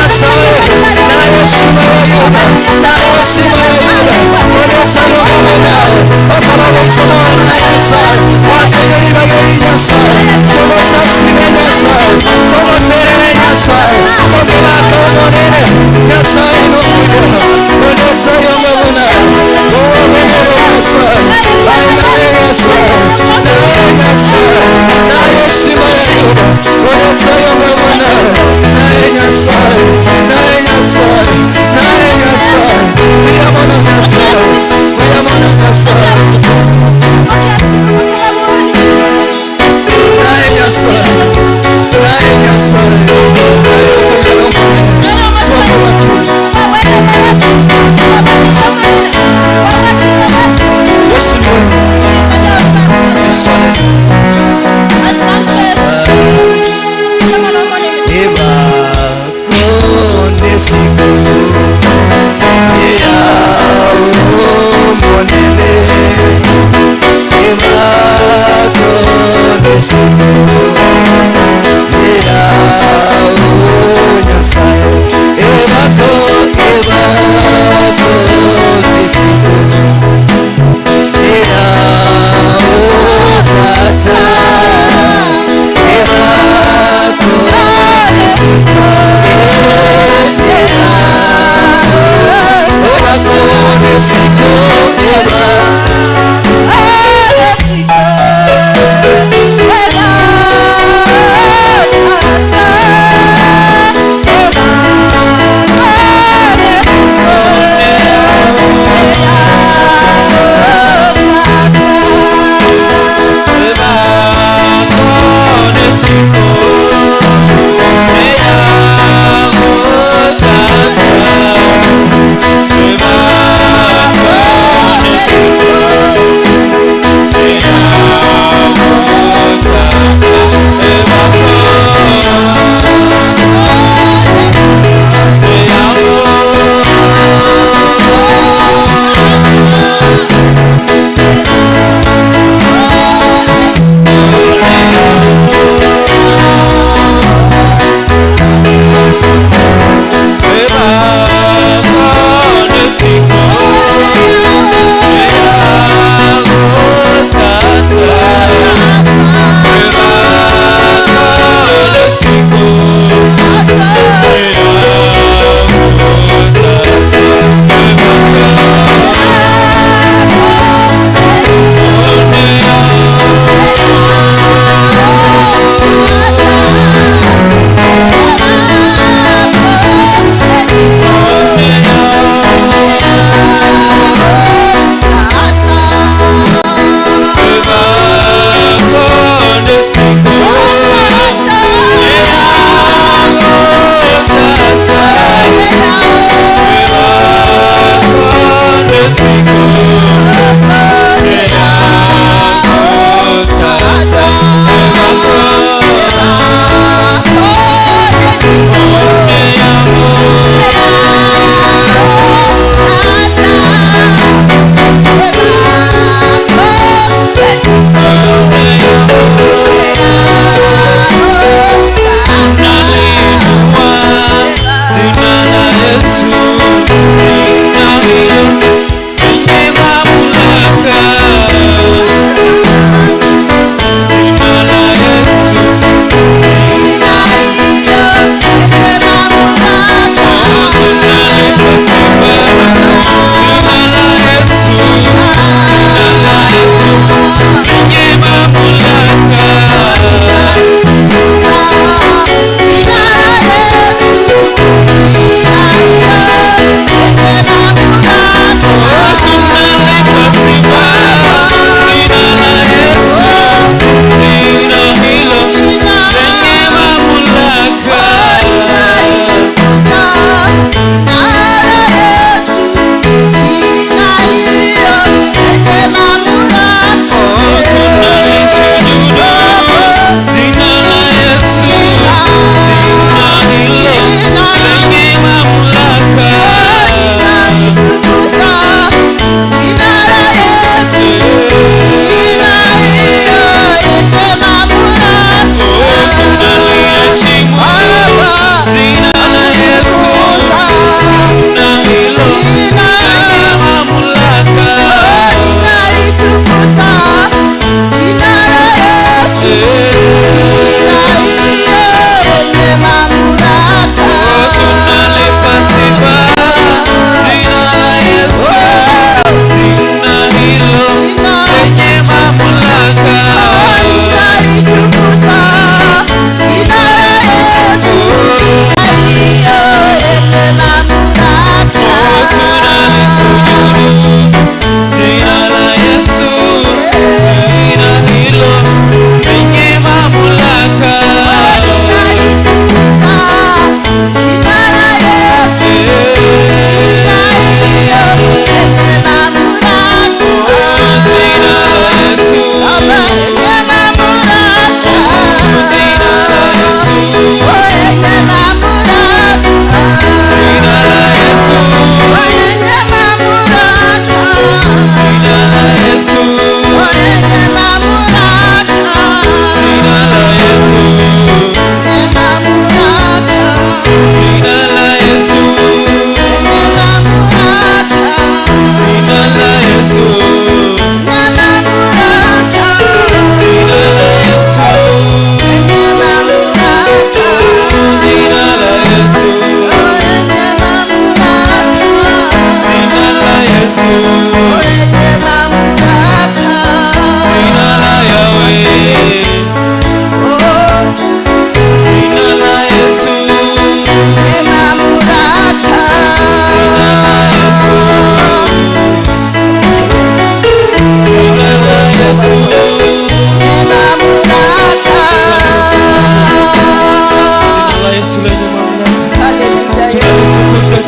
Yes, Yes,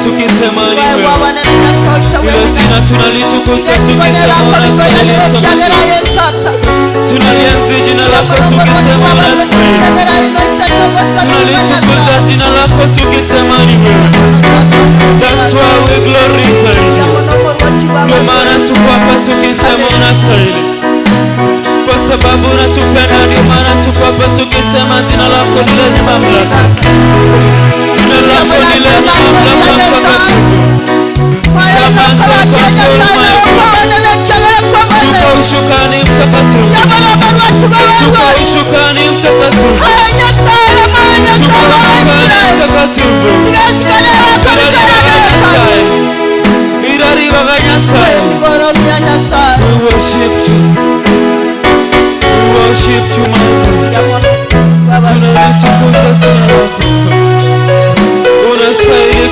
tukisema ni wewe. Hilo jina tunalitukuza tukisema unastahili mtakatifu. Tunalienzi jina lako tukisema unastahili. Tunalitukuza jina lako tukisema ni wewe. That's why we glorify you. Ndio maana tuko hapa tukisema unastahili. Kwa sababu unatupenda, ndio maana tuko hapa tukisema jina lako ni lenye mamlaka. Jina lako ni lenye mamlaka mtakatifu. Tuko ushukani mtakatifu. Tuko ushukani mtakatifu. Tuko ushukani mtakatifu. Irari baganyasai. We worship you. We worship you, my God. Tunalitukuza jina lako. Unastahili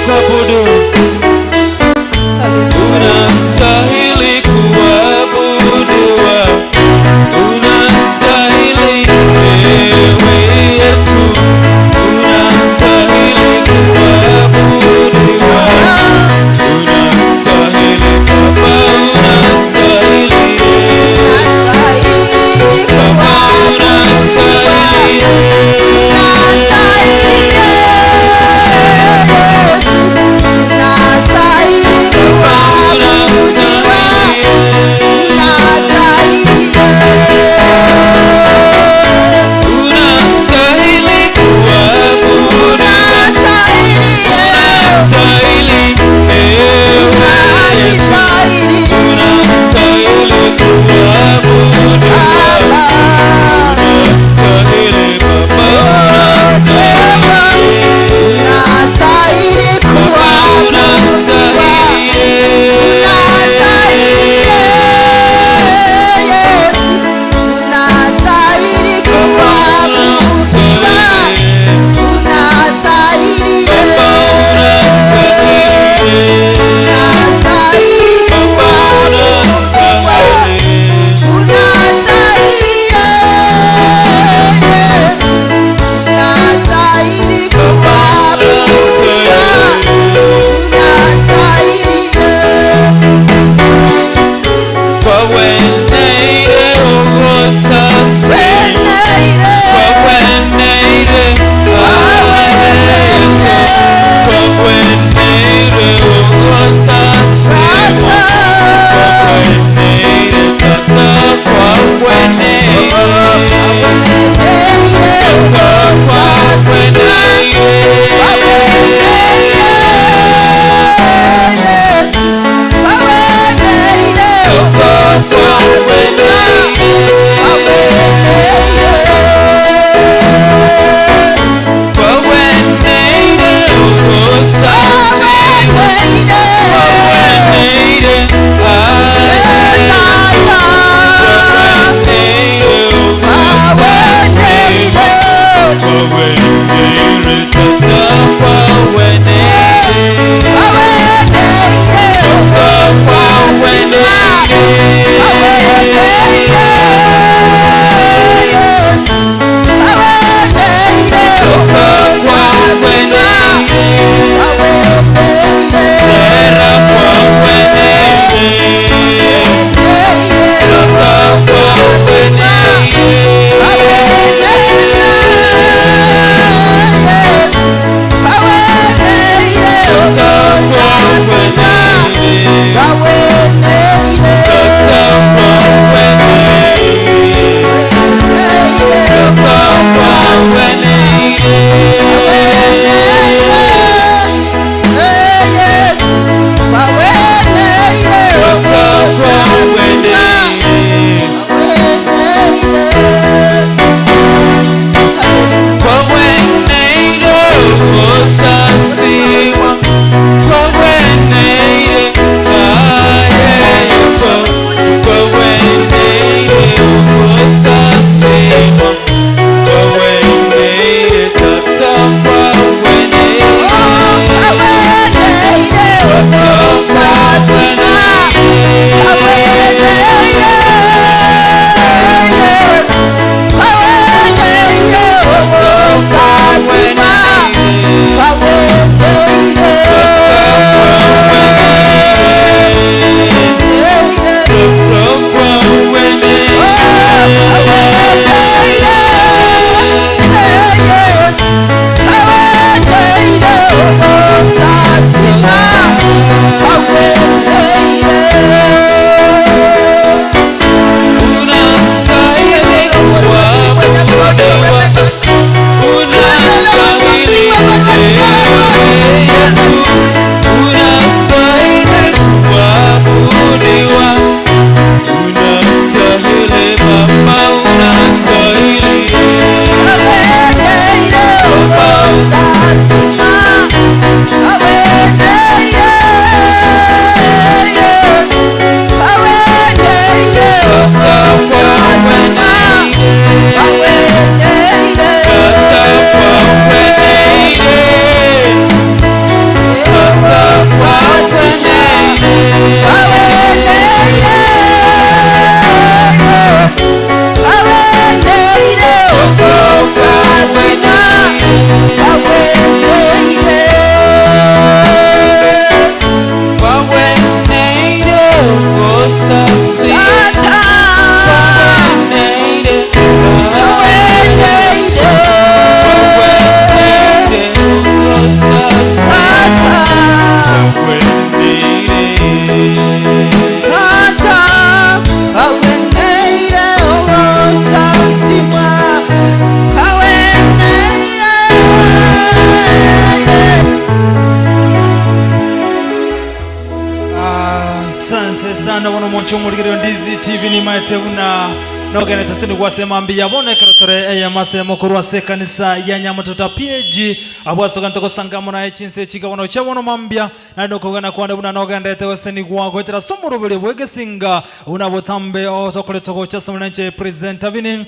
sana wana mwancho murigiro Ndizi TV ni maetebuna nogene tosini kwasema mbia bona kerotore ya masemo kurwa sekanisa ya Nyamatoto PAG abwasto kantoko sangamo na echinse chiga wana chawono mambia na ndokogana kwanda buna nogende tosini kwa kwetera somurubire bwegesinga unabotambe otokoletoko chasomunenche president avini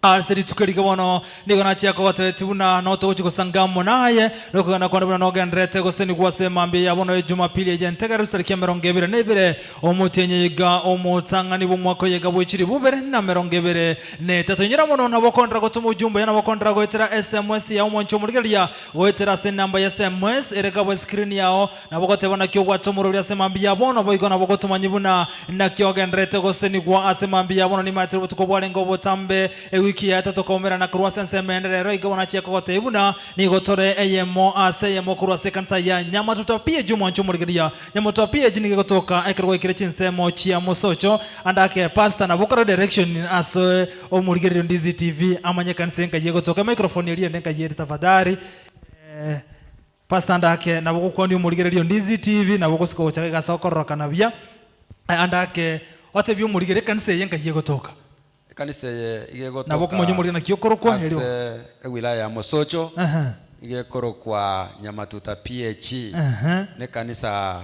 Arseri tukerike bono niko nachia kwa tuna noto uchiko sangamo naye noko na kwanda buna nogendrete goseni kwasema mbia ya bono Jumapili ejentega rusariki merongebere nebere omutenye yiga omutangani bumwako yega bwechiri bubere na merongebere ne tatonyira bono na bokondra gotuma ujumbe yana bokondra goetera SMS ya umwancho murigelia goetera sen namba ya SMS ereka bwa screen yao na bokote bona kyo gwatomuro ya sema mbia bono boiko na bokotuma nyibuna na kyo gendrete goseni kwa asema mbia bono ni matiro tukobwale ngobo tambe kia tatokomera na kurwa sense menderero igona cheko kote ibuna ni gotore eyemo aseyemo kurwa sekansa ya Nyamatoto PAG mwancho murigeria Nyamatoto PAG ni gotoka ekirwa ikirichinse mochi ya musocho andake pastor na bokoro direction aso o murigeria Ndizi TV amanye kansenga yego toka microphone iliye ndenga yeri tafadhali pastor andake na bokoko ndi murigeria Ndizi TV na bokosiko chake gasokoroka nabya andake wate byo murigeria kanse yenga yego toka kanisa igego na boko mujumuri na kiyokoro kwa helio wilaya ya Musocho igekoro kwa Nyamatoto PAG ne kanisa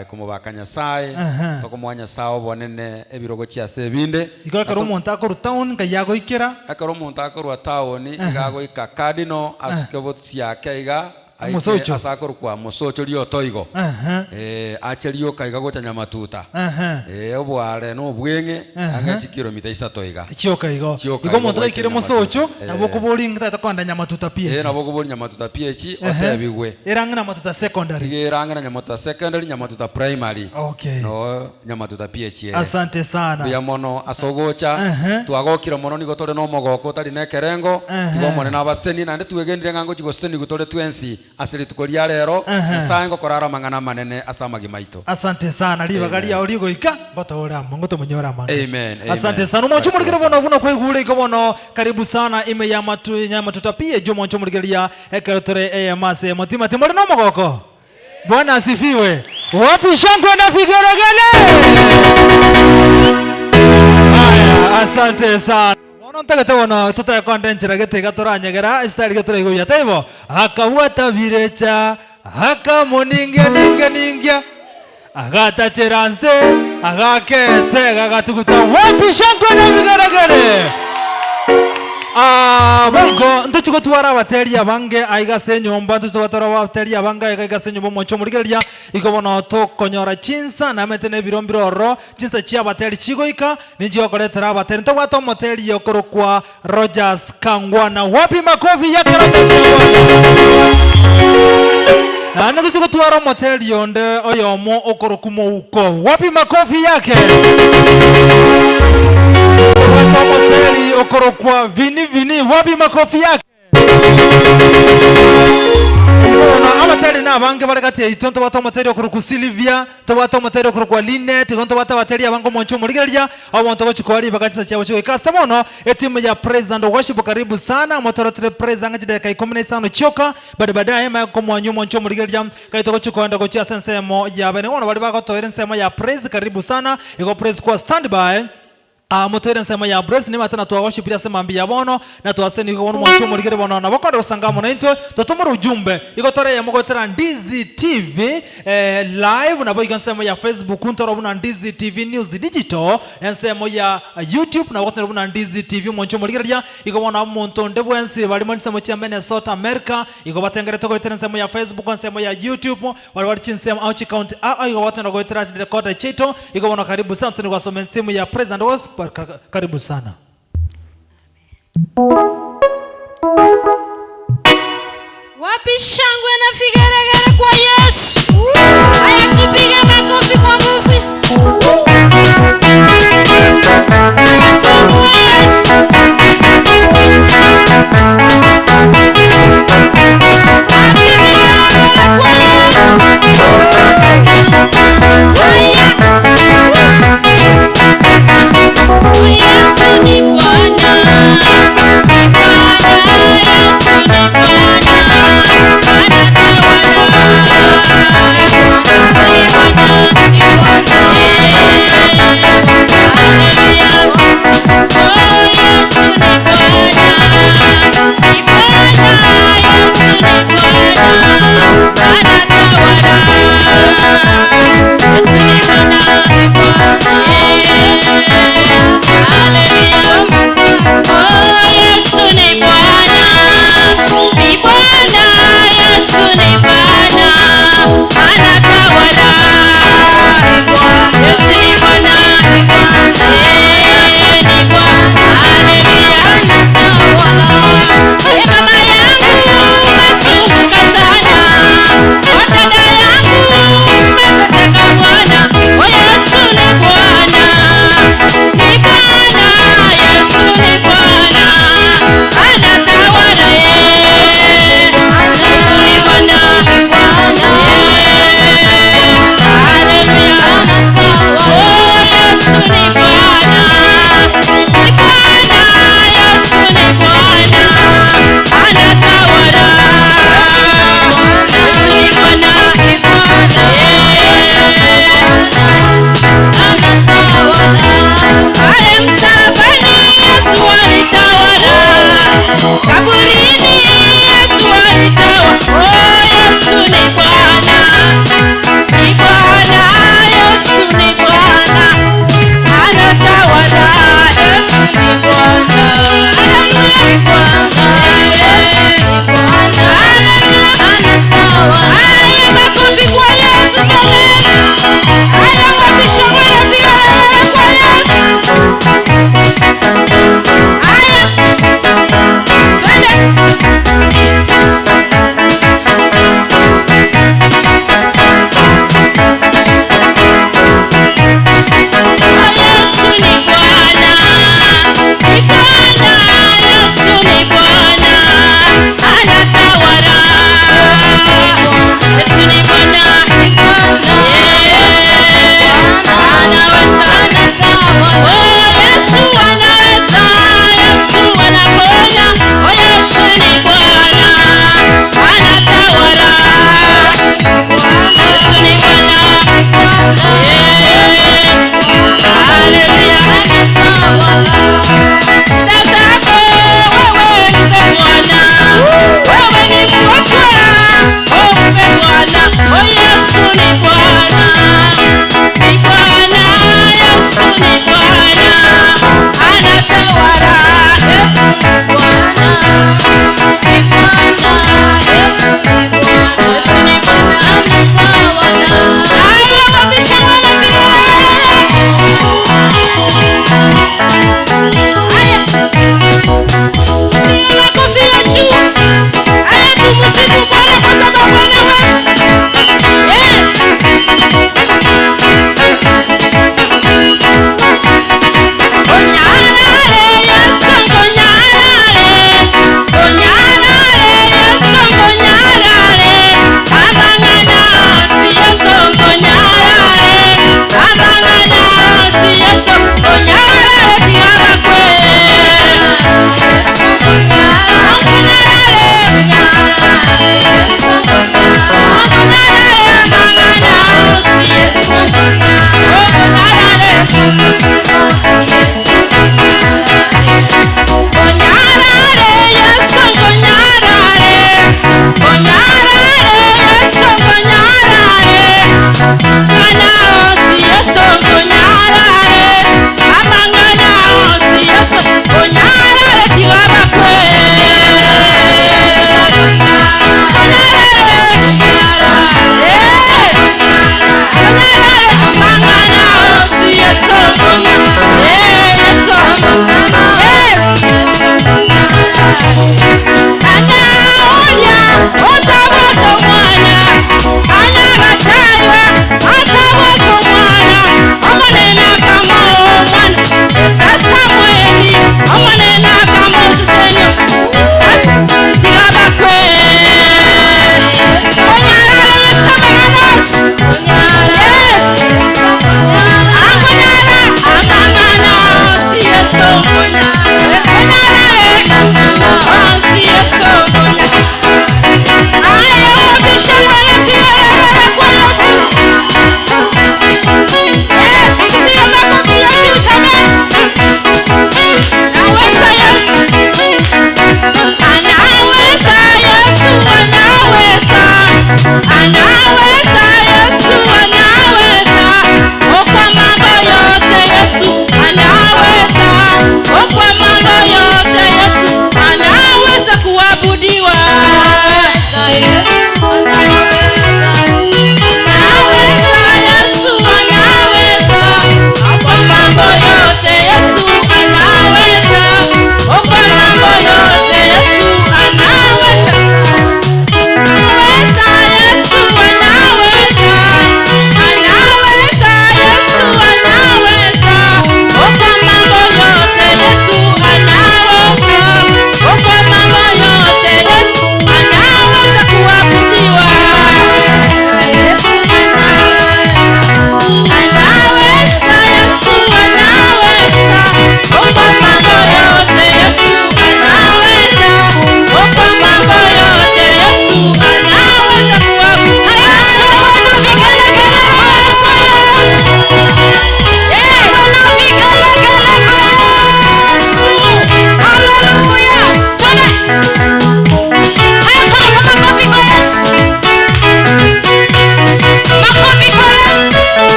ekumubakanya sai tokomwanya sawo bonene ebirogo chia sebinde igakaro umuntu akoro town kayago ikira akaro umuntu akoro town igago ikakadino asikebotsi yake iga Musocho asakoro kwa Musocho lyo toigo acherio kaiga gocha Nyamatuta obware no bwenge angachi kilomita 3 iga chioka igo igo muntu aikire Musocho naboko bolinga tatakwanda Nyamatoto PAG naboko boli Nyamatoto PAG otebigwe eranga Nyamatoto secondary eranga Nyamatoto secondary Nyamatoto primary okay no Nyamatoto PAG asante sana ya mono asogocha twagokira mono nigotore no mogoko tari nekerengo tugomone nabaseni nande tuwegendire ngango chigoseni gutore twensi asiri tukoria rero sango korara mangana manene asamagi maito asante sana liba gali ya oligo ika botora mungu tumunyora manga amen asante sana mwancho murigiro bono buno kwegule ikobono karibu sana ime ya Nyamatoto PAG mwancho murigiria ekerotore eyamase mutima timore no mogoko bwana asifiwe wapi shangwe na figeregele haya asante sana Nontaga wana tota kondenchira getega toranyegera istari getore go yatebo akahuata virecha akamoningia ningia agata cheranse agakete agatukuta wapi shangwe na bigaragare Wego ntuchiko tuwara wateri abange aiga senyomba ntuchiko tuwara wateri abange aiga senyomba mwancho murigeria ikobono to konyora chinsa na metene birombiroro chinsa chia bateri chigoika ninji okoretera bateri to wato moteri yokoro kwa Rogers Kangwana wapi makofi yake Rogers Kangwana na ntuchiko tuwara moteri yonde oyomo okoro kumo uko wapi makofi yake Wata moteri okoro kwa vini wapi makofi yake Ona amateri na abange baregati ya itonto wata moteri okoro ku Silvia to wata moteri okoro kwa Linet gonto wata bateri abango mwancho murigeria abantu bachikwari bakatisa cyawo cyo kasamono etimu ya president worship karibu sana motorotre president ngide kai 15 choka baadaye ma ko mwanyo mwancho murigeria kai to chikwanda ko chia sensemo ya bene ona bali bakotoera nsemo ya praise karibu sana iko praise kwa standby Motoera nsema ya Brace ni matana tuwa worship ya sema mbia bono na tuwaseni kwa wanu mwancho murigere bono na wakonde usangamo na into tutumuru ujumbe iko tore ya mwotera Ndizi TV live na boiga nsema ya Facebook untoro buna Ndizi TV News Digital nsema ya YouTube na wakonde buna Ndizi TV mwancho murigere ya iko wana monto ndebwensi bali mwancho nsema ya Minnesota America iko batengere toko itena nsema ya Facebook nsema ya YouTube wali wali chinsema au chikaunti iko watana kwa itera record cheto iko wana karibu sana ni kwa somen timu ya President karibu sana. Wapi shangwe na figeregere kwa Yesu. Haya tupige makofi kwa nguvu. Tumwa Yesu. Yesu ni Bwana. Bwana Yesu ni Bwana. Bwana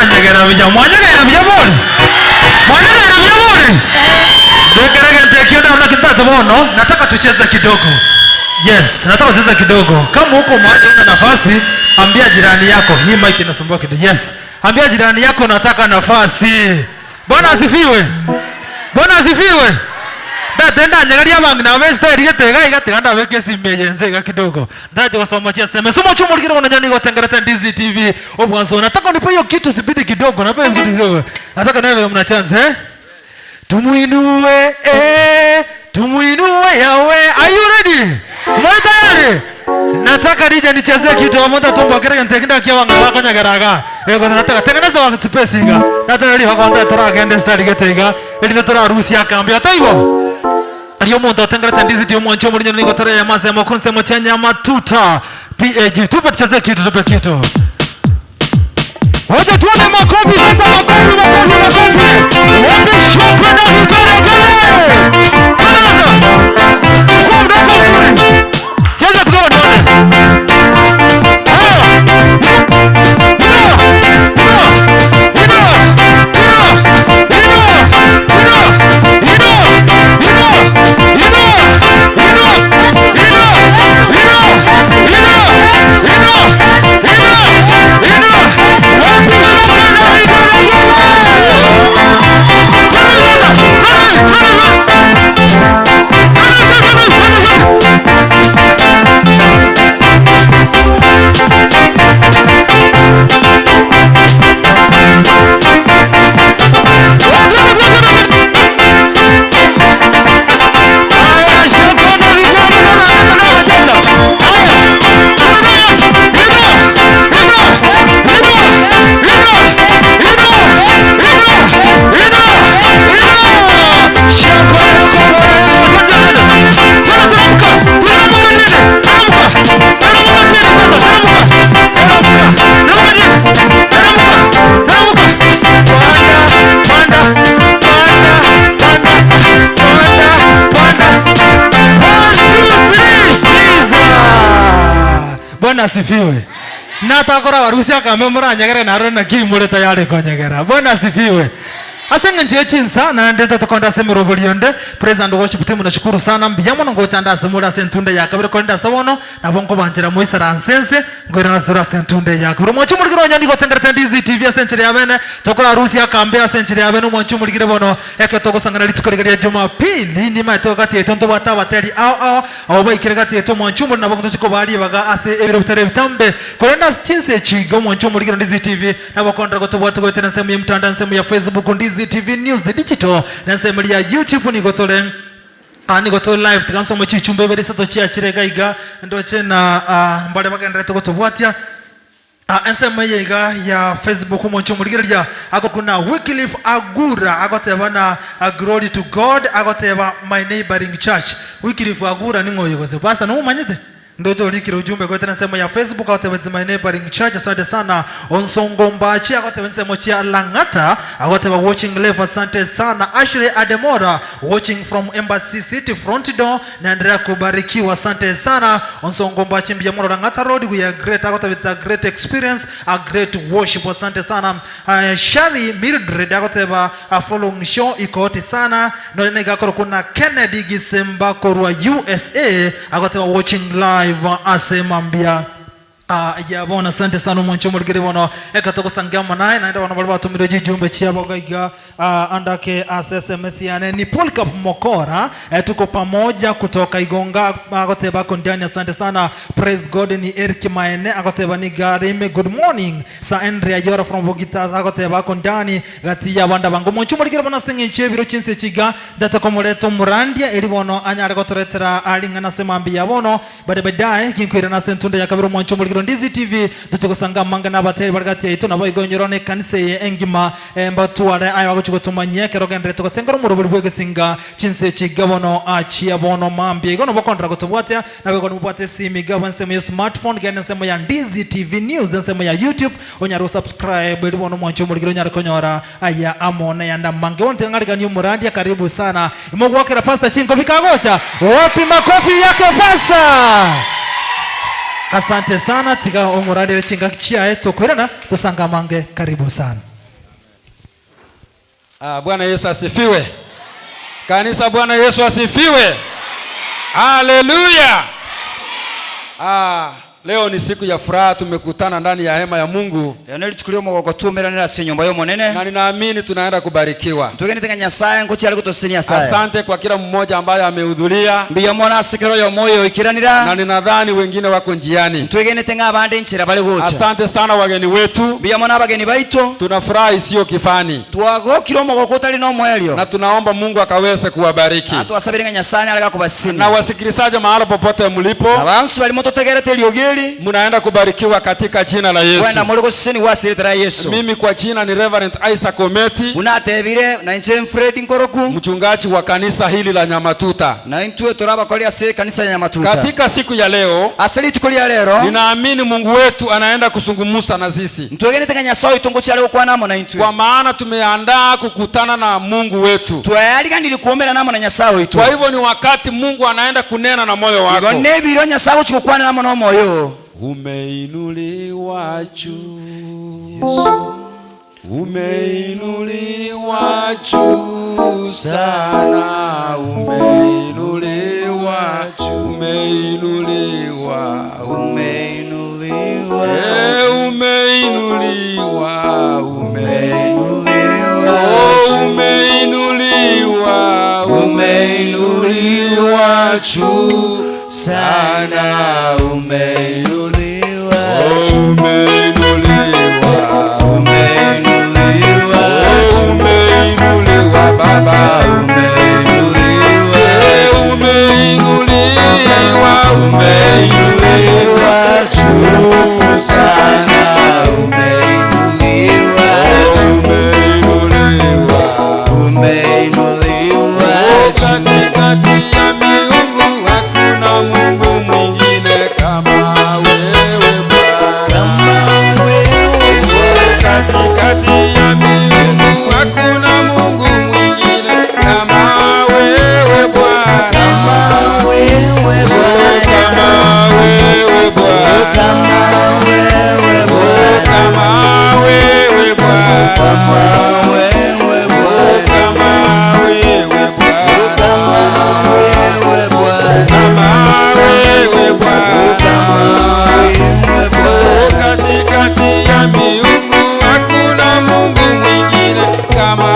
nyegera bija mwanyegera bija bole. Mwanyegera bija bole. Ndekerege kienda na kitata bono, nataka tucheze kidogo. Yes, nataka tucheze kidogo. Kama huko mmoja una nafasi, ambia jirani yako, hii mic inasumbua kidogo. Yes. Ambia jirani yako nataka nafasi. Bwana asifiwe. Bwana asifiwe. Tenda nyagaria bangi na westa rigete igate weke simeyenze ga kidogo. Ndaje kusoma chia sema. Somo chumo likiro na nyani gotengereta Ndizi TV. Obwanzo nataka nipe hiyo kitu sibidi kidogo. Nape kitu kidogo. Nataka nawe mna chance Tumuinue tumuinue yawe. Are you ready? Mtayari? Nataka nije nichezee kitu ambacho tumbo kile ntekenda kia wanga wako nyagaraga. Ego nataka tengeneza wa space inga. Nataka ili wakanda tora agenda start getega. Ili tora harusi akambia taibo. Aliyo muntu atengereta Ndizi TV mwancho muri nyoni gotore ya maze mo konse mo chanya matuta. PAG tupe tuchezee kitu tupe kitu. Wacha tuone makofi sasa makofi. Wapi shukra na vigelegele. Kanaza. Kwa mdako mzuri. Cheza tukawa tuone. Bwana asifiwe. Natakora warusi akamemura nyagera na rona kimure tayari kwa nyagera. Bwana asifiwe. Asenge njechi sana ndeta tokonda semero volionde president worship team nashukuru sana mbiyamo ngo tanda semura sentunde ya kabere konda sawono na bonko banjira moisa ransense ngora na zura sentunde ya kabere mocho muligiro nyandi go tengera Ndizi TV century yabene tokora rusi akambea century yabene mocho muligiro bono eke toko sangana litukoregeria Jumapili ni matoka tie tonto bata bateri au baikire gati to mocho muri nabongo chiko bali baga ase ebiro bitare bitambe korenda chinse chigo mocho muligiro Ndizi TV na bakondra go tobwa go tena semu mtanda nsemu ya Facebook Ndizi TV News the digital na semu ya YouTube ni gotole ani goto live tikanso mo chichumbe bere sato chia chirega iga ndoche na mbale bakendere to gotobwatia ensema yega ya Facebook moncho muligeria ako kuna Wycliffe Agura agoteba na glory to God agoteba my neighboring church. Wycliffe Agura ningoyo gose pastor no manyete ndoto likiro ujumbe kwa tena sema ya Facebook agoteba my neighboring church. Asante sana Onsongo Mbachi agoteba sema chia Langata agoteba watching live. Asante sana Ashley Ademora watching from Embassy City front door na endelea kubarikiwa. Asante sana Onsongo Mbachi mbiyamoro Langata road we are great agoteba it's a great experience a great worship. Asante sana Shari Mildred agoteba following show ikoti sana no nega kuna Kennedy Gisemba korwa USA agoteba watching live asema mbia ya bona. Asante sana mwancho muligire bono ekatoko sangama naye naenda bana bali batumire jijumbe chia bagaiga andake SMS yane ni Polka Mokora tuko pamoja kutoka Igonga agoteba kondani. Asante sana praise God ni Eric Maene agoteba ni Garime good morning sa Andrea Yora from Bogita agoteba kondani gati ya banda bango mwancho muligire bona senge chebiro chinse chiga data komoleto murandia eri bono anyare gotoretera alingana semambi ya bono bade badai kinkwira na sentunde ya kabiro mwancho muligire Ndizi TV tutukosanga manga na bateri baragati yaito nabo igonyorone kanise engima mbatuare ayo bagutugotumanye kerogendere tukotengero mu ruburi bwegesinga chinse chigabono achia bono mambi igono bakondra gotubwatya nabe gono bwate simi gabanse mu smartphone gane semo ya Ndizi TV News semo ya YouTube onyaro subscribe bwe bono mwancho muligiro nyara konyora aya amone yanda mange wonte ngalika ni murandi karibu sana imogwakira pastor chinko bikagocha wapi makofi yake pasa. Asante sana tika omuradi chinga chia eto kwirana tusanga mange karibu sana. Bwana Yesu asifiwe. Kanisa, Bwana Yesu asifiwe. Haleluya. Leo ni siku ya furaha, tumekutana ndani ya hema ya Mungu. Na ninaamini tunaenda kubarikiwa. Asante kwa kila mmoja ambaye amehudhuria. Na ninadhani wengine wako njiani. Asante sana wageni wetu. Tunafurahi sio kifani. Na tunaomba Mungu akaweze kuwabariki. Na wasikilizaji mahali popote mlipo, munaenda kubarikiwa katika jina la Yesu. Mimi kwa jina ni Reverend Isaac Ometi, mchungaji wa kanisa hili la Nyamatuta. Katika siku ya leo, ninaamini Mungu wetu anaenda kuzungumza na sisi. Kwa maana tumeandaa kukutana na Mungu wetu. Kwa hivyo ni wakati Mungu anaenda kunena na moyo wako. Umeinuliwa juu Yesu, umeinuliwa juu sana, umeinuliwa juu, umeinuliwa, umeinuliwa, umeinuliwa, umeinuliwa, umeinuliwa, umeinuliwa juu sana, umeinuliwa, umeinuliwa, umeinuliwa, umeinuliwa Baba, umeinuliwa, umeinuliwa, umeinuliwa juu sana, umeinuliwa, umeinuliwa, umeinuliwa katikati ya miungu hakuna Mungu mwingine kama wewe Bwana. Katikati ya miungu hakuna Mungu mwingine kama wewe Bwana. Kama wewe Bwana. Kama wewe Bwana. Kama wewe Bwana. Kama wewe Bwana. Kama wewe Bwana. Kama wewe Bwana. Kama wewe Bwana. Kama wewe Bwana. Katikati ya miungu hakuna Mungu mwingine kama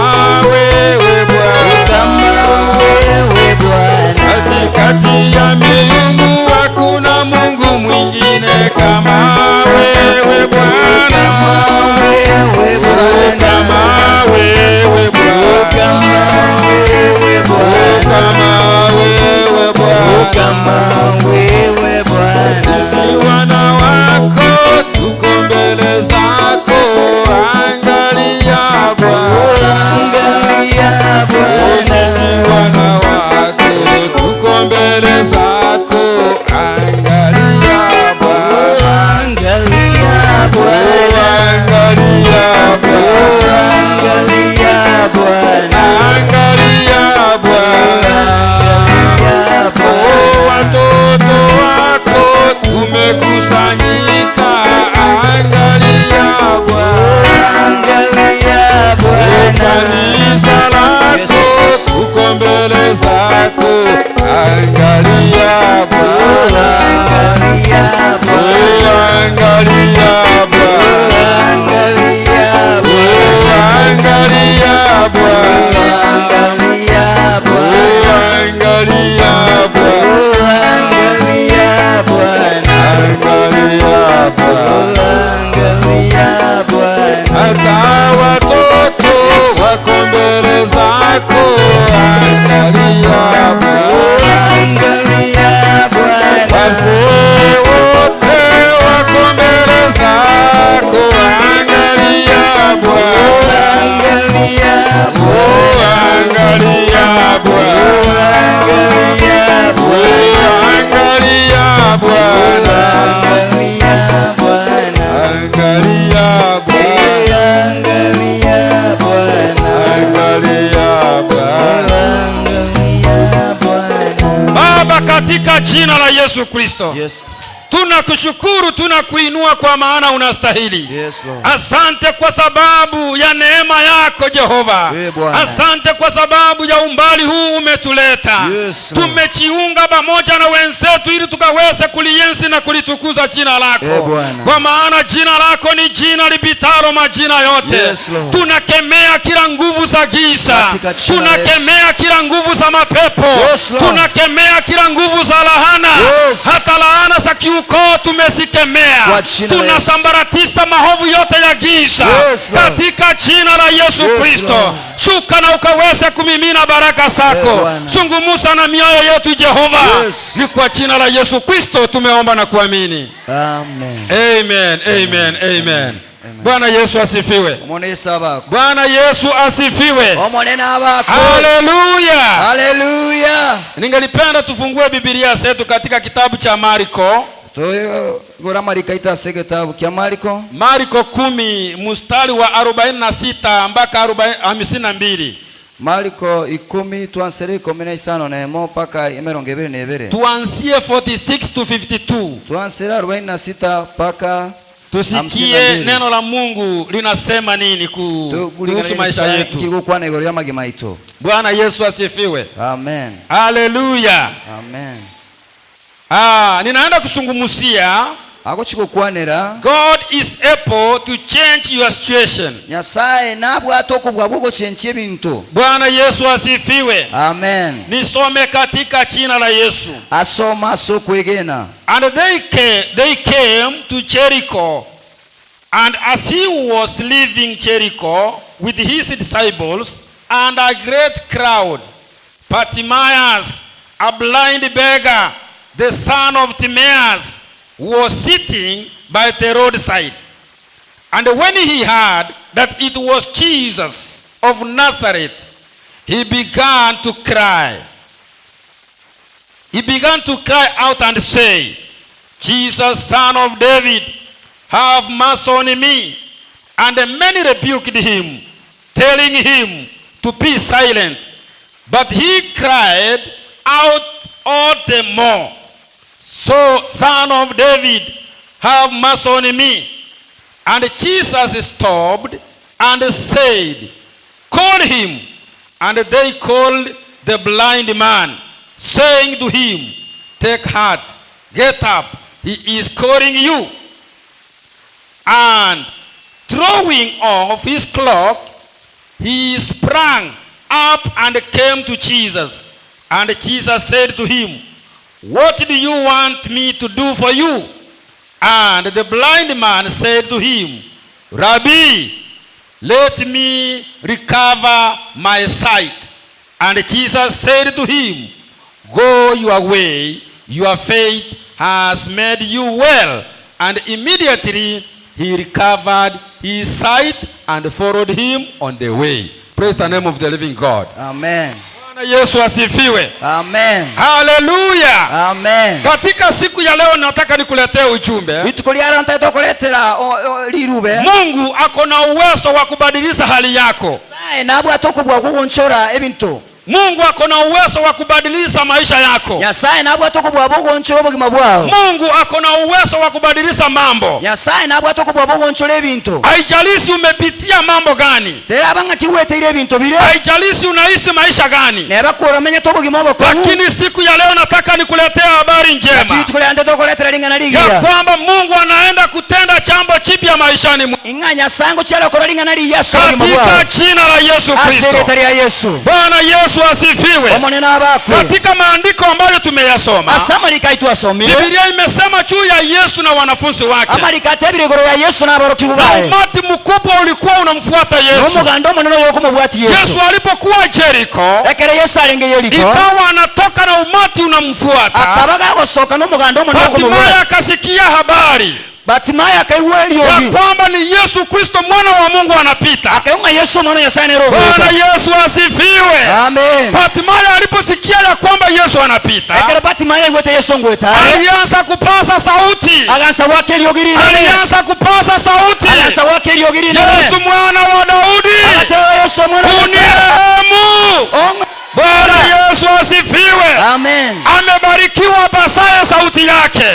wewe Bwana. Kama wewe Bwana. Katikati ya miungu hakuna Mungu mwingine kama wewe Bwana. Kama wewe Bwana. Kama wewe Bwana. Kama wewe Bwana. Kama wewe Bwana. Kama wewe Bwana. Sisi wana wako tuko mbele zako, angalia Bwana. Angalia Bwana. Sisi wana wako tuko mbele zako, angalia Bwana. Angalia Bwana. Angalia Bwana. Angalia Bwana. Angalia Bwana. Angalia Bwana. Watoto wako tumekusanyika, angalia Bwana. Angalia Bwana. Kanisa lako tuko mbele zako, angalia Bwana. Angalia Bwana. Angalia Bwana. Angalia Bwana. Angalia Bwana. Angalia Bwana. Angalia Bwana. Angalia Bwana. Angalia Bwana. Angalia Bwana. Hata watoto wako mbele zako, angalia Bwana. Angalia Bwana. Wazee wote wako mbele zako, angalia Bwana. Angalia Bwana. Angalia Bwana. Angalia Bwana. Angalia Bwana. Angalia Bwana. Angalia Bwana. Angalia Bwana. Angalia Bwana. Baba, katika jina la Yesu Kristo, yes, tunakushukuru, tunakuinua kwa maana unastahili. Yes, Lord. Asante kwa sababu ya neema yako Jehova. Asante kwa sababu ya umbali huu umetuleta. Tumejiunga pamoja na wenzetu ili tukaweze kulienzi na kulitukuza jina lako. Kwa maana jina lako ni jina lipitalo majina yote. Tunakemea kila nguvu za giza. Tunakemea kila nguvu za mapepo. Tunakemea kila nguvu za lahana. Hata lahana za kiukoo tumesikemea. Tunasambaratisha mahovu yote ya giza katika jina la Yesu Kristo. Shuka na ukaweze kumimina baraka zako. Zungumza na mioyo yetu Jehova. Ni kwa jina la Yesu Kristo tumeomba na kuamini. Amen. Amen. Amen. Amen. Bwana Yesu asifiwe. Bwana Yesu asifiwe. Haleluya. Haleluya. Ningelipenda tufungue Biblia zetu katika kitabu cha Marko. Marko 10 mstari wa 46 mpaka 52. Marko 10 tuanze 15 mpaka 22. Tuanzie 46 to 52. Tuanze 46 mpaka tusikie neno la Mungu linasema nini kuhusu maisha yetu. Bwana Yesu asifiwe. Amen. Haleluya. Amen. Ninaenda kusungumusia God is able to change your situation. Bwana Yesu asifiwe. Amen. Nisome katika jina la Yesu. Asoma so kwegena. And they came to Jericho, and as he was leaving Jericho with his disciples and a great crowd, Bartimaeus, a blind beggar, the son of Timaeus, was sitting by the roadside. And when he heard that it was Jesus of Nazareth, he began to cry. He began to cry out and say, Jesus, son of David, have mercy on me. And many rebuked him, telling him to be silent. But he cried out all the more, So, son of David, have mercy on me. And Jesus stopped and said, Call him. And they called the blind man, saying to him, Take heart, get up, he is calling you. And throwing off his cloak, he sprang up and came to Jesus. And Jesus said to him, What do you want me to do for you? And the blind man said to him, Rabbi, let me recover my sight. And Jesus said to him, Go your way, your faith has made you well. And immediately he recovered his sight and followed him on the way. Praise the name of the living God. Amen. Yesu asifiwe. Amen. Haleluya. Amen. Katika siku ya leo nataka nikuletee ujumbe. Mungu ako na uwezo wa kubadilisha hali yako. Mungu ako na uwezo wa kubadilisha maisha yako. Mungu ako na uwezo wa kubadilisha mambo. Haijalishi umepitia mambo gani. Haijalishi unaishi maisha gani. Lakini siku ya leo nataka nikuletee habari njema. Ya kwamba Mungu anaenda kutenda jambo jipya maishani mwako. Katika jina la Yesu Kristo. Bwana Yesu asifiwe. Katika maandiko ambayo tumeyasoma, Biblia imesema juu ya Yesu na wanafunzi wake. Umati mkubwa ulikuwa unamfuata Yesu. Yesu alipokuwa Jericho, ikawa anatoka na umati unamfuata. Bartimayo akasikia habari ya kwamba ni Yesu Kristo mwana wa Mungu anapita. Bwana Yesu asifiwe. Amen. Bartimayo aliposikia ya kwamba Yesu anapita, alianza kupaza sauti. Alianza kupaza sauti. Yesu mwana wa Daudi, unirehemu. Bwana Yesu asifiwe. Amen. Amebarikiwa basaye sauti yake.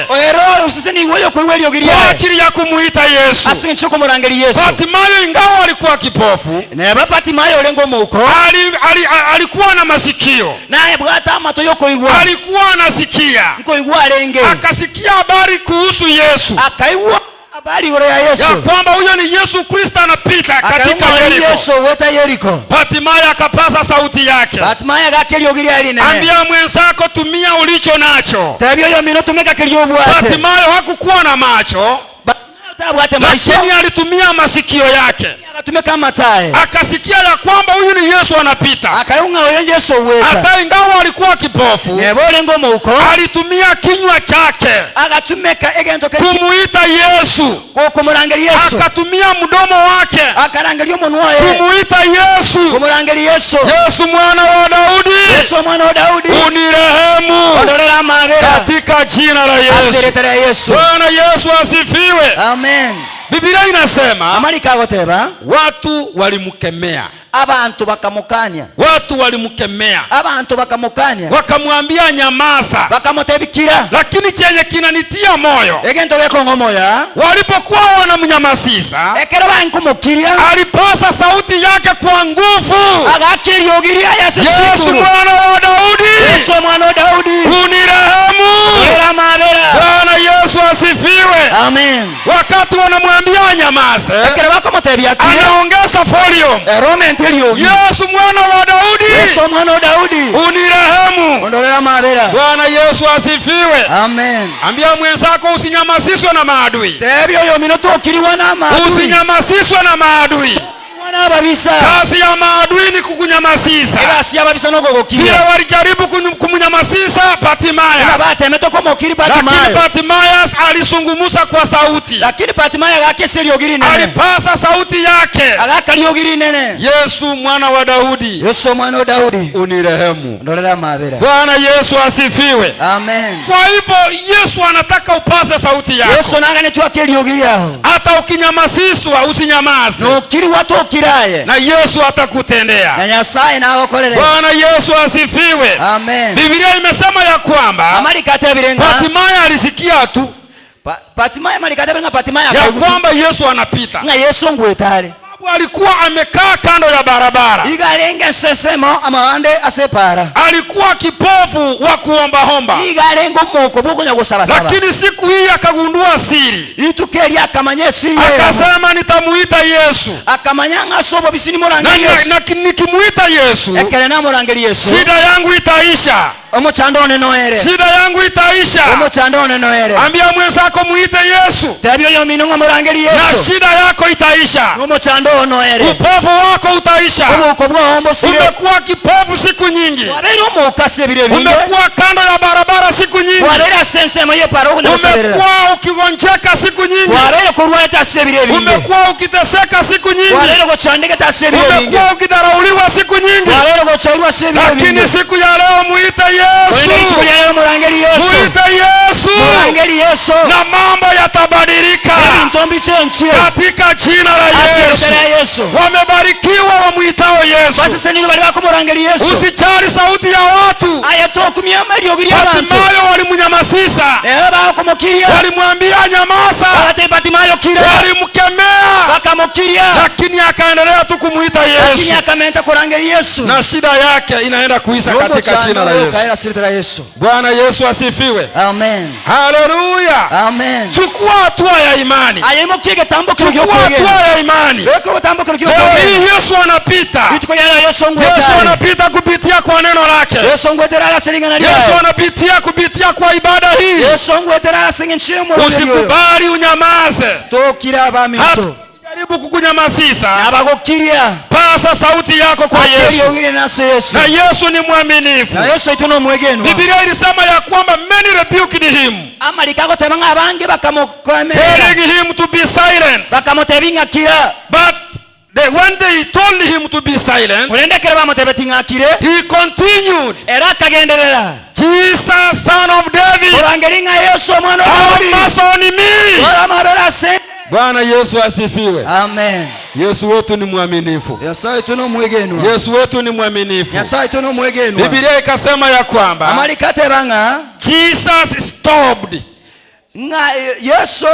ase ni wewe kwa wewe kwa ogiriye ajili ya kumuita Yesu. ase nchuko murangeli Yesu Bartimayo ingawa alikuwa kipofu, ne Bartimayo olengo muko alikuwa na masikio, naye bwata amato yoko igwa alikuwa anasikia, nko igwa alenge akasikia habari kuhusu Yesu, akaiwa habari ore ya Yesu ya kwamba huyo ni Yesu Kristo anapita katika Yeriko. Yesu weta Yeriko. Bartimayo akapaza sauti yake, Bartimayo gakeli ogiriye ali nene ambia mwenzako tumia ulicho nacho. tabyo yo mino tumeka keli obwate. Bartimayo hakukuwa na macho, lakini alitumia masikio yake, akatumeka matae, akasikia ya kwamba huyu ni Yesu anapita. akayunga oyo Yesu weta Hata ingawa alikuwa kipofu, nebolengo muko alitumia kinywa chake akatumeka egento kumuita Yesu, kumurangeli Yesu, akatumia mdomo wake akarangelia omunwa ye kumuita Yesu. kumurangeli Yesu, Yesu mwana wa Daudi, Yesu mwana wa Daudi, unirehemu ondolera amabera katika jina la Yesu. asiretera Yesu. Bwana Yesu asifiwe. Amen. Biblia inasema Amalika agoteba watu walimkemea, abantu bakamukania, watu walimkemea, abantu bakamukania, wakamwambia nyamaza. bakamutebikira, Lakini chenye kinanitia moyo, egento gekongomoya walipokuwa wanamnyamazisha, ekero bankumukiria alipasa sauti yake kwa nguvu, agakiriogiria Yesu Yesu sikuru, mwana wa Daudi, Yesu mwana wa Daudi, unirehemu. era mabera. Bwana Yesu asifiwe. Amen. Wakati wanamwambia nyamaze, Ekero bakamutebia kira anaongeza volume, Rome nteliogi, Yesu mwana wa Daudi, Yesu mwana wa Daudi, unirehemu. ondolera mabera. Bwana Yesu asifiwe. Amen. Ambia mwenzako usinyamazishwe na maadui, Tebyo yo minuto okiriwa na maadui, usinyamazishwe na maadui. wana babisa, Kazi ya maadui ni kukunyamazisha. kasi ababisa Vile nokogokira walijaribu kumnyamazisha Bartimayo, bateme mokiri lakini Bartimayo, Bartimayo alisungumuza kwa sauti, lakini Bartimayo agakeseriogiri nene, alipasa sauti yake, agakaliogiri nene, Yesu mwana wa Daudi, Yesu mwana wa Daudi, unirehemu. ondolera mabera. Bwana Yesu asifiwe. Amen. Kwa hivyo Yesu anataka upase sauti yako, Yesu nangane twakeliogiri aho, hata ukinyamazishwa usinyamaze, nokiri watu okiraye na Yesu atakutendea. na Nyasaye nagokorere. Bwana Yesu asifiwe. Amen. Biblia imesema ya kwamba Amalika atebirenga Bartimayo alisikia tu Bartimayo, amalika atebirenga Bartimayo ya akaiguti kwamba Yesu anapita, nga Yesu ngwetale alikuwa amekaa kando ya barabara, igalenga nsesemo amawande asepara, alikuwa kipofu wa kuombaomba, igalenga omoko bukunya gusabasaba, lakini siku hii akagundua siri, itukeli akamanya esiye, akasema nitamuita Yesu, akamanya ngasobo bisini na murangeli Yesu, nikimuita Yesu ekele na murangeli Yesu, shida yangu itaisha, omuchando one noere, shida yangu itaisha. omuchando one noere, Ambia mwenzako muite Yesu tebyo yo minunga murangeli na Yesu, shida yako itaisha, omuchando noere, upofu wako utaisha. obuko bwombo sire, Umekuwa kipofu siku nyingi, wabere omukase bire binge, umekuwa kando ya barabara siku nyingi, wabere sensemo ye paro kunya kuseberera, umekuwa ukigonjeka siku nyingi, wabere kurwaye tase bire binge, umekuwa ukiteseka siku nyingi, wabere kuchandike tase bire binge, umekuwa ukidharauliwa siku nyingi, wabere kuchairwa se bire binge, lakini siku ya leo muite Yesu, murangeli Yesu, muite Yesu murangeli Yesu, na mambo yatabadilika ebintombi chenchie katika jina la Yesu. asiretera Yesu, Wamebarikiwa wamuitao Yesu. basi senini bali bako murangeli Yesu, Usijali sauti ya watu. ayatokumya maliogiri abantu, Bartimayo walimnyamazisha, bakomukiria, walimwambia nyamaza, bagate Bartimayo kira, walimkemea, bakamukiria, lakini akaendelea tu kumuita lakini Yesu, akamenta kurangeli Yesu, na shida yake inaenda kuisha katika jina la Yesu. kaira asiretera Yesu. Bwana Yesu asifiwe. Amen. Haleluya. Amen. Chukua hatua ya imani, ayemo kiege tambo chukua kiryo hatua ya imani. leko tambo kiryo Leo hii Yesu anapita, bitiko ya Yesu Yesu ngwetale, anapita kupitia kwa neno lake, Yesu ngwetera aselingana Yesu lya, anapitia kupitia kwa ibada hii. Yesu ngwetera asenga nchimo, Usikubali unyamaze, tokira abamito jaribu kukunyamazisha, nabagokiria, pasa sauti yako kwa Yesu, akeriogire nase Yesu, na Yesu ni mwaminifu. na Yesu ituno mwegenwa, Biblia ilisema ya kwamba many rebuked him, amalikago tebanga abange bakamukomera, telling him to be silent, bakamutebinga kira, but when they told him to be silent, kulendekera bamutebetinga kire, he continued, era akagenderera, Jesus son of David, urangelinga Yesu mwana wa have Daudi, mercy on me. wala mabera se. Bwana Yesu asifiwe. Amen. Yesu wetu ni mwaminifu, Nyasaye tuno mwegenwa, Yesu wetu ni mwaminifu. Nyasaye tuno mwegenwa, Biblia ikasema ya kwamba amalikate banga Jesus stopped nga Yesu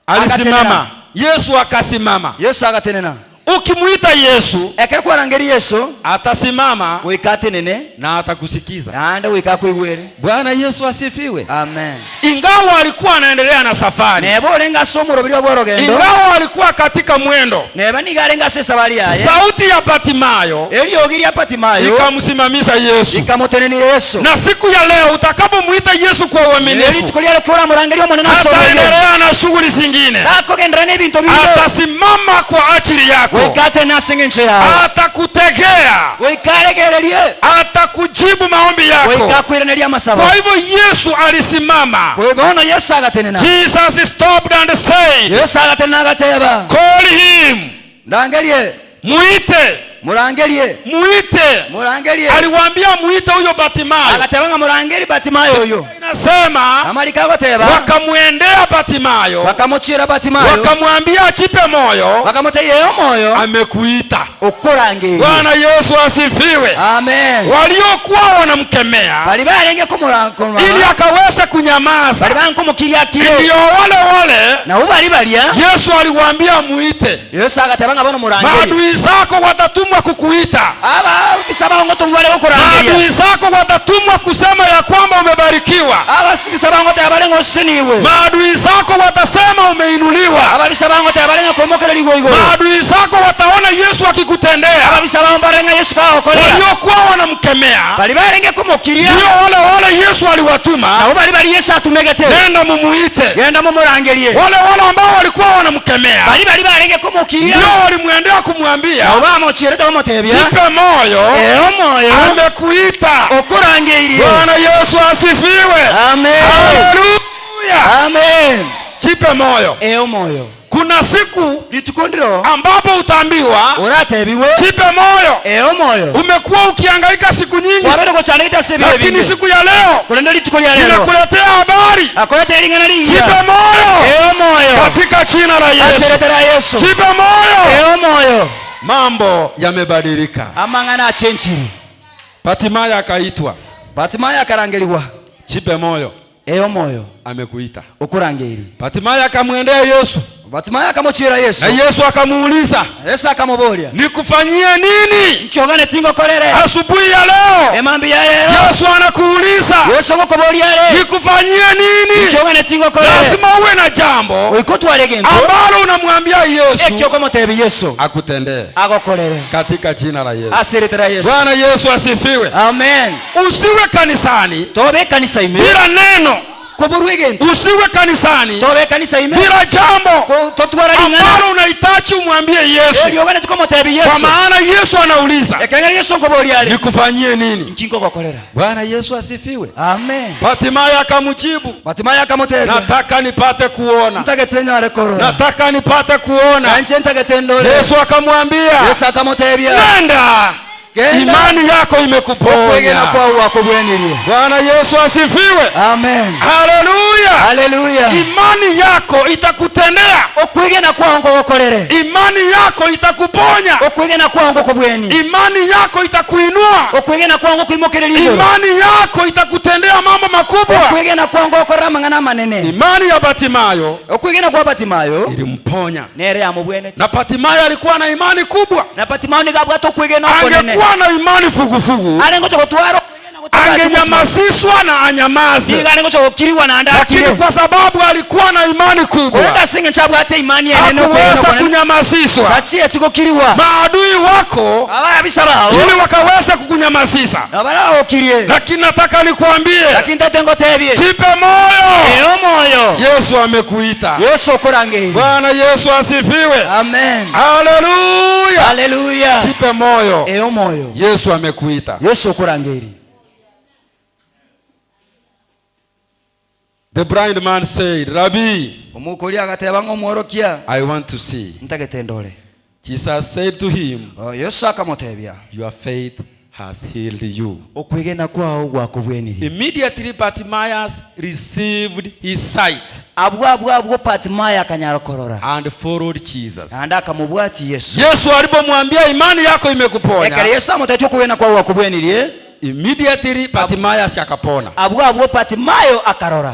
alisimama. Yesu akasimama. Yesu agatenena. Ukimuita Yesu, ekere kwarangeri Yesu atasimama wikatenene na atakusikiza. Naanda wikakuigwere. Bwana Yesu asifiwe. Amen. Ingawa alikuwa anaendelea na safari, nebo lenga somuro bili bworogendo, ingawa alikuwa katika mwendo, neba nigalenga sesabali yaye, sauti ya Batimayo eliogiri Batimayo ikamsimamisha Yesu. ikamuteneni Yesu. Na siku ya leo utakapomuita Yesu kwa uaminifu, tukuliale kora murangeri omunene asomeye, ataendelea na shughuli zingine, akogendera n'ebintu bindi, atasimama kwa ajili yako, wikate nasinge nche yawe, atakutegea, wikalegerelie, atakujibu maombi yako, wikakwirenelia masaba. Kwa hivyo Yesu alisimama. Kwa hivyo Yesu agatenena. Jesus stopped and said, Yesu agatenena agateba, call him. Ndangelie, muite. Murangelie, muite. Murangelie. Aliwaambia muite huyo Batimayo. Agatebanga murangeli Batimayo huyo. Inasema amalika agoteba, wakamuendea Batimayo, wakamuchira Batimayo, wakamwambia achipe moyo, wakamuteye moyo, amekuita. Ukurange. Bwana Yesu asifiwe. Amen. Waliokuwa wanamkemea bali barenge kumuranko ili akaweze kunyamaza, bali bankumukiria kile, ndio wale na ubali balia Yesu aliwaambia muite. Yesu agatebanga bono murangeli, maadui zako watatumwa kukuita, aba bisaba ngo tumwale kurangelia, maadui zako watatumwa kusema ya kwamba umebarikiwa, aba bisaba ngo tabale ngo siniwe, maadui zako watasema umeinuliwa, aba bisaba ngo tabale ngo komokeleligo igo, maadui zako wataona Yesu akikutendea, aba bisaba ngo barenga Yesu kao kolea, waliokuwa wanamkemea bali barenge kumukiria, ndio wale Yesu aliwatuma, na ubali Yesu atumegete, nenda mumuite, nenda mumurangelie, wale ambao walikuwa wanamkemea bali barenge kumukiria, ndio walimwendea kumwambia, na ubamo chireta motebia, jipe moyo, moyo amekuita, okurangelie. Bwana Yesu asifiwe. Amen. Haleluya. Amen. Jipe moyo. moyo. Kuna siku litukondiro ambapo utaambiwa uratebiwe, jipe moyo. Moyo. Umekuwa ukihangaika siku nyingi, lakini siku ya leo ninakuletea habari, jipe moyo, katika jina la Yesu. Jipe moyo. Mambo yamebadilika. Amangana achenchiri. Batimayo akaitwa. Batimayo akarangeliwa. Jipe moyo. Moyo. Amekuita. Ukurangeli. Batimayo akamwendea Yesu. Batimayo akamuchira Yesu. Na Yesu akamuuliza, Yesu akamubolia, nikufanyie nini? Nkiogane tingo kolere. Asubuhi ya leo. Emambi ya leo. Yesu anakuuliza, Yesu akubolia leo, nikufanyie nini? Nkiogane tingo kolere. Lazima uwe na jambo ambalo unamwambia Yesu Yesu akutendee, agokolere, katika jina la Yesu. Asiretera Yesu. Bwana Yesu asifiwe. Amen. Usiwe kanisani tobe kanisa ime bila neno, usiwe kanisani tobe kanisa ime bila jambo ambalo unahitaji umwambie Yesu, kwa maana Yesu anauliza, nikufanyie nini? Bwana Yesu asifiwe. Amen. Batimayo akamjibu, nataka nipate kuona, nataka nipate kuona. Yesu akamwambia, nenda, imani yako imekuponya. Bwana Yesu asifiwe. Amen. Haleluya. Haleluya. Imani yako itakutendea. Imani yako itakuponya. Imani yako itakuinua. Imani yako itakutendea mambo makubwa. Imani ya Batimayo ilimponya. Na Batimayo alikuwa na imani kubwa. Angekuwa na imani fugufugu, angenyamazishwa na anyamaze, lakini kwa sababu alikuwa na imani kubwa, hakuweza kunyamazishwa. Maadui wako ili wakaweza kukunyamazisha, lakini nataka nikuambie, jipe moyo. Yesu amekuita. Bwana Yesu asifiwe. Amen. Haleluya. Haleluya. Jipe moyo. Yesu amekuita. The blind man said, Rabbi, I want to see. Jesus said to him, your faith has healed you. Immediately Bartimaeus received his sight and followed Jesus. Yesu alipomwambia imani yako imekuponya, immediately Bartimaeus akapona.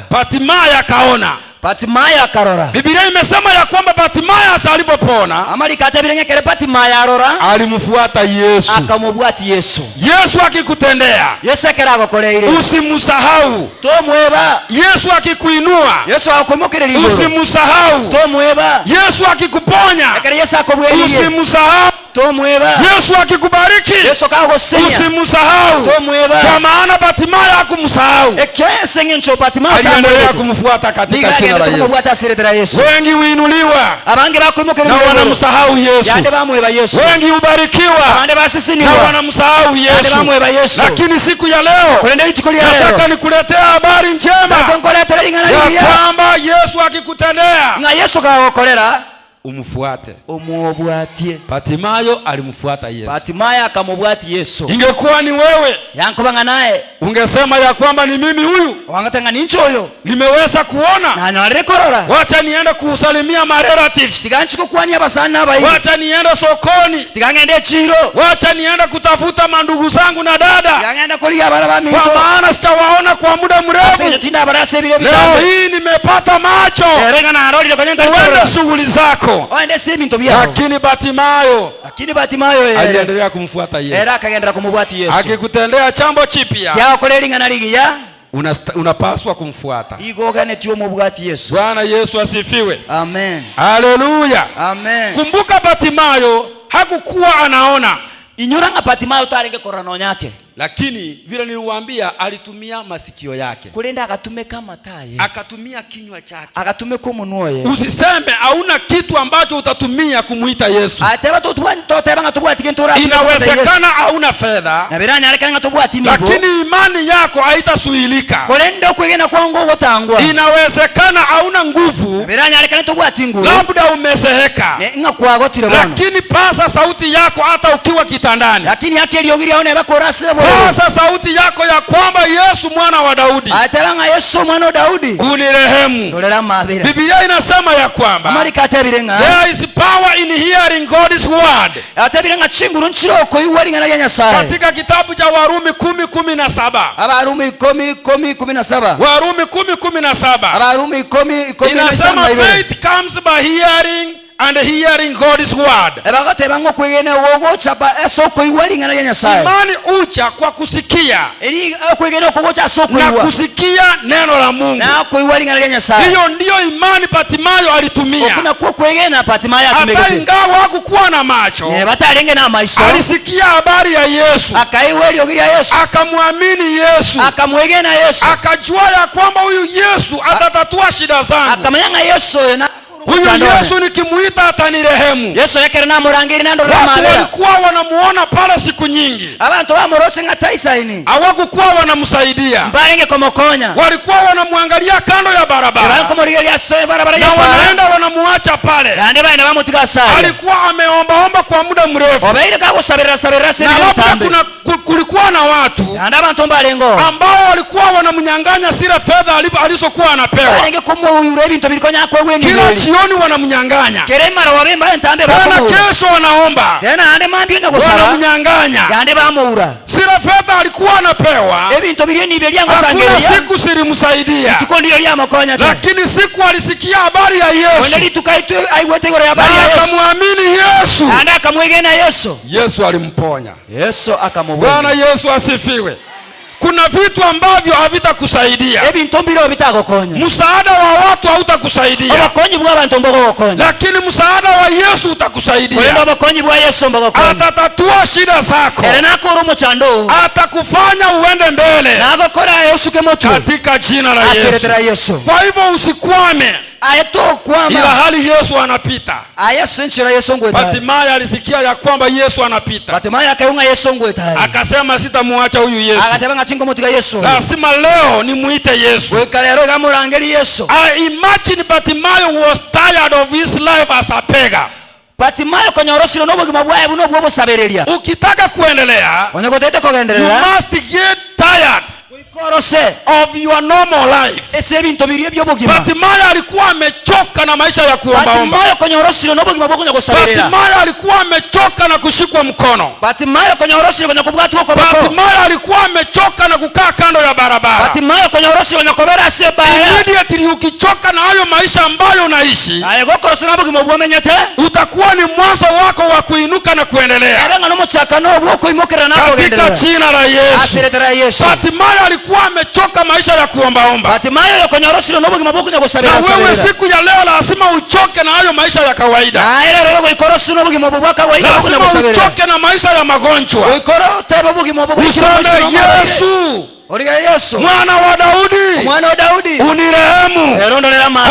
Bartimayo akaona. Batimayo akarora. Biblia imesema ya kwamba Batimayo alipopona, Amalika birengekere Batimayo arora, alimfuata Yesu. Akamubwati Yesu. Yesu akikutendea, Yesu akiragokoreire, usimsahau. Tomweba. Yesu akikuinua, Yesu akomokerera iguru, usimsahau. Tomweba. Yesu akikuponya, Akari Yesu akobweriye, usimsahau. Tomweba. Yesu akikubariki, Yesu akagosenya, usimsahau. Tomweba. Kwa maana Batimayo hakumsahau, Ekese ngencho Batimayo aliendelea kumfuata katika jina la Yesu. Wengi huinuliwa abange bakomokerera na wanamsahau Yesu. Yande bamweba Yesu. Wengi hubarikiwa abande basisiniwa na wanamsahau Yande bamweba Yesu. Yesu. Lakini siku ya leo nataka nikuletea habari njema ya kwamba Yesu akikutendea, nga Yesu kagokorera, umfuate. omubwatie. Batimayo alimfuata Yesu. Batimayo akamubwati Yesu. Ingekuwa ni wewe, yankobanga naye ungesema ya kwamba ni mimi huyu, wangatanga ninchoyo nimeweza kuona, nanyalire korora, wacha niende kusalimia ma relatives, tiganchiko kwani abasana abayi, wacha niende sokoni, tigangende chiro, wacha niende kutafuta mandugu zangu na dada, tigangende kulia abana baminto, kwa maana sitawaona kwa muda mrefu. asenyo tinda abarase bile Leo hii nimepata macho, erenga na aroli kwenye uende shughuli zako. oende siminto byao. Lakini Batimayo Batimayo aliendelea kumfuata Yesu. era akagendera kumubwati Yesu. Akikutendea jambo chipya, yakolela ingana ligiya, unapaswa kumfuata. igogane tyo mubwati Yesu. Bwana Yesu asifiwe. Amen. Haleluya. Amen. Kumbuka Batimayo hakukuwa anaona, inyura nga Batimayo tarenge korano nyake, lakini vile niliwaambia alitumia masikio yake, kulenda akatume kama taye, akatumia kinywa chake, akatume kumunoye. Usiseme hauna kitu ambacho utatumia kumuita Yesu. ateba toteba nga tubwati kintura, Inawezekana hauna fedha, na biranya aleka nga tubwati nibo, lakini imani yako haitasuilika. kolenda kwigena kwango gotangwa. Inawezekana hauna nguvu, biranya aleka nga tubwati nguru, labda umeseheka, nga kwagotire bano, lakini pasa sauti yako hata ukiwa kitandani. lakini yake liyogira one bakorase bo, Pasa sauti yako ya kwamba Yesu mwana wa Daudi, ateba nga Yesu mwana wa Daudi, unirehemu. ndolera mabira. Biblia inasema ya kwamba amalika atebirenga, there is power in hearing God's word. atebirenga chinguru nchiroko iwali ngana lya Nyasaye. Katika kitabu cha Warumi 10:17, Abarumi 10:17, Warumi 10:17 Abarumi 10:17 inasema faith comes by hearing and hearing God's word. ebagoteba ngo kwigene wogocha ba esoko iwali ngana lya Nyasaye. Imani ucha kwa kusikia eri kwigene okugocha soko na iwa kusikia neno la Mungu. na ko iwali ngana lya Nyasaye. Hiyo ndiyo imani Batimayo alitumia. okuna ko kwigene Batimayo Hata atumegete, ingawa hakukuwa na macho, ne batalenge na maiso, alisikia habari ya Yesu, akaiweli ogira Yesu, akamwamini Yesu, akamwegena Yesu, akajua ya kwamba huyu Yesu atatatua shida zangu. akamanyanga Yesu na Huyu Yesu nikimuita atanirehemu. Yesu yakere na murangiri nando Watu ramabera, walikuwa wanamuona pale siku nyingi, abantu bamoroche nga taisaini, hawakukuwa wanamsaidia, mbarenge komokonya, walikuwa wanamwangalia kando ya barabara bankomoriga lya se barabara na ya wanaenda wanamuacha pale. yande baina bamutiga sare, Alikuwa ameombaomba kwa muda mrefu, obaire kagusabira sabira se na labda bitambe, kulikuwa na watu yande abantu mbalengo ambao walikuwa wanamnyang'anya zile fedha alizokuwa anapewa. barenge kumuyure ebintu birikonya kwa Kila wengi jioni wanamnyang'anya, kerema wabemba entambe tena bakumu, kesho wanaomba, tena yande mambi nga gusaba wanamnyang'anya yande bamuura zile fedha alikuwa anapewa. ebintu biri ni belyango Hakuna sangeria siku silimsaidia, tukondi yali amakonya tu, lakini siku alisikia habari ya Yesu oneli tukaitu aiwete gore na habari ya Yesu, akamwamini Yesu. yande akamwegena Yesu, Yesu alimponya. Yesu akamubona. Bwana Yesu asifiwe. Kuna vitu ambavyo havitakusaidia, ebintu mbiro bitagokonya, msaada wa watu hautakusaidia, obakonyi bw'abantu mbogokonya, lakini msaada wa Yesu utakusaidia. kwenda obakonyi bwa Yesu mbogokonya, Atatatua shida zako, era nakora muchando, atakufanya uende mbele nagokora yosuke motu katika jina la Yesu. asiretera Yesu, Kwa hivyo usikwame ayeto ila kwama hali Yesu anapita. ayesu nchira Yesu ngweta, Batimayo alisikia ya kwamba Yesu anapita, Batimayo akaunga Yesu ngweta, akasema sitamuacha huyu Yesu, akateba ngatingo mutiga Yesu, lazima leo nimuite Yesu. wekalero gamurangeli Yesu. I imagine Batimayo was tired of his life as a beggar. Batimayo konyorosiro n'obugima bwaye buno bwobusabereria, Ukitaka kuendelea, onyogotete you kogenderera must get tired of your normal life. Bartimayo alikuwa amechoka na maisha ya kuombaomba. Bartimayo alikuwa amechoka na kushikwa mkono. Bartimayo alikuwa amechoka na kukaa kando ya barabara. Immediately ukichoka na hayo maisha ambayo unaishi, utakuwa ni mwanzo wako wa kuinuka na kuendelea. Katika jina la Yesu. Bartimayo alikuwa amechoka maisha ya kuombaomba. Na wewe siku ya leo lazima uchoke na hayo maisha ya kawaida. Lazima uchoke na maisha ya magonjwa. Useme Yesu, mwana wa Daudi, unirehemu.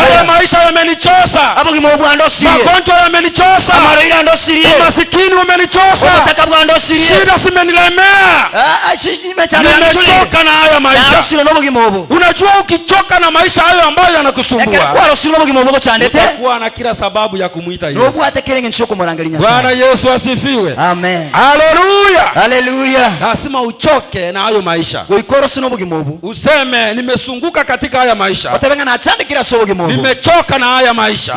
Haya maisha yamenichosa. Magonjwa yamenichosa. Umasikini umenichosa. Shida zimenilemea. Nimechoka na haya maisha. Unajua ukichoka na maisha hayo ambayo yanakusumbua, utakuwa na kila sababu ya kumuita Yesu. Bwana Yesu asifiwe. Amen. Haleluya. Lazima uchoke na hayo maisha. Useme nimesunguka katika haya maisha. Nimechoka na haya maisha.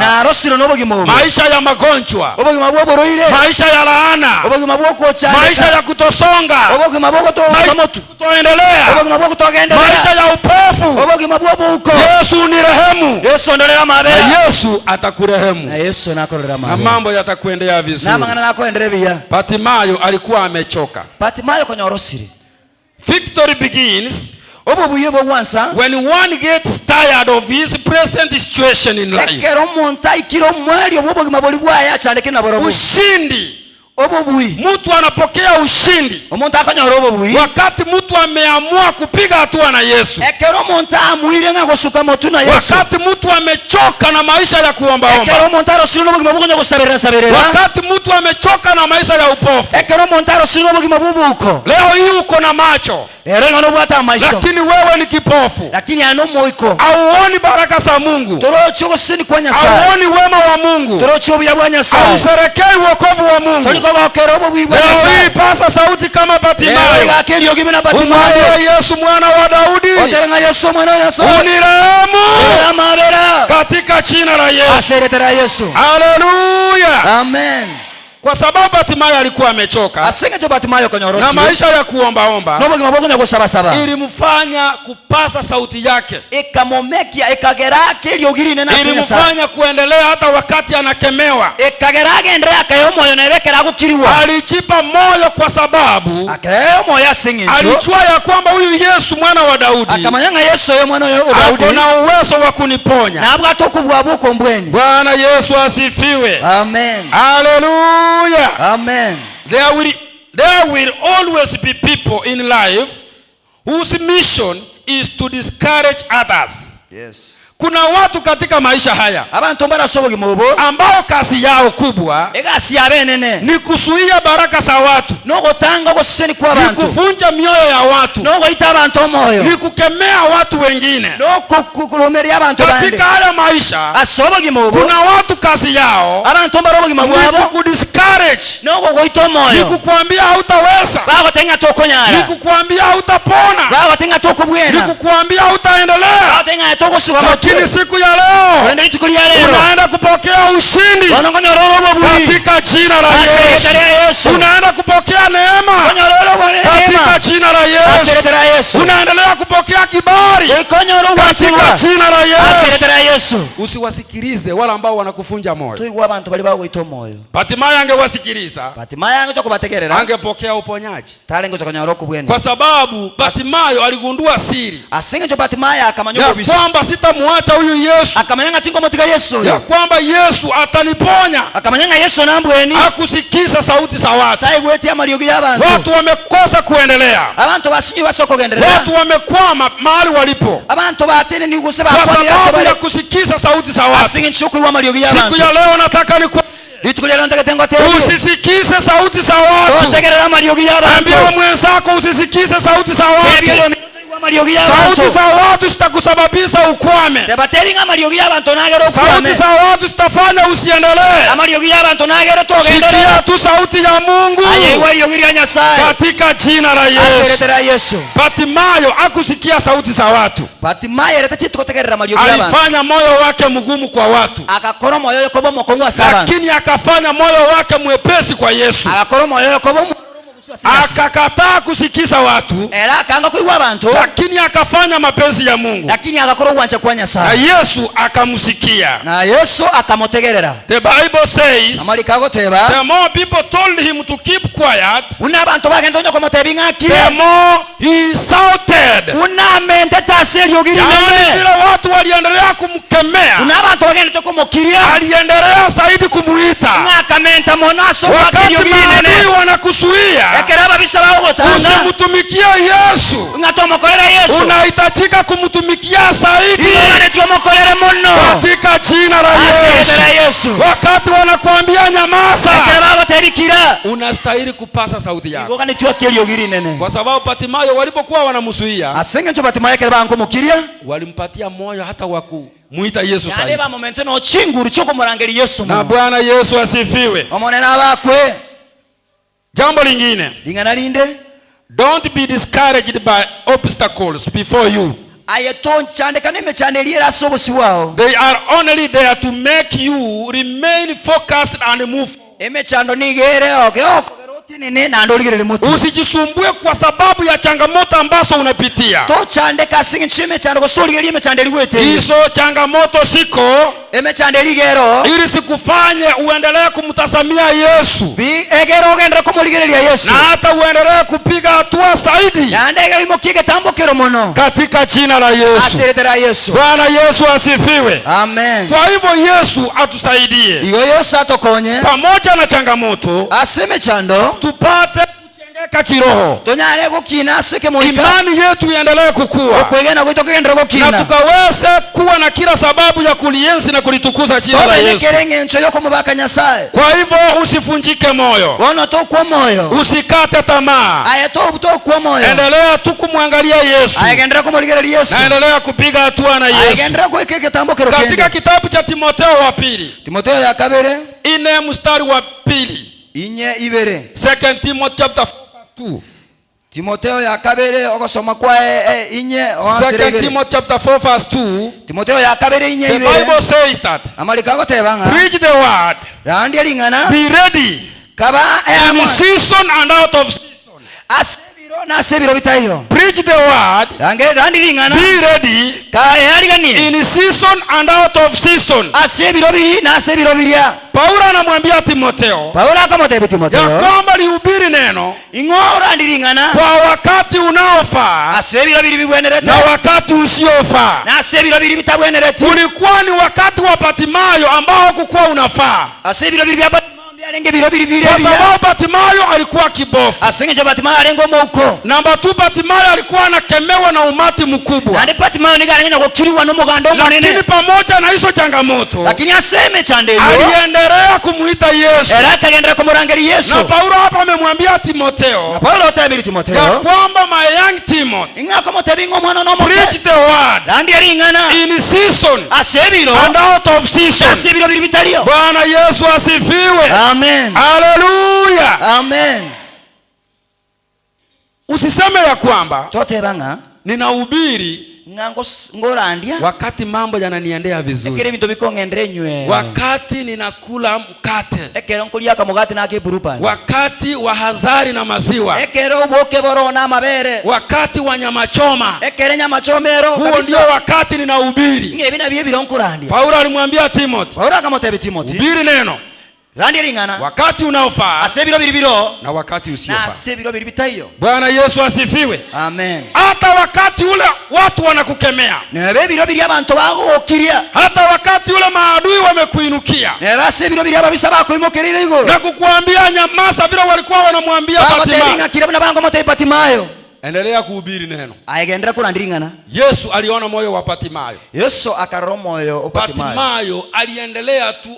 Maisha ya magonjwa. Maisha ya laana. Maisha ya kutosonga. Maisha ya kutoendelea. Maisha ya upofu. Yesu unirehemu. Yesu atakurehemu. Na mambo yatakuendea vizuri. Bartimayo alikuwa amechoka. Victory begins when one gets tired of his present situation in life. Ushindi. Mtu anapokea ushindi wakati mtu ameamua kupiga hatua na Yesu. Wakati mtu amechoka na maisha ya kuombaomba. Wakati mtu amechoka na maisha ya upofu. Leo hii uko na macho, lakini wewe ni kipofu. Hauoni baraka za Mungu. Hauoni wema wa Mungu. Hauserekei wokovu wa Mungu. Leo hii pasa sauti kama Bartimayo. Umwambie Yesu mwana wa Daudi, unirehemu katika jina la Yesu. Haleluya. Amen. Kwa sababu Bartimayo alikuwa amechoka na maisha ya kuombaomba, ilimfanya kupasa sauti yake. Ilimfanya kuendelea hata wakati anakemewa. Alijipa moyo kwa sababu alijua ya kwamba huyu Yesu mwana wa Daudi ako na uwezo wa kuniponya. Bwana Yesu asifiwe. Amen. Hallelujah. Amen. There will always be people in life whose mission is to discourage others. Yes. Kuna watu katika maisha haya ambao kazi yao kubwa ni kuzuia baraka za watu, ni kuvunja mioyo ya watu, ni kukemea watu wengine. Katika haya maisha kuna watu kazi yao ni kudiscourage, ni kukuambia hautaweza, ni kukuambia hautapona, ni kukuambia hautaendelea. Lakini siku ya leo unaenda kupokea ushindi katika jina la Yesu. Unaenda kupokea neema katika jina la Yesu. Unaendelea kupokea kibali katika jina la Yesu. Usiwasikilize wala ambao wanakufunja moyo. Bartimayo angewasikiliza, angepokea uponyaji. Kwa sababu Bartimayo aligundua siri ya kwamba sitamwacha huyu Yesu, ya kwamba Yesu ataniponya. Hakusikiza sauti za watu. Watu wamekosa kuendelea. Watu wamekwama mahali walipo kwa sababu ya kusikiza sauti za watu. Siku ya leo nataka usisikize sauti za watu. Ambia mwenzako usisikize sauti za watu. Sauti za watu zitakusababisha ukwame. Sauti za watu zitafanya usiendelee. Sikia tu sauti ya Mungu katika jina la Yesu. Bartimayo hakusikia sauti za watu. Alifanya moyo wake mgumu kwa watu, lakini akafanya moyo wake mwepesi kwa Yesu. Akakataa kusikiza watu, lakini akafanya mapenzi ya Mungu, na Yesu akamsikia. The Bible says the more people told him to keep quiet, the more he shouted. Vile watu waliendelea kumkemea, aliendelea zaidi kumuita. Wakati maadui wanakuzuia usimtumikie Yesu, unahitajika kumtumikia zaidi katika jina la Yesu. Wakati wanakuambia nyamaza, unastahili kupasa sauti yako, kwa sababu Bartimayo walipokuwa wanamzuia, walimpatia moyo hata waku muita Yesu zaidi. Na Bwana Yesu asifiwe. Jambo lingine, don't be discouraged by obstacles before you. They are only there to make you remain focused and move. Usijisumbue kwa sababu ya changamoto ambazo unapitia. Hizo changamoto siko ili sikufanye uendelee kumtazamia Yesu, na hata uendelee kupiga hatua zaidi katika jina la Yesu. Bwana Yesu asifiwe. Amen. Kwa hivyo Yesu atusaidie pamoja na changamoto tupate kuchengeka kiroho, imani yetu iendelee kukua, na tukaweze kuwa na kila sababu ya kulienzi na kulitukuza jina la Yesu. Kwa hivyo usifunjike moyo, usikate tamaa, endelea tu kumwangalia Yesu, na endelea kupiga hatua na Yesu. Katika kitabu cha Timotheo wa pili, Timotheo ya kabere 4 mstari wa 2, 2 Timothy chapter 4 verse 2. Timotheo ya kabere okosoma kwa 2 Timothy chapter 4 verse 2. Timotheo ya kabere 4 The Bible says that preach the word, be ready in season and out of season. Preach the word, be ready in season and out of season. Paulo anamwambia Timotheo ya kwamba lihubiri neno kwa wakati unaofaa na wakati usiofaa. Ulikuwa ni wakati wa Bartimayo ambao kukuwa unafaa, kwa sababu Bartimayo alikuwa kibofu. Namba 2, Bartimayo alikuwa anakemewa na umati mkubwa. Lakini pamoja na hizo changamoto, aliendelea kumuita Yesu. Na Paulo hapa amemwambia Timotheo ya kwamba my young Timothy, preach the word in season and out of season. Bwana Yesu asifiwe. Amen. Hallelujah. Amen. Usiseme ya kwamba ninahubiri wakati mambo yananiendea vizuri, wakati ninakula mkate, wakati wa hazari na maziwa, wakati wa nyama choma, huo ndio wakati ninahubiri. Paulo alimwambia Timothy, hubiri neno wakati unaofaa na wakati usiofaa. Bwana Yesu asifiwe. Amen. Hata wakati ule watu wanakukemea, hata wakati ule maadui wamekuinukia na kukuambia nyamaza, vile walikuwa wanamwambia Bartimayo, endelea kuhubiri neno. Agendera kurandiringana. Yesu aliona moyo wa Batimayo. Yesu akarora moyo wa Batimayo. Batimayo aliendelea tu,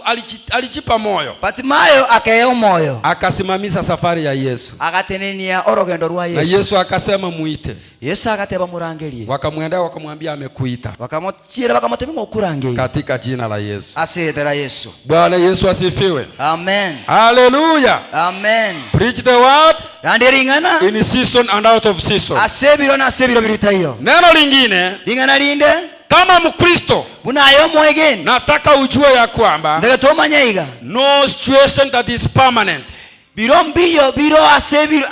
alijipa moyo. Batimayo akayeo moyo. Akasimamisha safari ya Yesu. Akatenenia orogendo rwa Yesu. Na Yesu akasema muite. Yesu akateba murangerie. Wakamwendea wakamwambia amekuita. Wakamotira wakamotema ngokurangerie. Katika jina la Yesu. Asetera Yesu. Bwana Yesu asifiwe. Amen. Hallelujah. Amen. Preach the word. Randiringana. In season and out of season. Asebiro na asebiro biritayo. Neno lingine. Ringana linde. Kama Mkristo. Bunayo mwegen. Nataka ujue ya kwamba. Ndagatomanyaiga. No situation that is permanent. Birombiyo biro asebiro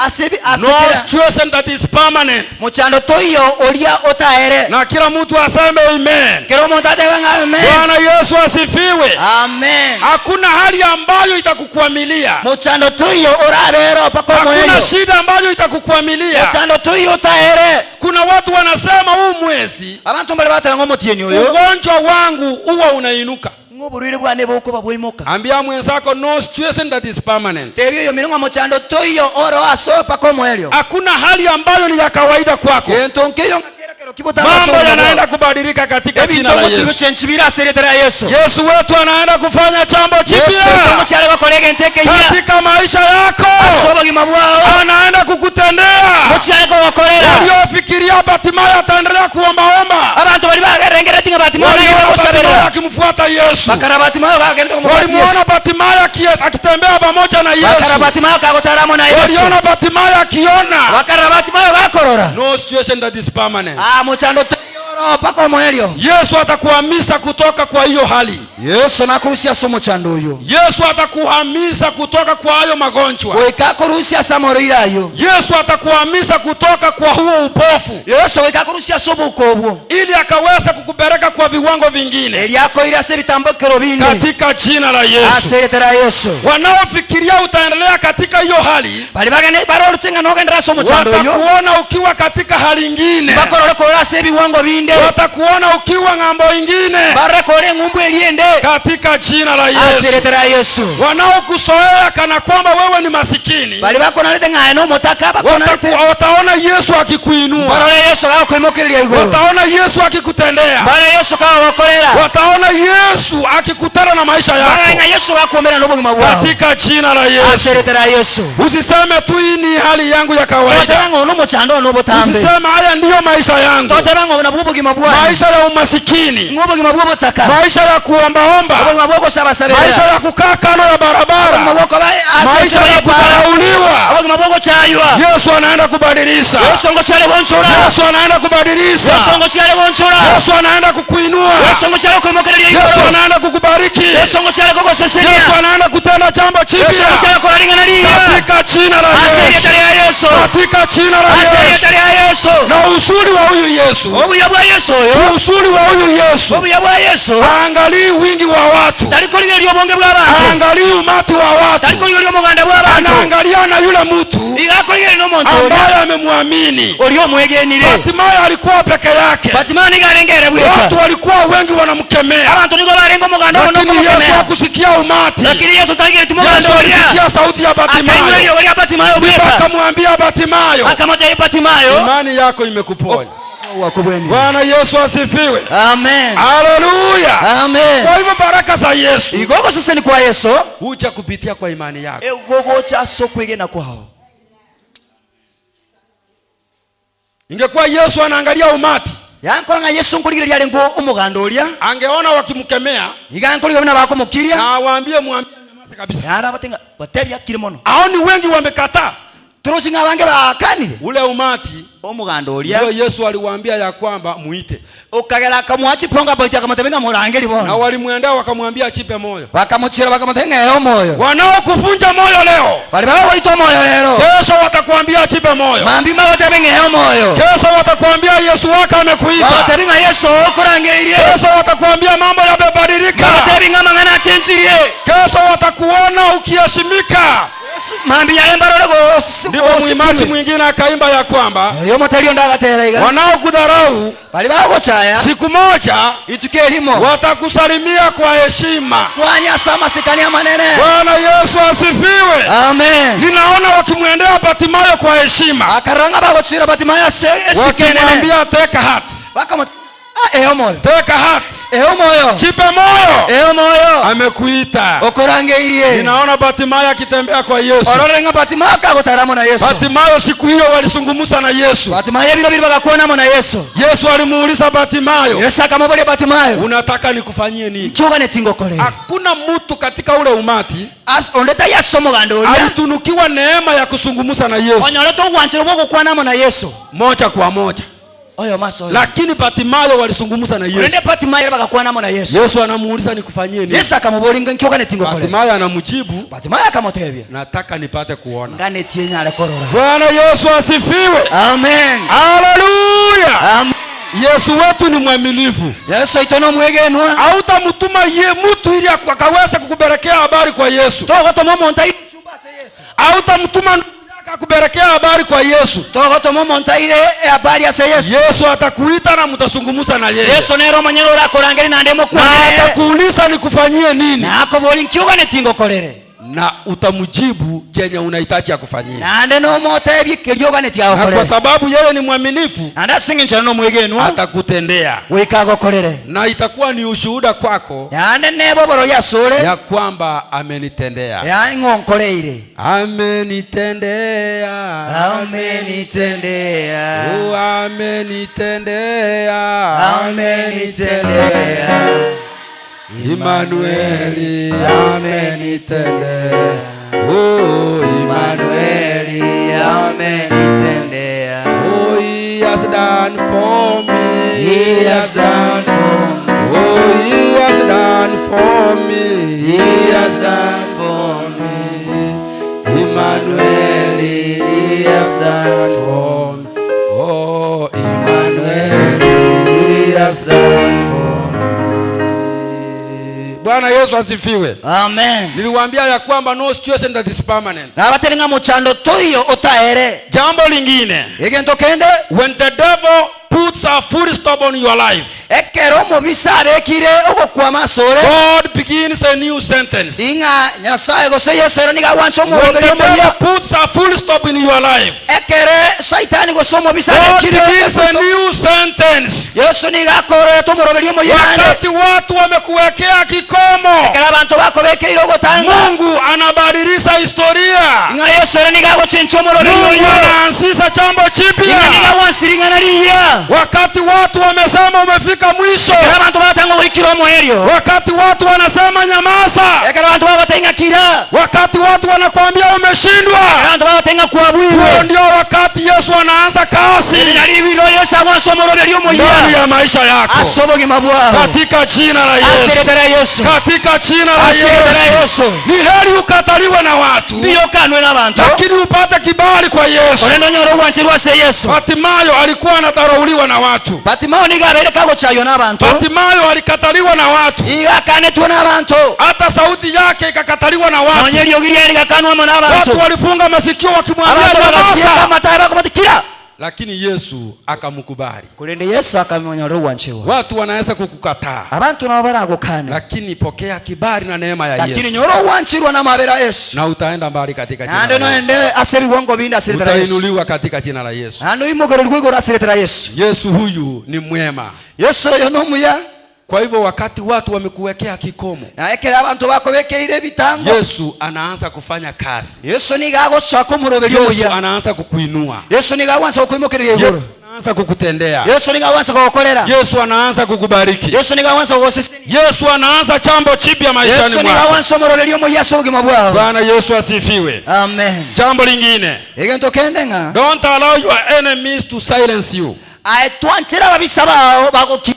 no situation that is permanent. Muchando toyo olia otaere. Na kila mtu aseme amen. Kila mtu atawanga amen. Bwana Yesu asifiwe. Amen. Hakuna hali ambayo itakukwamilia. Muchando toyo orabero pako moyo. Hakuna shida ambayo itakukwamilia. Muchando toyo otaere. Kuna watu wanasema huu mwezi abantu mbale batanga mutieni oyo. Ugonjwa wangu huwa unainuka. Ngoburire bwane boko babwimoka. Ambia mwenzako no situation that is permanent. Tebyo yo mirongo muchando toyo oro asopa ko mwelio. Hakuna hali ambayo ni ya kawaida kwako. Entonkeyo mambo yanaenda kubadilika katika jina la Yesu. Yesu wetu anaenda kufanya jambo jipya katika maisha yako. Anaenda kukutendea. Waliofikiria Batimayo ataendelea kuombaomba, waliona akimfuata Yesu, walimuona Batimayo akitembea pamoja na Yesu, waliona Batimayo akiona. No situation that is permanent. Yesu atakuhamisha kutoka kwa hiyo hali. Yesu nakuruhusia somo chando hiyo. Yesu atakuhamisha kutoka kwa hayo magonjwa. Wekakuruhusia samorira hiyo. Yesu atakuhamisha kutoka kwa huo upofu. Yesu wekakuruhusia somo ukobwo, ili akaweza kukupeleka kwa viwango vingine. Eliako ila sebitambokero bindi. Katika jina la Yesu. Aseretera Yesu. Wanaofikiria utaendelea katika hiyo hali, bali bagane barorutenga nogendera somo chando hiyo. Watakuona ukiwa katika hali nyingine. Bakorora kola sebi wango binde. Watakuona ukiwa ngambo nyingine. Barakore ngumbu eliende. Katika jina la Yesu. Aseretera Yesu. Wanaokusoea kana kwamba wewe ni masikini, bali bako nalete ngaeno motaka bako nalete. Wataona Yesu akikuinua. Barole Yesu kao kuimokelia igoro. Wataona Yesu akikutendea. Bale Yesu kao wakorera. Wataona Yesu akikutana na maisha yako. Bale Yesu akomera no bugima bwao. Katika jina la Yesu. Aseretera Yesu. Usiseme tu hii ni hali yangu ya kawaida. Totebango no mochando no botambe. Usiseme haya ndiyo maisha yangu. Totebango na bugima bwao. Maisha ya umasikini. Ngobugima bwao taka. Maisha ya kuombaomba. Bugima bwao saba saba. Maisha ya kukaa kando ya barabara. Maisha ya kudharauliwa. Bugima bwao chaywa. Yesu anaenda kubadilisha. Yesu ngochale gonchura. Yesu anaenda kubadilisha. Yesu ngochale gonchura. Yesu anaenda kukuinua. Yesu ngochale kuimokelia igoro. Yesu anaenda kukubariki. Yesu ngochale kugosesenia. Yesu anaenda kutenda jambo jipya. Yesu ngochale koralinga na lia. Katika jina la Yesu. Yesu. Katika jina la Yesu. Yesu. Na uzuri wa huyu Yesu. Obuya bwa Yesu yo. Uzuri wa huyu Yesu. Obuya bwa Yesu. Angalia wingi wa watu. Talikoliga lyo bonge bwa abantu. Angalia umati wa watu. Talikoliga lyo muganda bwa abantu. Anaangalia na yule mtu. Igakoliga no muntu ambaye amemwamini. Olio mwegenire. Batimayo alikuwa peke yake. Batimayo ni garengere bweka. Watu walikuwa wengi wanamkemea. Abantu niko barengo muganda no kumkemea. Lakini Yesu hakusikia umati. Lakini Yesu taligire timuganda olia. Yesu alisikia sauti ya Batimayo. Akaimwelio olia Batimayo bweka. Akamwambia Batimayo. Akamwambia Batimayo. Imani yako imekuponya. Wakubweni. Bwana Yesu asifiwe. Amen. Haleluya. Amen. Kwa hivyo baraka za Yesu. Igogo sasa ni kwa Yesu. Huja kupitia kwa imani yako. Igogo cha sokwege na kwao. Ingekuwa Yesu anaangalia umati. Yankolanga Yesu nkuligire lyale ngo umuganda olia. Angeona wakimkemea. Igankuliga bina bakumukiria. Na waambie nyamaze kabisa. Yara batenga batebya kirimono. Aoni wengi wamekataa. Turusinga bange bakanire. Ule umati omuganda olia. Ndio Yesu aliwaambia ya kwamba muite. Okagera kamwachi ponga baita kamatebenga murangeli bona. Na walimwendea wakamwambia achipe moyo. Wakamuchira wakamutenga yo moyo. Wanaokuvunja moyo leo. Bali baba waito moyo leo. Kesho watakwambia achipe moyo. Mambi batebenga yo moyo. Kesho watakwambia Yesu wako amekuita. Batebenga Yesu okurangeirie. Kesho watakwambia mambo yamebadilika. Batebenga mangana chenchirie. Kesho watakuona ukiheshimika. mambi ya embarore go. Ndipo mwimbaji mwingine akaimba ya kwamba wanaokudharau bali bagochaya siku moja itukelimo watakusalimia kwa heshima. Kwanya sama sikania manene. Bwana Yesu asifiwe. Amen. Ninaona wakimwendea Batimayo kwa heshima. Akaranga bagochira Batimayo sikenene. Wakimwambia take heart. Ehomoyo. Take heart. Ehomoyo. Chipe moyo. Ehomoyo. Amekuita. Okorangeirie. Ninaona Batimayo akitembea kwa Yesu. Ororenga Batimayo akagotaramo na Yesu. Batimayo siku hiyo walisungumusa na Yesu. Batimayo biro bagakuonamo na Yesu. Yesu alimuuliza Batimayo, Yesu akamwambia Batimayo, unataka nikufanyie nini? Choga netingokole. Hakuna mtu katika ule umati ondeta yasomo gandoli. alitunukiwa neema ya kusungumusa na Yesu. Onyoleto gwanchiro bwo kwanamo na Yesu. Moja kwa moja. Oyo maso. Lakini Batimayo walisungumusa na Yesu. Onde Batimayo bagakuonamo na Yesu. Yesu anamuuliza nikufanyie nini? Yesu akamubolinga choga netingokole. Batimayo anamjibu, Batimayo akamotebia, nataka nipate kuona. ngane tienya ale korora. Bwana Yesu asifiwe. Amen. Haleluya. Amen. Yesu wetu ni mwaminifu. Yesu itono mwegenwa. Hautamtuma mtu ili akaweze kukuberekea habari kwa Yesu. Togotomo montaire chumba se Yesu. Hautamtuma ndugu yako akuberekea habari kwa Yesu. Togotomo montaire habari ya se Yesu. Yesu atakuita na mtasungumusa na yeye. Yesu nero manyero ora korangeri na ndemo kwa. Na atakuuliza nikufanyie nini? Na akobolinkiuga netingokolere. Na utamjibu chenye unahitaji akufanyie. Na ndeno motebi kiryoga netiagokolere. Na kwa sababu yeye ni mwaminifu, anda singinchana no mwegenwa atakutendea. Wikagokolere. Na itakuwa ni ushuhuda kwako. Yande nebo boro ya sore. Ya kwamba amenitendea. Yani ngonkoleire. Amenitendea. Amenitendea. Oh, amenitendea. Amenitendea. Emmanueli amenitendea. Oh, Emmanueli amenitendea. Oh, he has done for me. He has done for me. Oh, he has done for me. He has done for me. Emmanueli, he has done for me. Oh, Emmanueli, he has done for me. Bwana Yesu asifiwe. Amen. Niliwaambia ya kwamba no situation that is permanent. Abatelinga muchando toyo otaere. Jambo lingine, egento kende, when the devil puts a full stop on your life, ekero mu bisabe kire ogokwama sore, God begins a new sentence. Inga nyasaye go seye sero niga wancho mu When the bibiri devil ya puts a full stop in your life, ekere saitani go somo bisabe God kire begins a new sentence. Yesu niga kore to mu bibiri mu yande. Wakati watu wamekuwekea kikomo, ekera abantu bako beke irogo tanga, Mungu anabadilisha historia. inga Yesu niga go chincho mu bibiri Mungu yo, anaanzisha jambo jipya. inga niga wansiringa naliya. Wakati watu wamesema umefika mwisho, ekera abantu batanga wikiro mu helio, wakati watu wanasema nyamaza, ekera abantu batenga kira, wakati watu wanakuambia umeshindwa, ekera abantu batenga kuabwiwe. huo ndio wakati Yesu anaanza kazi Nali biro Yesu wanso mu bibiri mu ndani ya. ya maisha yako, Asobogi mabwao. katika jina la Yesu, Asiretera Yesu. katika jina la Asiretera Yesu. Yesu. Ni heri ukataliwe na watu, Biyo kanwe n'abantu. lakini upate kibali kwa Yesu. Orendo nyoro wanchirwa se Yesu. Batimayo alikuwa anadharauliwa na watu. Batimayo nigabeere kago chayo n'abantu. Batimayo alikataliwa na watu, Iga kane tu n'abantu. hata sauti yake ikakataliwa na watu. Nonye lyogiri liga kanwa mu n'abantu. Watu walifunga masikio wakimwambia Abantu bagasiya nyamaza, amatara bakubatikira. lakini Yesu akamkubali. Kulende Yesu akamonyoro wanchiwa. Watu wanaweza kukukataa, Abantu nabo baragukane. lakini pokea kibali na neema ya Lakini Yesu nyoro wanchirwa na mabera Yesu. na utaenda mbali katika jina Nande la Yesu. noende asebi wango binda asiretera Yesu. Utainuliwa katika jina la Yesu. Ando imogero lwigoro asiretera Yesu. Yesu huyu ni mwema. Yesu yo nomuya. Kwa hivyo wakati watu wamekuwekea kikomo, Na ekera abantu bako bekeire bitango. Yesu anaanza kufanya kazi. Yesu nigago chako muroberi Yesu omuya. anaanza kukuinua. Yesu nigawansa okuimokerera Yesu igoro. anaanza kukutendea. Yesu nigawansa kugokorera. Yesu anaanza kukubariki. Yesu nigawansa kugosesa. Yesu anaanza jambo jipya maishani Yesu mwako. nigawansa muroberi omuya sobugima bwawe. Bwana Yesu asifiwe. Amen. Jambo lingine, Egento kendenga. don't allow your enemies to silence you. Twanchira babisabao bagokiri.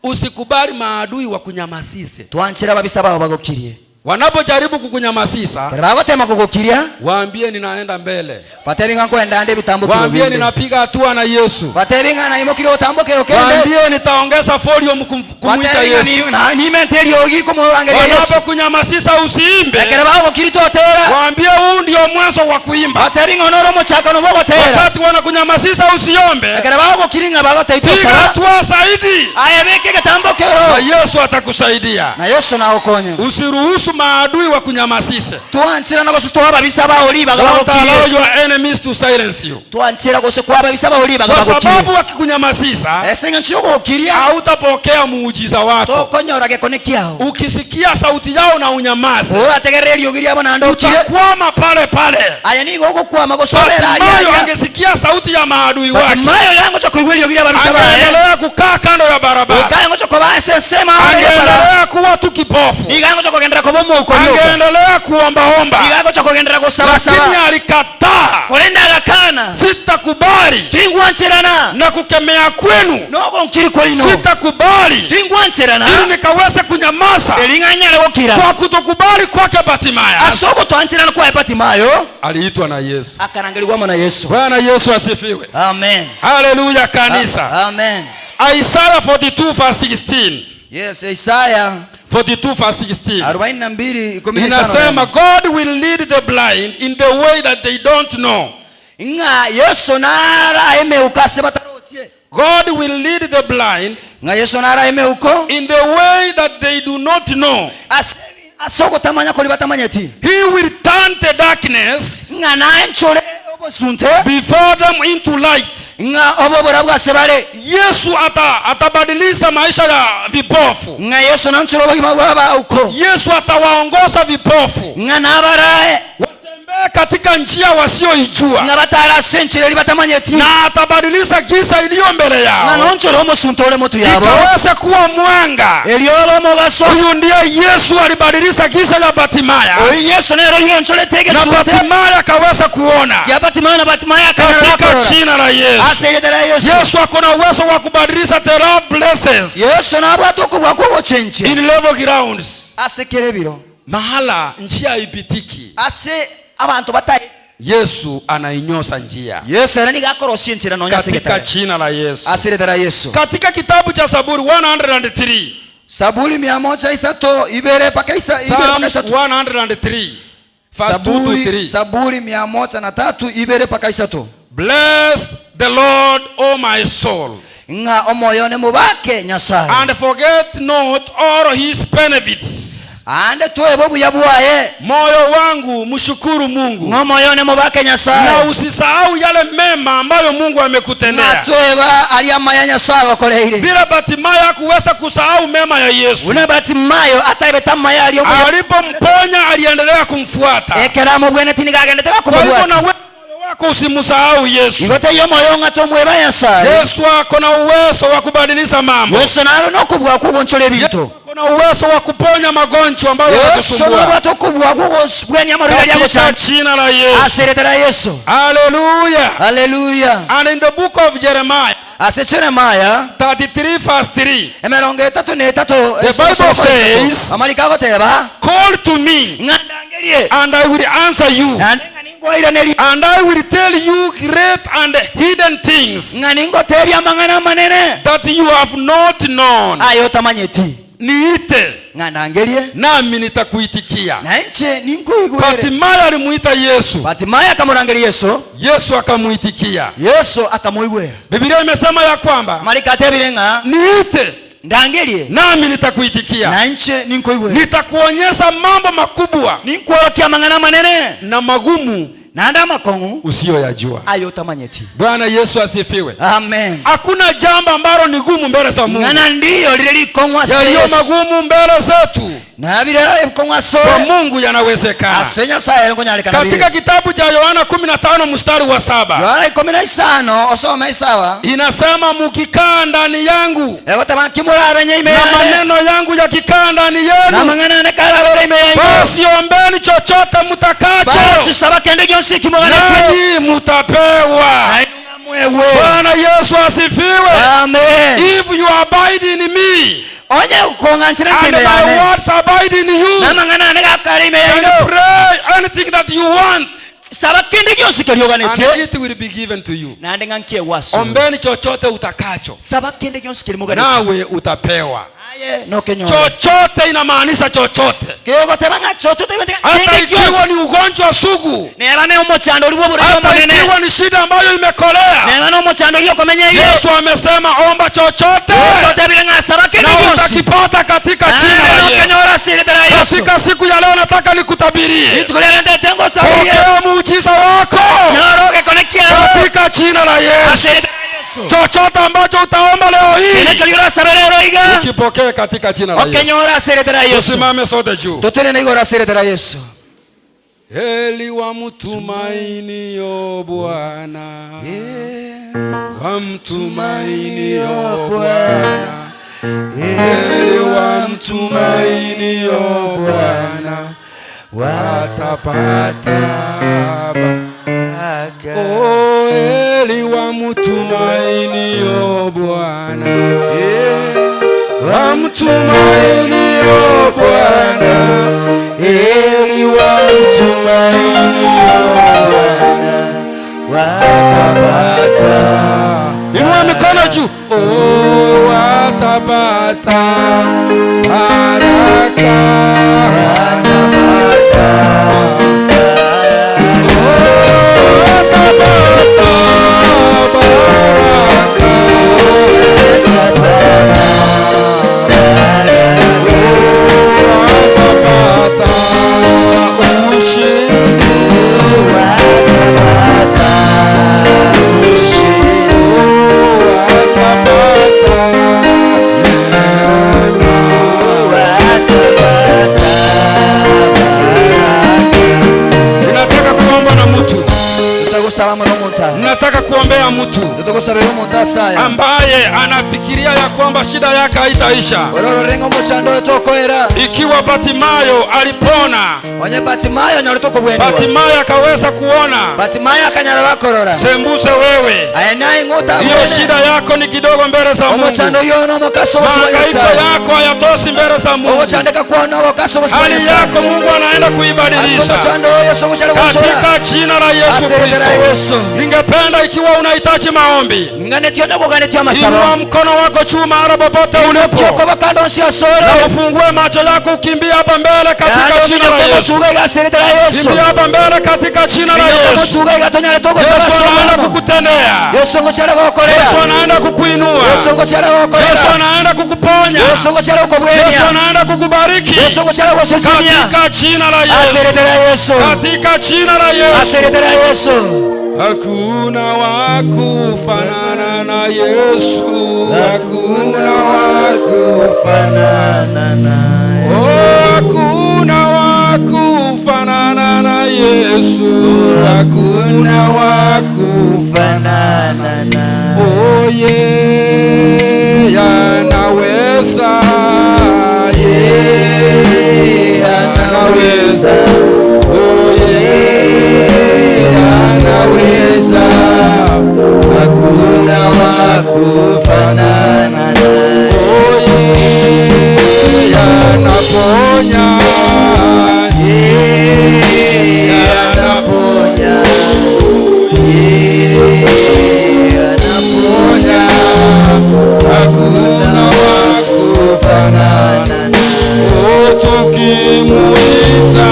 Usikubali maadui wa kunyamasise. Twanchira babisabao bagokirie. wanapojaribu kukunyamasisa, bagotema kugukiria, waambie ninaenda mbele, batebinga kwenda ndi bitambukiro, waambie ninapiga hatua na Yesu, batebinga na imukiro utambukiro kende, waambie nitaongeza volume kumuita Yesu, ni menteli ogi kumuangalia Yesu. Wanapokunyamasisa usiimbe, ekere bagokirito tera, waambie huu ndio mwanzo wa kuimba. batebinga onoro muchaka no bogotera, wakati wanakunyamasisa usiombe, ekere bagokiringa bagotaito piga sara, hatua zaidi, ayebeke kitambukiro, na Yesu atakusaidia. na Yesu na okonya. Usiruhusu maadui wa kunyamasise. Tuanchira nako sitwaba bisaba oliba Don't allow gabagokiria, your enemies to silence you. tuanchira ko sekwaba bisaba oliba Kwa gabagokiria, sababu wakikunyamazisa, esenga nchoko kiria, hautapokea muujiza wako. tokonyora gekone kiao, Ukisikia sauti yao na unyamaze, urategereri ogiria abana ndokire, utakwama pale pale. aya ni gogo kwa magosobera Bartimayo ali, angesikia sauti ya maadui wake, Bartimayo yango choko igweli ogiria babisaba, angeendelea kukaa kando ya barabara, kango choko base sema angeendelea kuwa tu kipofu, igango choko gendera ko bomo uko angeendelea kuombaomba, igango choko gendera ko saba lakini saba, alikataa. kolenda gakana, Sitakubali tingwanchirana na kukemea kwenu, nogo nkiri ko ino, sitakubali tingwanchirana ili nikaweze kunyamaza elinganyala gokira, kwa kutokubali kwake Bartimayo. asoko twanchirana kwa Bartimayo, Aliitwa na Yesu. akarangelwa na Yesu. Bwana Yesu asifiwe. Amen. Haleluya kanisa. Amen. Isaiah 42 verse 16. Yes, Isaiah 42 verse 16. 42:15 inasema God will lead the blind in the way that they don't know. nga Yesu nara emeuka sebatarotie, God will lead the blind nga Yesu nara emeuko in the way that they do not know. asoko tamanya koli batamanyeti, He will turn the darkness nga nanchole obosunte before them into light. nga obobora bwa sebale, Yesu atabadilisha maisha ya vipofu. nga Yesu nanchole obogima bwaba uko, Yesu atawaongoza vipofu nga nabarae watembee katika njia wasioijua, nga batara senchile li batamanyeti, na atabadilisha giza iliyo mbele nga yao nonchole omusunte ole mutu yabo ikaweze kuwa mwanga. eliolo mogaso. Huyu ndiye Yesu alibadilisha giza ya Bartimayo, Oyo Yesu nero yenchole tege na sunte Bartimayo akaweza kuona ya Bartimayo na Bartimayo katika akanara jina la Yesu. aseyedera Yesu. Yesu akona uwezo wa kubadilisha the raw places Yesu nabwatuko bwako chenche in level grounds, asekere biro mahala njia haipitiki. ase abantu batai Yesu anainyosa njia Yesu arani gakoroshye nchira nonya katika seketara jina la Yesu. aseretera Yesu. Katika kitabu cha Zaburi 103, Saburi 103 ibere paka isa ibere paka Psalms isa 103 verse 2 to 3. Saburi 103 ibere paka isa to. Bless the Lord, O my soul, Nga omoyo ne mubake Nyasaye and forget not all his benefits. ande twebo buyabuaye Moyo wangu mshukuru Mungu, ngomoyo ne mubake na Nyasaye usisahau yale mema ambayo Mungu na amekutendea. tweba ali amaya Nyasaye wakoleire Bila Bartimayo hakuweza kusahau mema ya Yesu. una Bartimayo ataibeta maya ali omoyo Alipomponya aliendelea kumfuata. ekera mu bwene tinigagende taka Kwa hivyo na kumubwata wewe moyo wako usimsahau Yesu. igote yo moyo ngato mweba Nyasaye. Yesu ako na uwezo wa kubadilisha mambo. Yesu nalo nokubwa kugonchole bintu Ako na uwezo wa kuponya magonjwa ambayo Yesu yanatusumbua. nabwato kubwa kugosbweni amarira lyako Katika cyane jina la Yesu. aseretera Yesu. Hallelujah. Haleluya. And in the book of Jeremiah Asechere maya 33 verse 3, emerongo 33 The Bible says, amalika goteba call to me ngandangelie and I will answer you, nandenga ningoira neli and I will tell you great and hidden things nganingoteria mangana manene that you have not known. ayo tamanyeti Niite ngandangelie nami nitakuitikia. na nche ninkuigwere. Bartimayo alimuita Yesu, Bartimayo akamurangelia Yesu, Yesu akamuitikia. Yesu akamuigwera. Biblia imesema ya kwamba Malika atebirenga niite ndangelie nami nitakuitikia, na nche ninkuigwera. nitakuonyesha mambo makubwa Ninkuorokia mangana manene na magumu nanda makongu usiyoyajua. ayo tamanyeti. Bwana Yesu asifiwe. Amen. Hakuna jambo ambalo ni gumu mbele za Mungu. Ngana ndiyo lile likongwa Yaliyo Yesu magumu mbele zetu na bile likongwa so kwa Mungu yanawezekana. asenya saya ngonyalika na Katika kitabu cha Yohana 15 mstari wa 7 Yohana 15 osoma isawa inasema, mukikaa ndani yangu ego tamakimura benye ime na maneno yangu yakikaa ndani na yenu, mangana ne kala bere ime basi ombeni chochote mtakacho basi saba kende gyonsi kimogana nanyi mutapewa. mwewe. Bwana Yesu asifiwe. Amen. If you abide in me And my words abide in you. And pray anything that you want, and it will be given to you. Ombeni chochote utakacho, nawe utapewa. Chochote inamaanisha chochote. Hata ikiwa ni ugonjwa sugu, hata ikiwa ni shida ambayo imekolea, Yesu amesema omba chochote na utakipata katika jina la Yesu. Katika siku ya leo nataka nikutabirie, pokea muujiza wako katika jina la Yesu. Chochote ambacho utaomba leo hii ukipokee katika jina la Yesu. Tusimame sote juu. Heri wamtumainio Bwana, wamtumainio Bwana, heri wamtumainio Bwana watapata baraka. Oh, heri wamtumainio Bwana, wamtumainio Bwana, heri wamtumainio Bwana watapata. Inua mikono juu. Oh, watapata baraka, watapata. Nataka kuombea mtu ambaye anafikiria ya kwamba shida yake haitaisha. Ikiwa Batimayo alipona, Batimayo akaweza kuona, sembuse wewe. Hiyo shida yako ni kidogo mbele za Mungu. Mahangaiko yako hayatoshi mbele za Mungu. Hali yako Mungu anaenda kuibadilisha katika jina la Yesu Kristo. Ningependa ikiwa unahitaji maombi, inua mkono wako juu mahali popote ulipo, na ufungue macho yako ukimbia hapa mbele katika jina la Yesu. Kimbia hapa mbele katika jina la Yesu. Yesu anaenda kukutendea. Yesu anaenda kukuinua. Yesu anaenda kukuponya. Yesu anaenda kukubariki katika jina la Yesu. Katika jina la Yesu. Hakuna wakufanana na Yesu, hakuna wakufanana naye. Oh, hakuna wakufanana na Yesu, hakuna wakufanana naye. Oh, yeye anaweza, yeye anaweza. Oh, anaweza, hakuna wakufanana naye. Oh, yeye anaponya, yeye anaponya, yeye anaponya, hakuna wakufanana naye. Oh, tukimuita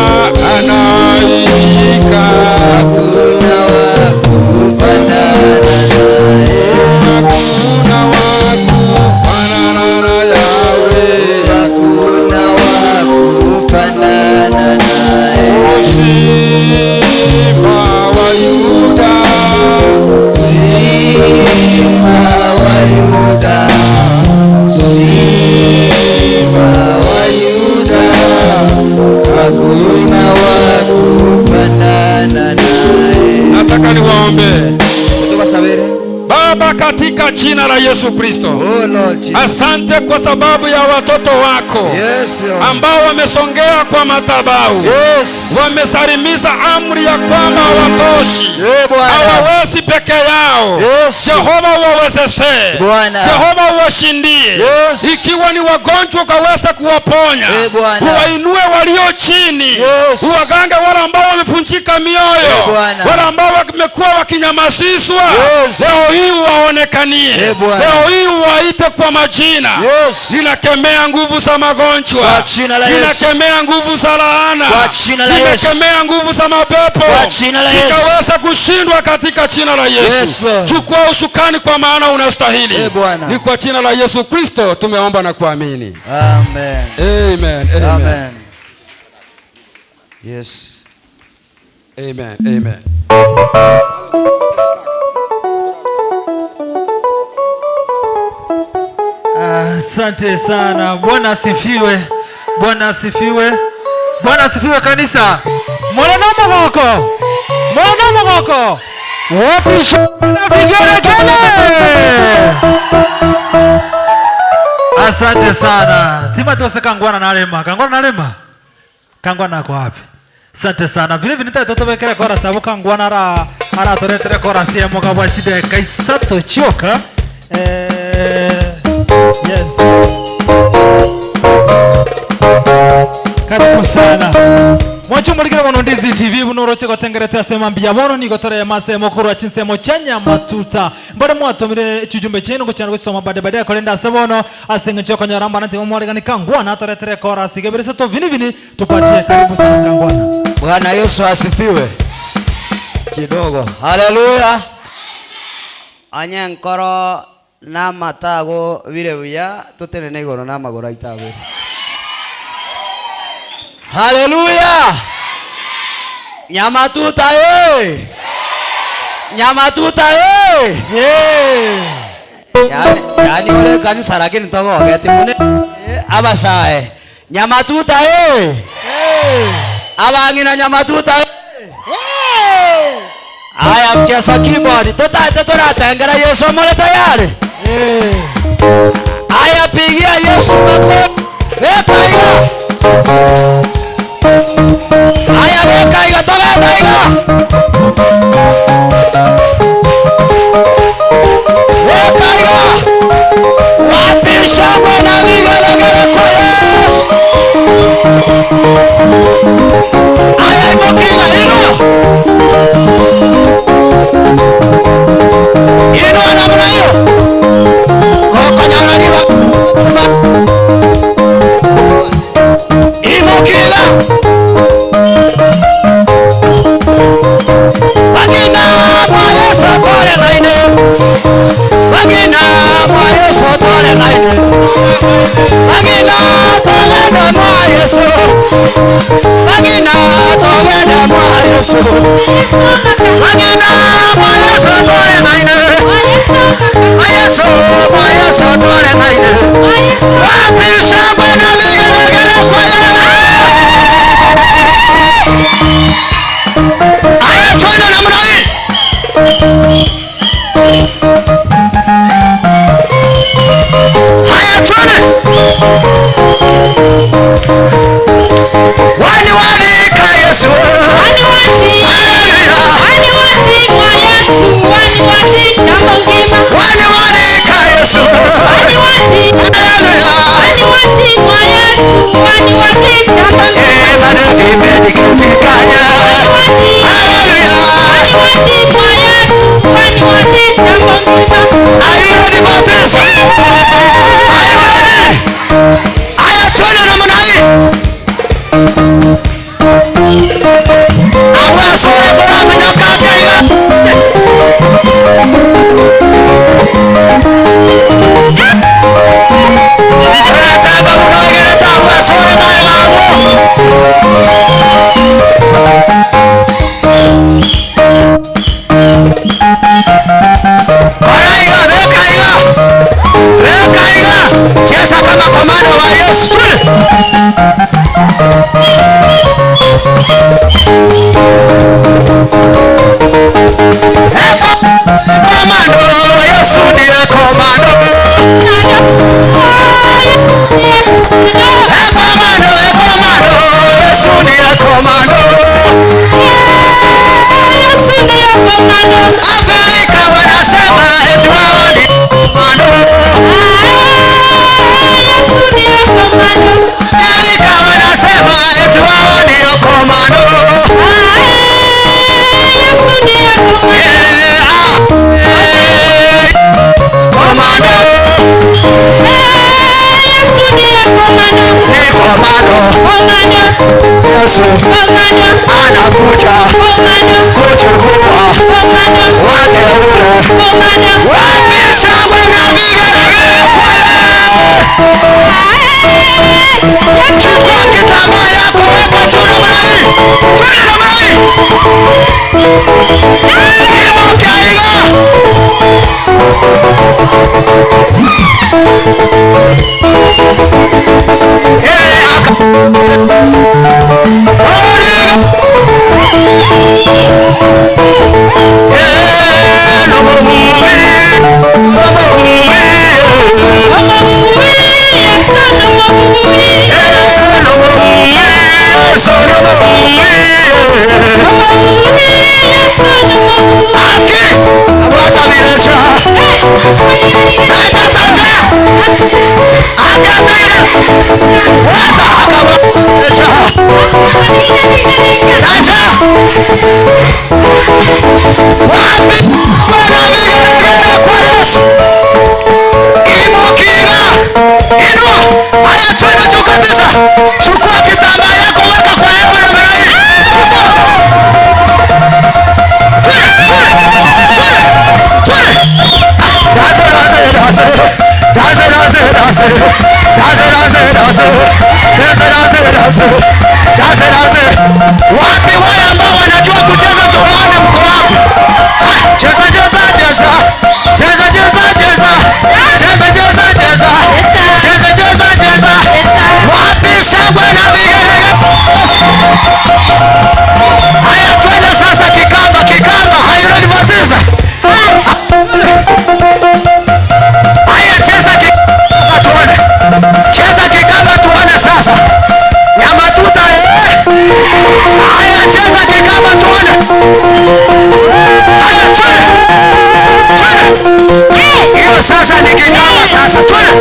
Baba, katika jina la Yesu Kristo. Oh Lord Jesus. Asante kwa sababu ya watoto wako. Yes, Lord. Ambao wamesongea kwa madhabahu. Yes. Wamesalimisha amri ya kwamba hawatoshi. Hawawezi peke yao. Yes. Jehova uwawezeshe. Jehova uwashindie. Yes. Ikiwa ni wagonjwa ukaweza kuwaponya. Uwainue walio chini. Yes. Uwagange wale ambao wamefunjika mioyo. Wale ambao wamekuwa wakinyamazishwa. Yes. Leo hii waonekanie. Leo hii waite kwa majina. Yes. Ninakemea nguvu za magonjwa. Kwa jina la Yesu. Ninakemea nguvu za laana. Kwa jina la Yesu. Ninakemea nguvu za mapepo. Kwa jina la Yesu. Sikaweza kushindwa katika jina la Yesu. Yes, Lord. Chukua ushukani kwa maana unastahili. Bwana. Ni kwa jina la Yesu Kristo tumeomba na kuamini. Amen. Amen. Amen. Amen. Yes. Amen. Amen. Asante sana. Bwana asifiwe. Bwana asifiwe. Bwana asifiwe kanisa. Mwana magoko. Mwana magoko. Wapi shona vigeregele. Asante sana. Timothy Kangwana na Rema. Kangwana na Rema. Kangwana kwa wapi? Asante sana. Vile vile tutobekera kwa sababu Kangwana ara toretere kwa sia mugabo chide kaisato choka. Yes. Karibu sana. Mwacho mulikira bono Ndizi TV bunoroche gotengerete asema mbia bono ni gotore ya mase mukuru wa chinsemo chanya matuta. Mbona mwatomire chujumbe chenu ko cyangwa soma bade kolenda sabono asenge choko nyaramba nante mwaregani Kangwana toretere kora sigebere to vini tupatie. Karibu sana Kangwana. Bwana Yesu asifiwe. Kidogo. Haleluya. Anyankoro na matago vile buya tutenene igoro na magora itago. Haleluya. Nyamatuta Nyamatuta yani ule kanisa lakini togo geti mune abasae. Nyamatuta abangina Nyamatuta aya mcheza keyboard tutatengera Yesu mole tayari. Aya pigia Yesu makofi. Wekaiga. Aya wekaiga tokaiga. Wekaiga. Wapisha Bwana vigelegele kwa Yesu. Aya ibokiga ino. Ino namna hiyo. Konyang'aniwa. Imokila. Bagina mwayo sotore laine. Bagina mwayo sotore laine. Bagina togene mwayo so. Bagina togene mwayo so. Bagina mwayo sotore laine. Mwayo sotore laine. Wapisha Bwana vigelegele kwa aya twende namna hii. Aya twende. Wani ka Yesu. Wani kwa Yesu. Wani jambo ngima. Wani ka Yesu. Wani kwa Yesu. Wani jambo ngima. Bado kimedikanya. Komando Yesu ndiye komando. Yesu ndiye komando. Afrika wanasema eti wao ni komando. Afrika wanasema eti wao ndio komando. Komando. Ni komando. Yesu anakuja kuchukua wateule. Wapi shangwe na vigelegele? Chukua kitambaa yako weka juu namna hii. Twende namna hii. Ibuka iga. Chukua kitambaa yako weka kwa hewa na mara hii. Wapi wale ambao wanajua kucheza tuone mko wapi? Cheza cheza cheza. Cheza cheza cheza. Cheza cheza cheza. Cheza cheza cheza. Wapi shangwe na vigelegele? Haya twende sasa kikamba kikamba. Hayo ni mabisa. Haya cheza kikamba tuone. Cheza kikamba tuone sasa. Nyama tuta Haya cheza kikamba tuone. Haya twende. Twende. Hiyo sasa ni kikamba sasa twende.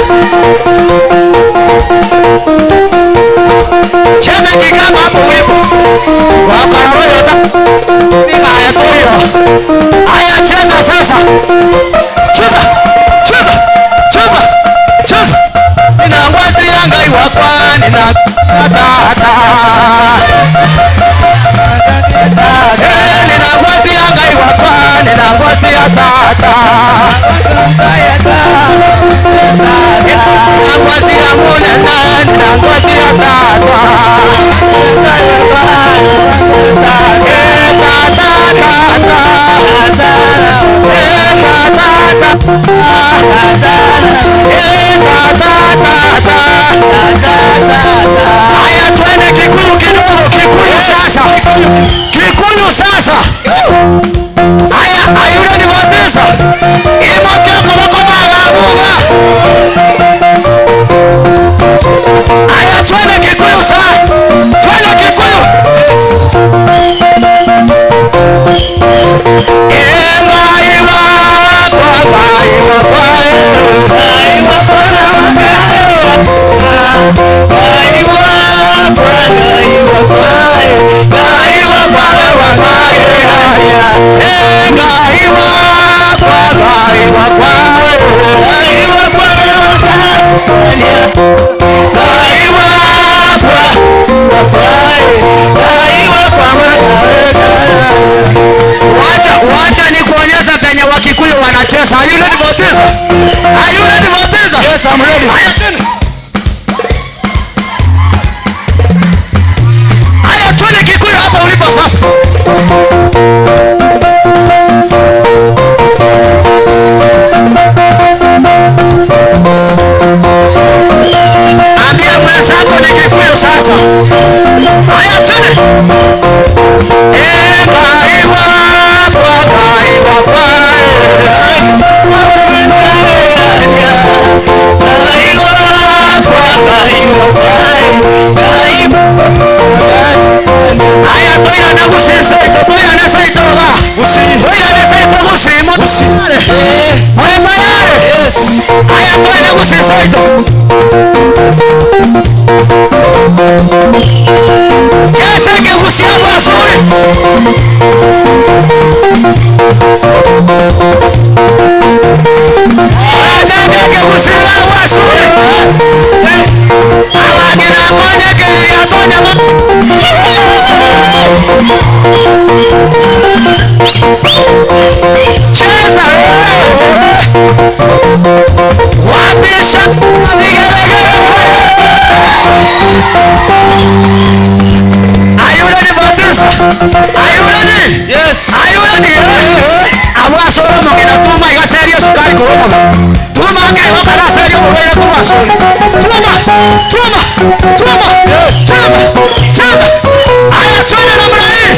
Cheza kikamba hapo ulipo. Wakararoyo ta. Haya toyo. Haya cheza sasa. Cheza. Cheza. Cheza. Cheza. Ninangwazi yangai wakwa nina tata. Ninangwazi yangai wakwa nina ngwazi ya tata. Ninangwazi ya mulena ninangwazi ya tata. Haya twende Kikuyu kidogo. Kikuyu sasa. Kikuyu sasa. Haya ayule ni wabisa. Imoke koloko magabuga. Haya twende Kikuyu sasa. Twende Kikuyu. Wacha ni kuonyesha penye Wakikuyu wanacheza. Are you ready for this? Are you ready for this? Yes, I'm ready. Haya twende Kikuyu hapa ulipo sasa. Ambia mwenzako ni Kikuyu sasa. Haya twende. Kaiwa kwa kaiwa kwa Yes. Haya twende kusisaito. Kesa ke kusiabu asuri. Adaka ke kusiabu asuri. Awagina moja ke ya tonya mo. Cheza. Wapisha vigelegele. Are you ready for this? Are you ready? Yes. Are you ready? Awa soro mo kina tuma iga serio sukari ko mo. Tuma ke ho kana serio ko ya tuma soro. Tuma. Yes. Cheza. Aya twende namna hii.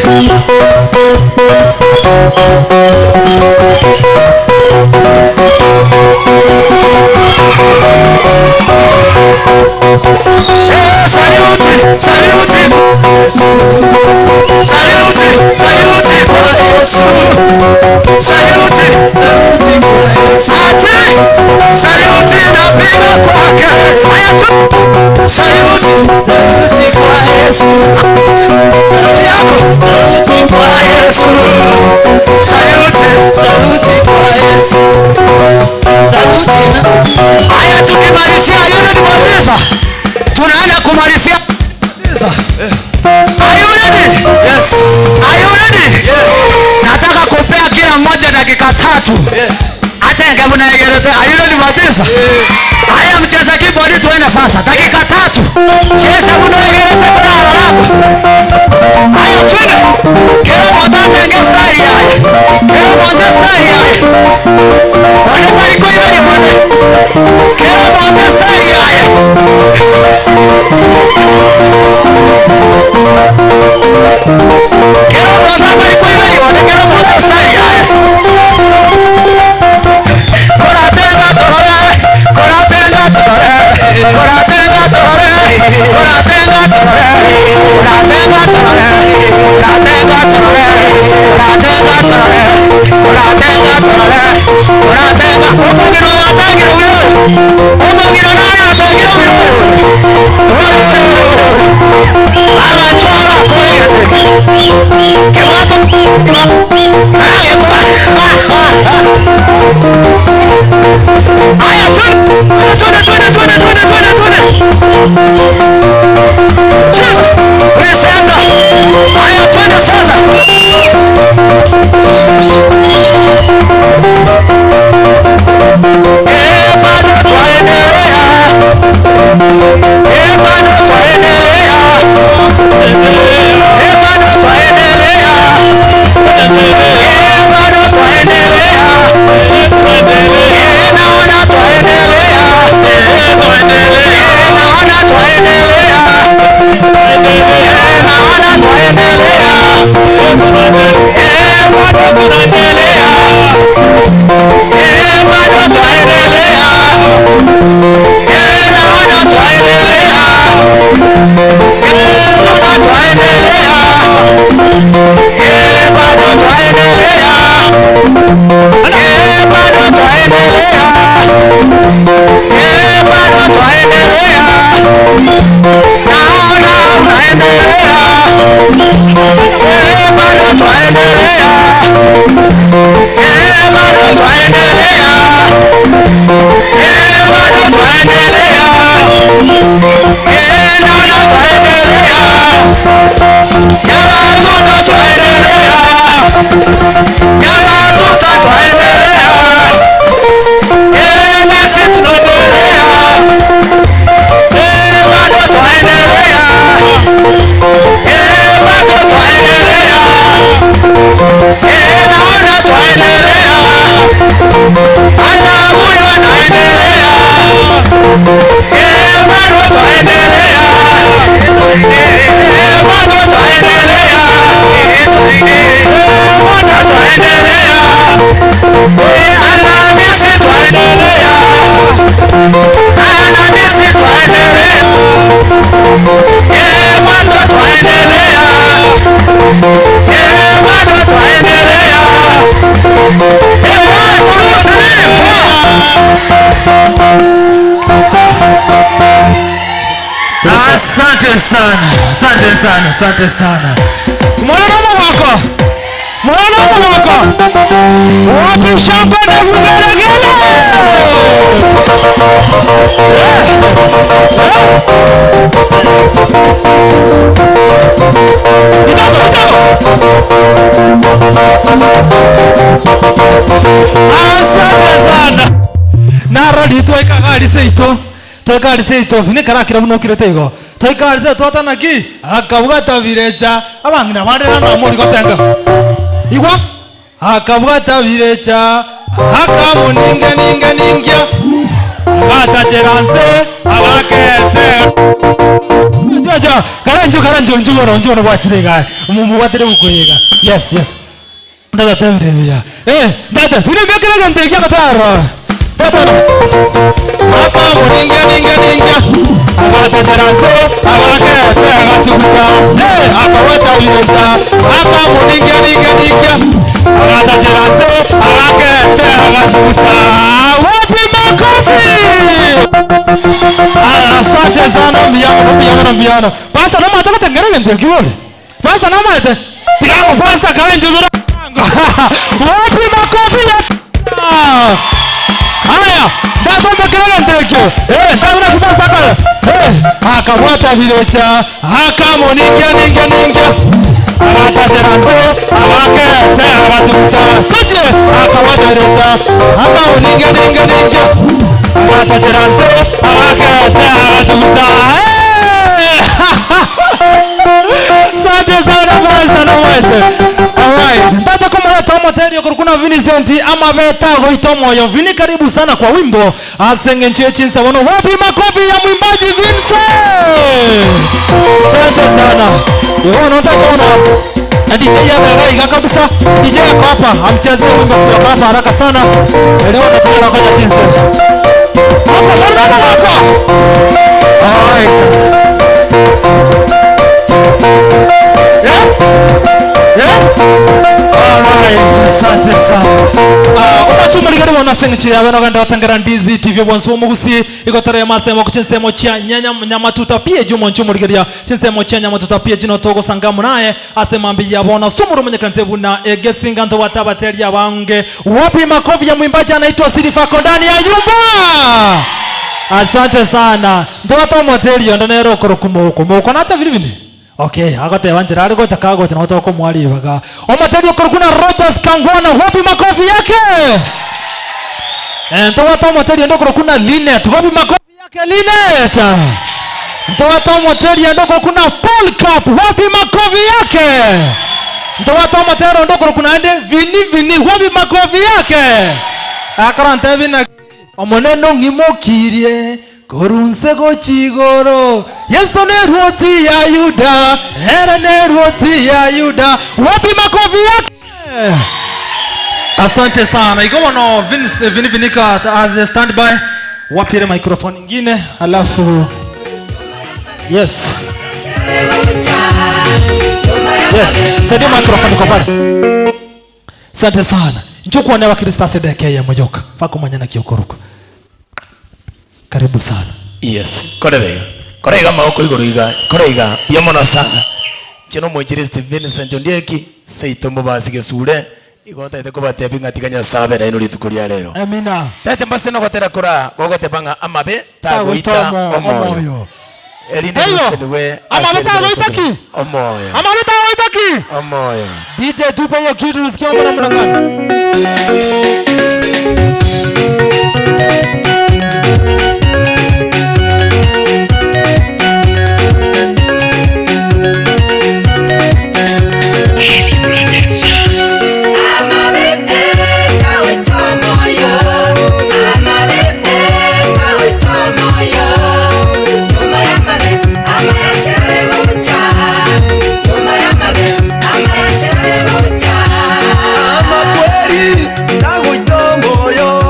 Saluti kwa Yesu. Saluti napiga kwake. Saluti kwa Yesu. Saluti yako kwa Yesu. Saluti kwa Yesu. Haya tukimalizia yule ni mwanzo. Tunaenda kumalizia. Are you ready? Yes. Are you ready? Yes. Nataka kupea kila mmoja dakika 3. Yes. Hata ingawa unaegelea. Are you ready Matisa? Haya mcheza keyboard tuende sasa. Dakika 3. Cheza unaegelea kwa haraka. Haya twende. Kila mmoja ngesta style yake. Kila mmoja style yake. Wale walikuwa hivi bwana. Kila mmoja style yake. Ora tenga Asante sana. Asante sana. Asante sana. Mwana wako. Mwana wako. Wapi shamba na vigelegele? Asante sana. Narodi toika gari seito. Toika gari seito. Vini karakira muno kiretego. Toika gari seito atanaki. Akabugata virecha. Abangina bandera na muri gotenga. Igwa. Akabugata virecha. Akamuninga ninga ninga. Agata cheranse. Agakete. Jaja. Karanjo njugoro wachirega. Mumuwatere bukoyega. Yes. Dada tevreya. Dada, vini mekere gante kya kataro. Dada. Apa ninga. Agata cheranse. Agakete. Agatukuta. Apa wata virecha. Apa ninga. Agata cheranse. Agakete. Agatukuta. Wapi makofi? Asante sana mbiano. Basta nama ataka tengere gante kiwole. Basta nama ete. Tiramo basta karen juzura. Wapi makofi ya? Haya, dato mekere gante kyo. Dato kubasta kala. Akawata virecha. Akamoninga. Agata cheranse. Agakete. Agatukuta. Koje. Akawata virecha. Akamoninga. Agata cheranse. Agakete. Agatukuta. Asante sana bwana wote. Alright. Bado kama hata materio kuna Vincent ama beta goito moyo. Vini karibu sana kwa wimbo. Asenge nchechi nsawono. Wapi makofi ya mwimbaji Vincent? Asante sana. Yeye unataka kuona DJ ya Rai kabisa. DJ yako hapa amchezee wimbo kutoka hapa haraka sana. Leo nataka kwa jinsi. Hapa. Alright. Asante sana. Unachumaliga wana senchi ya wana ganda watangara ndizi TV wansu mugusi igotare masemo kuchinsemo cha nyama tutapie jumo nchumuliga chinsemo cha nyama tutapie jino togo sangamu naye asemambi ya bona sumuru mwenye kantebu na egesinga ndo watabateria wange. Wapi makofi ya mwimbaji anaitwa Silifako ndani ya nyumba. Asante sana. Ndo wata moterio ndo nero kumuko na hata vile. Okay, agote wanjira ariko chakago chana utoko mwali baga. Omaterio kuna Rogers Kangwana, wapi makofi yake? Ntowata omaterio ndoko kuna Linet, wapi makofi yake Linet? Ntowata omaterio ndoko kuna Paul Cup, wapi makofi yake? Ntowata omaterio ndoko kuna ende Vini, wapi makofi yake? Akarante vina omoneno ngimokirie korunse go chigoro Yesu ne ruoti ya Yuda era ne ruoti ya Yuda wapi makofi yake? Asante sana. Iko wana Vinika as a standby. Wapi ile microphone nyingine alafu yes sasa microphone kwa pale. Asante sana. Njoo kuona wa Kristo asedeke ya mojoka fako manyana kiokoruko. Karibu sana. Yes. Korega maoko igoriga. Korega yamona sana. Chino mwinjiristi Vincent Ondieki seito mubasige sure. Igota ite kubate bingatiganya sabe na inuri tukuria rero. Amina. Tete mbase no gotera kura gogote banga amabe tagoita omoyo. Erinde musenwe. Amabe tagoita ki? Omoyo. Amabe tagoita ki? Omoyo. DJ tupe hiyo kitu usikie mbona gani? Ama kweli tagoita moyo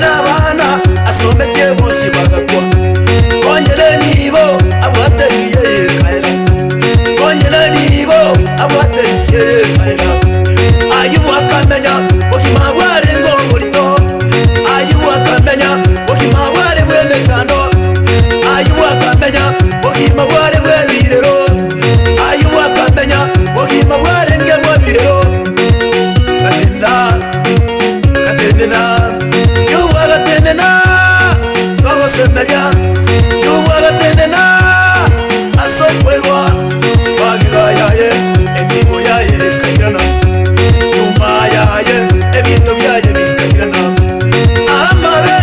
n'abana asomete bose bagakwa konyere nibo abwategiye kaira konyere nibo abwategiye kaira ayu akamenya okimabware ngomorito ayu akamenya okimabware bwemechano ayu akamenya okimabware bwebirero ayu akamenya okimabware ngemwabirero Gatenena Sogo Semeria Yuwa Gatenena Asokwerwa Wagiga yaye Emigo yaye kairana Yuma yaye Ebito yaye bikairana Amabe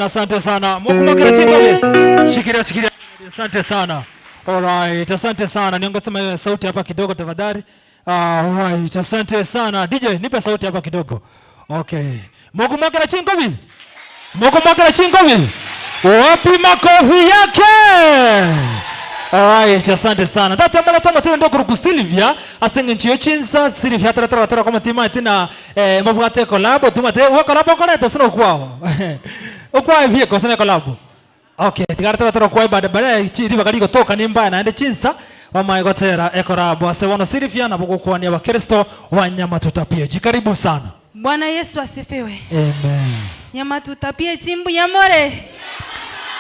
Asante sana. Mungu mwakira chingawe. Shikiria. Asante sana. Alright, asante sana. Niongeze sauti hapa kidogo tafadhali. Alright, asante sana. DJ, nipe sauti hapa kidogo. Okay. Mungu mwakira chingawe. Wapi makofi yake? Alright, asante sana. Data mala tama tena ndo kuruku Silvia, asenge nchiyo chinsa, Silvia tara kama tima itina mabugate kolabo, tumate, uwa kolabo koleta sino kwao. Ukwa hivi kwa sana kolabo. Okay, tara kwa baada chiri bakali kutoka nimba na ende chinsa, wama egotera ekorabo, asewono Silvia na buku kwa ni wa Kristo wanyama tutapie. Karibu sana. Bwana Yesu asifiwe. Amen. Nyama tutapie chimbu ya more.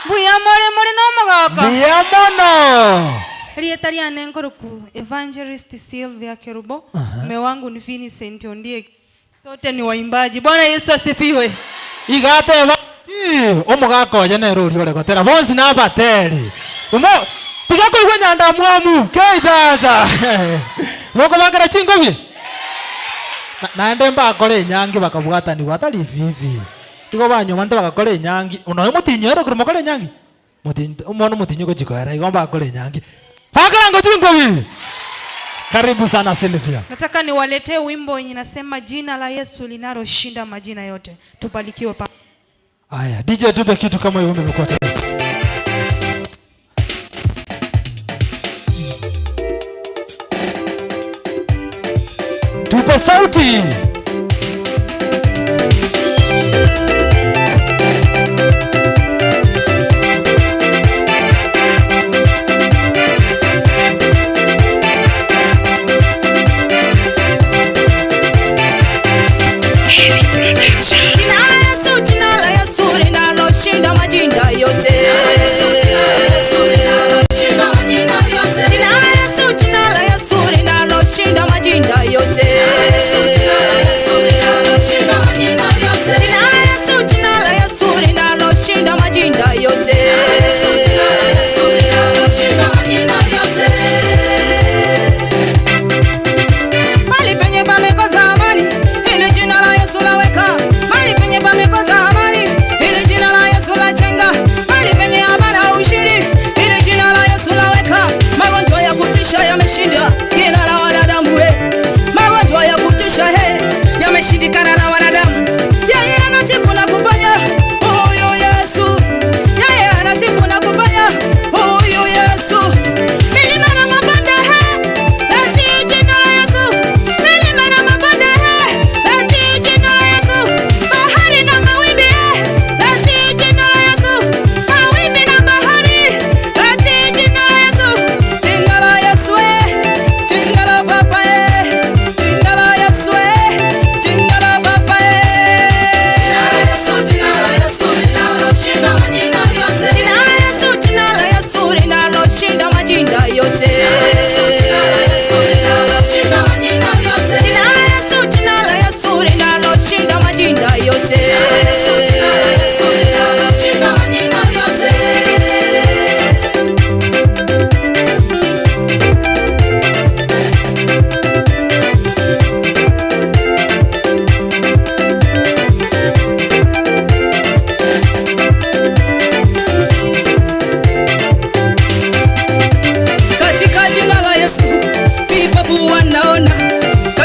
Buyamore no magaka. Biyamono. Rieta ria nengoruku Evangelist Sylvia Kerubo. Mume wangu ni Vincent Ondie. Sote ni waimbaji. Bwana Yesu asifiwe. Igate omugaka yene ruri ole gotera. Vonzi na bateri. Umo tigako igwe nyanda mwamu. Keitata. Moko bakara chingobi. Naende mbakore nyangi bakabugata ni watali vivi. Iko banyo mante bakakole nyangi. Unoye mutinyero kuri makole nyangi. Umono mutinyo ko jikoera igomba akole nyangi. Fakala ngo chingobi. Karibu sana Sylvia. Nataka niwaletee wimbo wenye nasema jina la Yesu linaloshinda majina yote. Tubarikiwe pa. Aya, DJ tupe kitu kama hiyo umekuwa tena. Tupe sauti. Shinda majinda yote. Jina la Yesu linaloshinda majinda yote.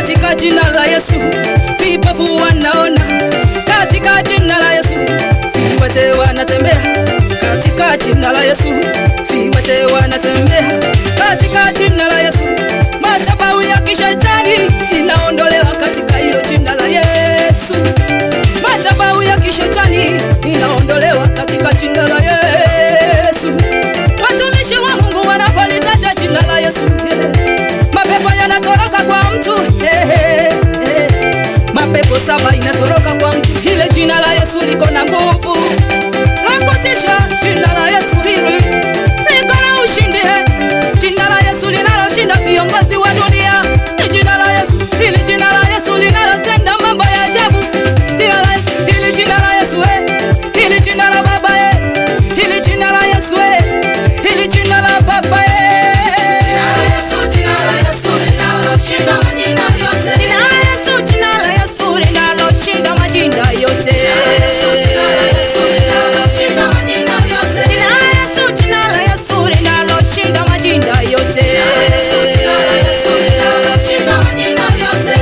katika jina la Yesu. Vipofu wanaona katika jina la Yesu. Viwete wanatembea katika jina la Yesu. Viwete wanatembea katika jina la Yesu. Madhabahu ya kishetani inaondolewa katika hilo jina la Yesu. Madhabahu ya kishetani inaondolewa katika jina la Yesu. Watumishi wa Mungu wanapolitaja jina la Yesu, mapepo yanatoroka kwa mtu. Mapepo 7 inatoroka kwa mtu. Ile jina la Yesu liko na nguvu la kutisha. Jina la Yesu hili liko na ushindi. Jina la Yesu linaloshinda viongozi wa dunia. Ni jina la Yesu. Hili jina la Yesu linalotenda mambo ya ajabu. Jina la Yesu. Hili jina la Yesu. Hili jina la Baba. Hili jina la Yesu. Hili jina la Baba. Jina la Yesu linaloshinda majina yote. Jina la Yesu, jina la Yesu linaloshinda majina yote. Jina la Yesu linaloshinda majina yote. Jina la Yesu, jina la Yesu linaloshinda majina yote. Jina la Yesu linaloshinda majina yote.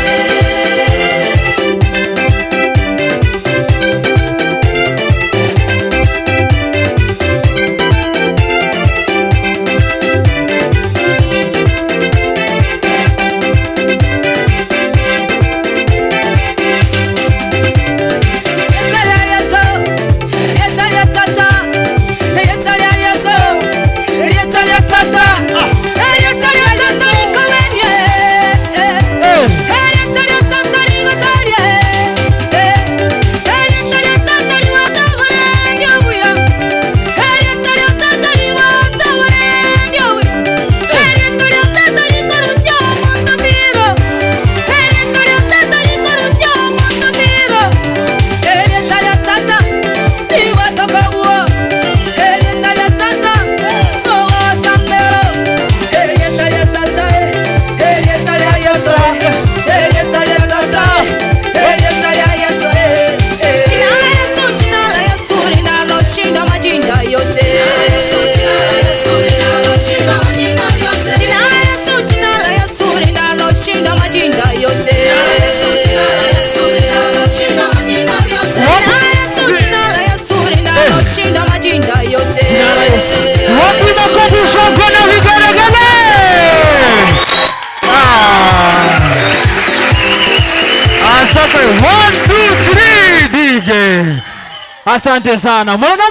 Asante sana. Mwana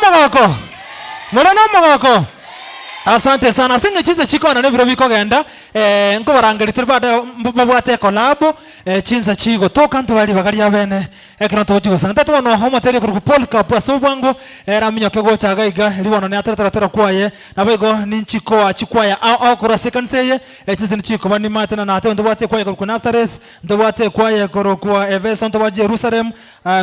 magako. Asante sana. Singe chize chiko na neviro biko genda. Nko barangari turbada mbabwate collab. Chinza chigo toka ntubali bagari abene. Ekino tojigo sanga tatu no homo tele ku polka paso bwango. Raminyo kego chaga iga libono ne atara kwaye. Nabego ninchiko achikwaya au kura second seye. Chize nchiko bani matena na ate ndobwate kwaye ku Nazareth. Ndobwate kwaye kwa Efeso ntoba Jerusalem.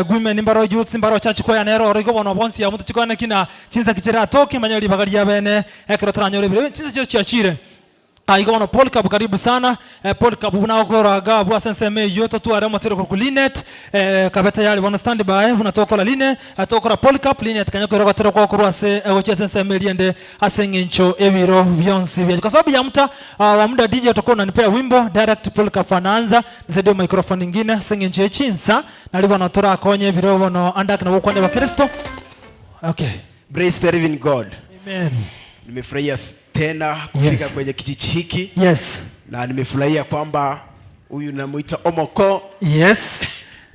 Gume nimbaro youth nimbaro church kwaya nero rigo bono bonsi ya mutu chikwana kina chinza kichira toki manyoli bagari abene. Ekiro tranyole bile chinza chiachire. Aigono Polka karibu sana. Polka bunaokoraga bwa senseme yoto tu aremo tero ku Linet. Kabeta yali wana stand by unatoka la line atokora Polka Linet kanyako roga tero kwa kurwase oche senseme liende asengencho eviro vyonsi vya kwa sababu ya mta wa muda DJ utakuwa unanipea wimbo direct Polka fanaanza zedio microphone nyingine sengencho chinsa na livo natora konye viro no andak na wokwane wa Kristo. Okay, praise the living God. Amen. Nimefurahia tena kufika kwenye kijiji hiki. Yes. Na nimefurahia kwamba huyu namuita Omoko. Yes.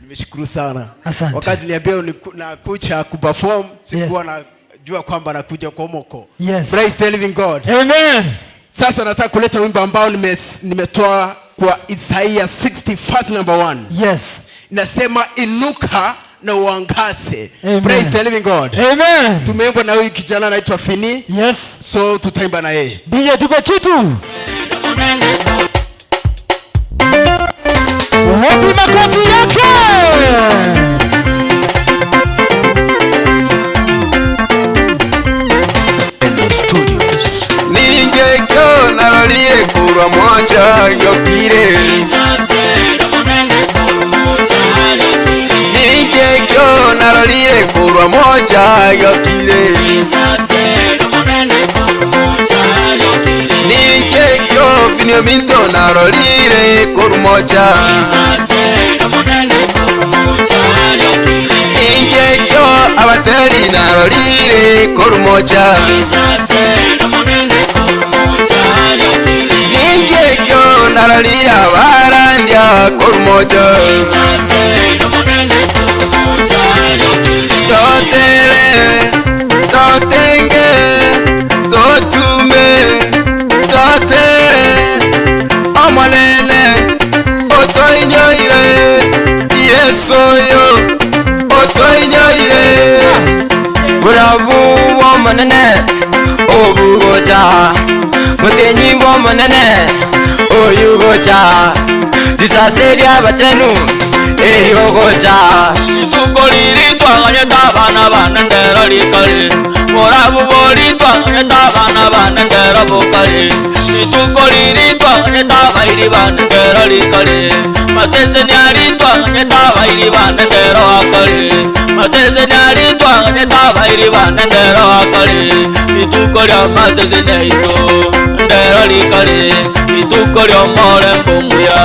Nimeshukuru sana. Asante. Wakati niliambia nakuja kuperform sikuwa najua kwamba nakuja kwa Omoko. Yes. Praise the living God. Amen. Sasa nataka kuleta wimbo ambao nimetoa kwa Isaiah 60 verse number 1. Yes. Inasema inuka na uangaze. Amen. Praise the living God. Amen. Tumeimba na huyu kijana anaitwa Fini. Yes. So tutaimba na yeye. DJ tupe kitu. Wapi makofi yake? Studios. Ningekyo nalolie kurwa moja yopire. Ningekyo nalolie kurwa moja yopire. Ningekyo finyo finio minto narorire kurumoja ingekyo abateri narorire kurumoja ingekyo narorira abarandia kurumoja totere totenge totume totere omonene otoinyoire yesoyo otoinyoire burabu womanene obugocha mutenyi womanene oyugocha disaseria batenu eyogocha tukoliri twaganye tabana banendera likali burabu bori twaganye tabana banendera bokali tukoliri twaganye tabairi banendera likali masese nyari twaganye tabairi banendera akali masese nyari twaganye tabairi banendera akali itukolya masese neito ndera likali itukolya molembo muya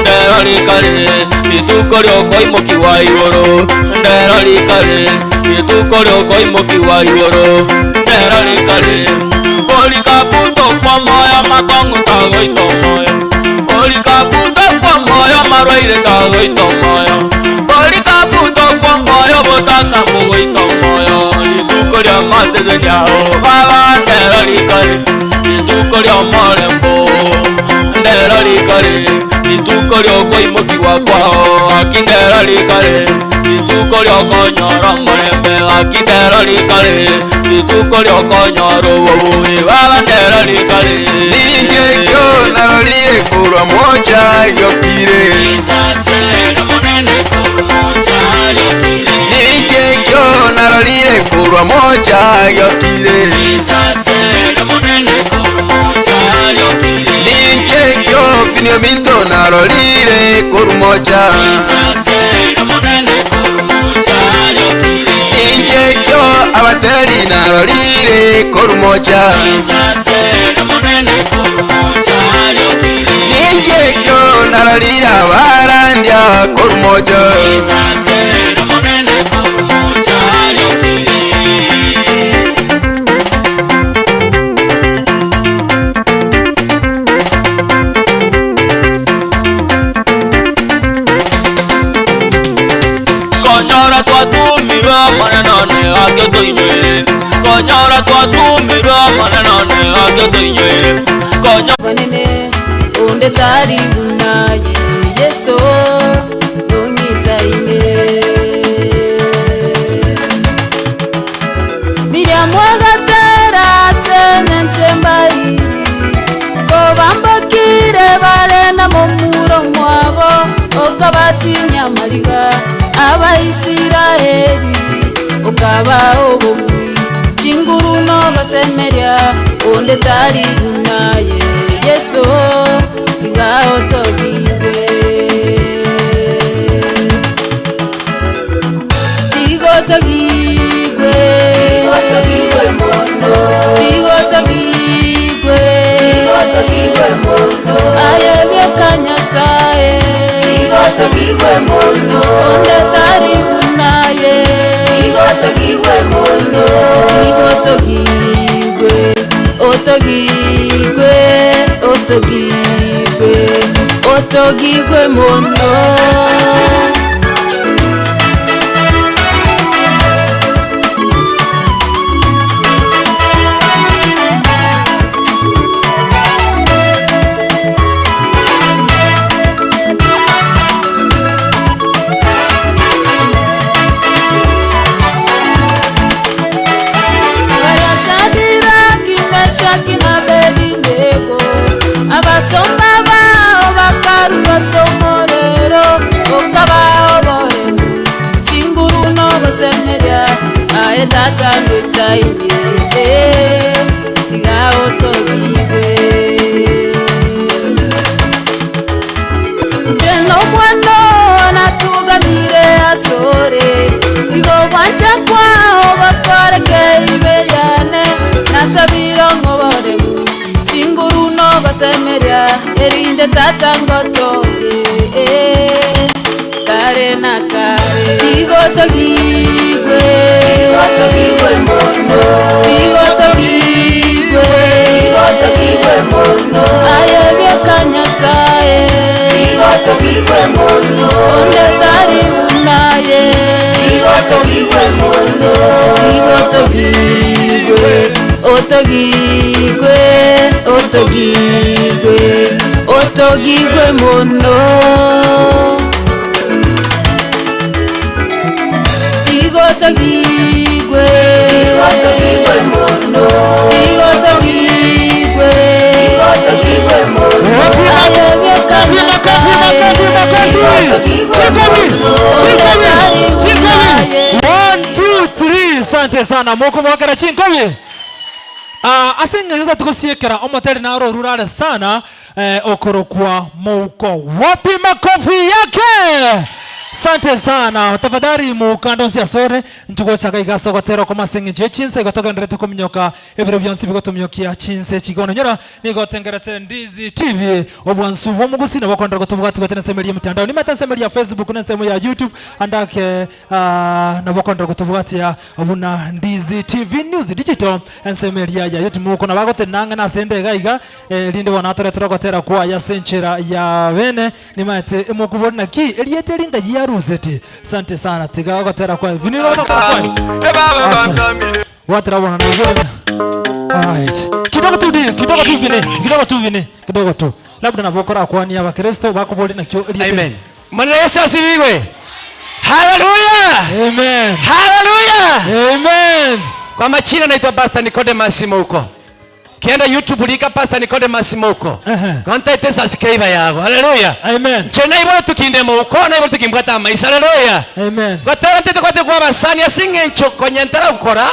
ndera likali itukolya koimoki wa igoro ndera likali itukolya koimoki wa igoro ndera likali oli kaputo kwa moya makongo tago itomoya oli kaputo kwa moya marwaire tago itomoya oli kaputo kwa moya botaka mugo itomoya itukolya masese nyao baba ndera likali itukolya molembo ndera likali itukolya koimoki wa kwao akindera likali itukolya konyora molembe akindera likali itukolya konyora wowe baba ndera likali ingekyo narorire kurumoja yokire ingekyo narorire kurumoja yokire ingekyo finio minto narorire kurumoja ingekyo abateri narorire kurumoja ingekyo narorira abarandia kurumoja konyora twatumirwa manenone agyoto inywere konyora twatumirwa manenone agyoto inywere banene onde tari bunaye yeso nongisaine miriamu agatera senenchembairi kobambokire barena momuro mwabo okabatinya mariga abaisiraheli okaba obomwi chinguru nogosemeria onde tari bunaye yeso tiga otogigwe tigotogigwe mono tigotogigwe mono ayebye kanyasaye tigotogigwe mono onde tari bunaye tigotogigwe mono tigotogigwe otogigwe otogigwe otogigwe mono abasomba bao bakaruta somorero okabao boremu chinguru nogosemeria ae tata ndwesaine tiga otogigwe jeno mwano natugamire asore tigo gwancha kwao bakoreke ibeyane nasabiro ngoboremu chinguru nogosemeria erinde tatangotoge kare na kare igotogigwe mono igotogigwe mono ayebye kanyasaye igotogigwe mono onde tari unaye igotogigwe mono igotogigwe otogigwe mono igotogigwe mono igotogigwe mono ayebye kanyasaye One, two, three. Asante sana moko mwakera chinkobi. Asinga tukusiekera omoteri na ro rurale sana okorokwa mouko. Wapi makofi yake? Sante sana tafadhali mukando cia sore ntugo chaka igasogotero koma singe chinse gotoka ndere tukumnyoka ebiro byonsi bigotumyokia chinse chigona nyora nigotengerese Ndizi TV obwansu bo mugusi na bakondera gotuvuga tugotene semeli mtandao ni mata semeli ya Facebook na semeli ya YouTube andake na bakondera gotuvuga tia obuna Ndizi TV News Digital ensemeli ya YouTube muko na bagotenanga na sende gaiga linde bona atore gotera kwa ya senchera ya bene ni mate mukubona ki eliete linga ya Roseti. Sante sana tiga gotera kwa vinilo kwa watra wana ngona. Alright. Kidogo tu. Labda navokora kwa ni aba Kristo bakuboli na kyo. Amen. Mana Yesu asifiwe. Hallelujah. Amen. Hallelujah. Amen. Kwa majina naitwa Pastor Nicodemus Mouko. Kienda YouTube lika Pastor Nicodemus Mouko. Konta itesa sikaiba yago. Hallelujah. Amen. Chena ibora tukinde Mouko na ibora tukimbata maisha. Hallelujah. Amen. Gotara tete kwa basani asinge nchoko nyentara ukora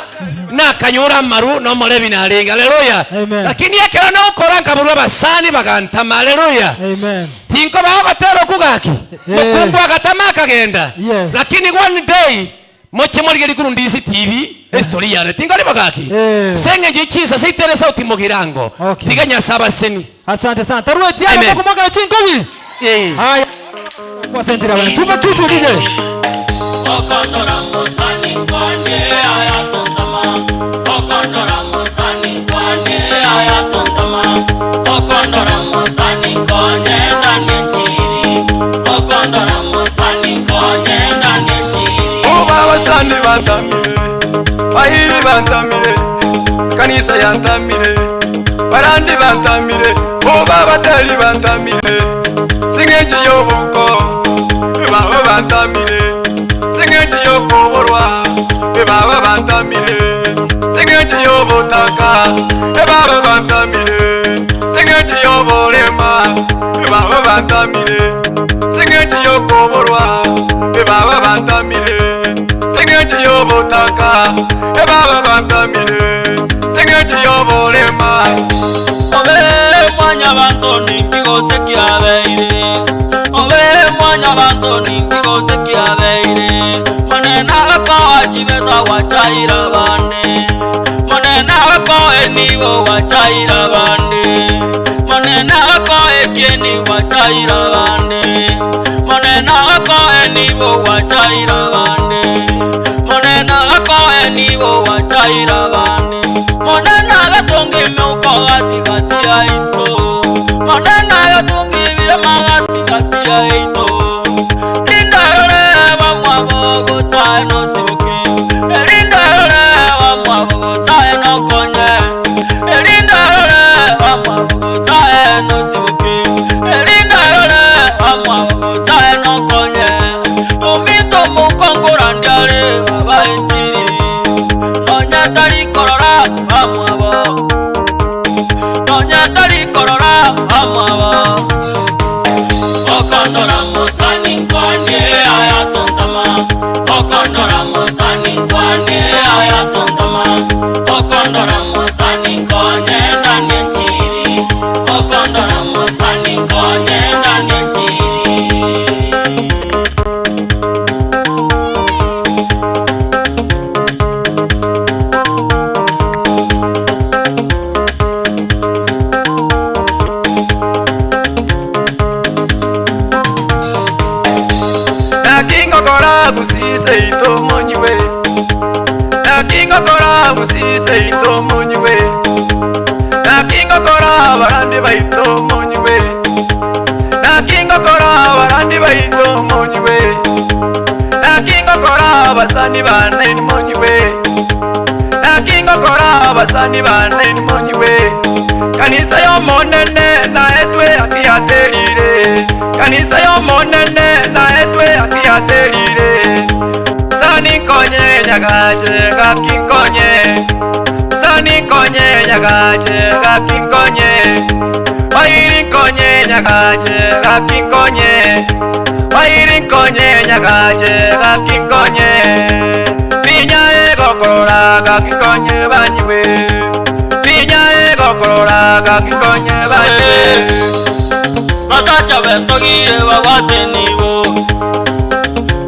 na kanyura maru no molebi na alinga. Hallelujah. Amen. Lakini yakera na ukora nkaburwa basani bagantama. Hallelujah. Amen. Tinko bagotero kugaki. Mukumbu agatama akagenda. Yes. Lakini one day moche moligeri kuru Ndizi TV historia ya tingali bagaki senge jichisa sitere sauti mogirango tiganya saba seni. Asante sana tarueti yako kwa kumwaga chinkobi haya kwa senjira bana tupa kitu DJ okondora musani kwanye aya tontama okondora musani kwanye aya tontama okondora musani kwanye ndani chiri okondora musani kwanye ndani chiri abasani bantamire bahiri bantamire kanisa yantamire barandi bantamire oba batali bantamire singeje yobuko baba bantamire singeje yokuborwa baba bantamire singeje yobutaka baba bantamire singeje yoborema baba bantamire singeje yokuborwa baba bantamire sengeje yobotaka baba bantamire sengeje yoborema obe mwanya bantu ningigo sekiabeire obe mwanya bantu ningigo sekiabeire manena ko achibeza wachaira bande manena ko eniwo wachaira bande manena ko ekieni wachaira bande manena ko eniwo wachaira bande monena ko eniwo wachaira bande monena gatonge meuko gati aito monena gatonge bire magati gati aito linda yore bamwa bogo taino sibuke linda yore bamwa bogo taino konye linda yore bamwa bogo taino sibuke linda yore bamwa bogo taino konye umito mukongora ndiare baba intiri nonya tari korora amwabo nonya tari korora amwabo okondora musani kwanye aya tontama okondora musani kwanye aya tontama okondora musani kwanye ndani nchiri okondora musani kwanye ndani nchiri kora gusise ito monyiwe nakinga kora gusise ito monyiwe nakinga kora barandi baito monyiwe nakinga kora barandi baito monyiwe nakinga kora basani bane monyiwe nakinga kora basani bane monyiwe kanisa yo monene na etwe akiaterire kanisa yo monene na etwe akiaterire sani konye nyagaje gakinkonye sani konye nyagaje gakinkonye wairi konye nyagaje gakinkonye wairi konye nyagaje gakinkonye pinya egokora gakinkonye banyiwe pinya egokora gakinkonye banyiwe basacha betogire babate nibo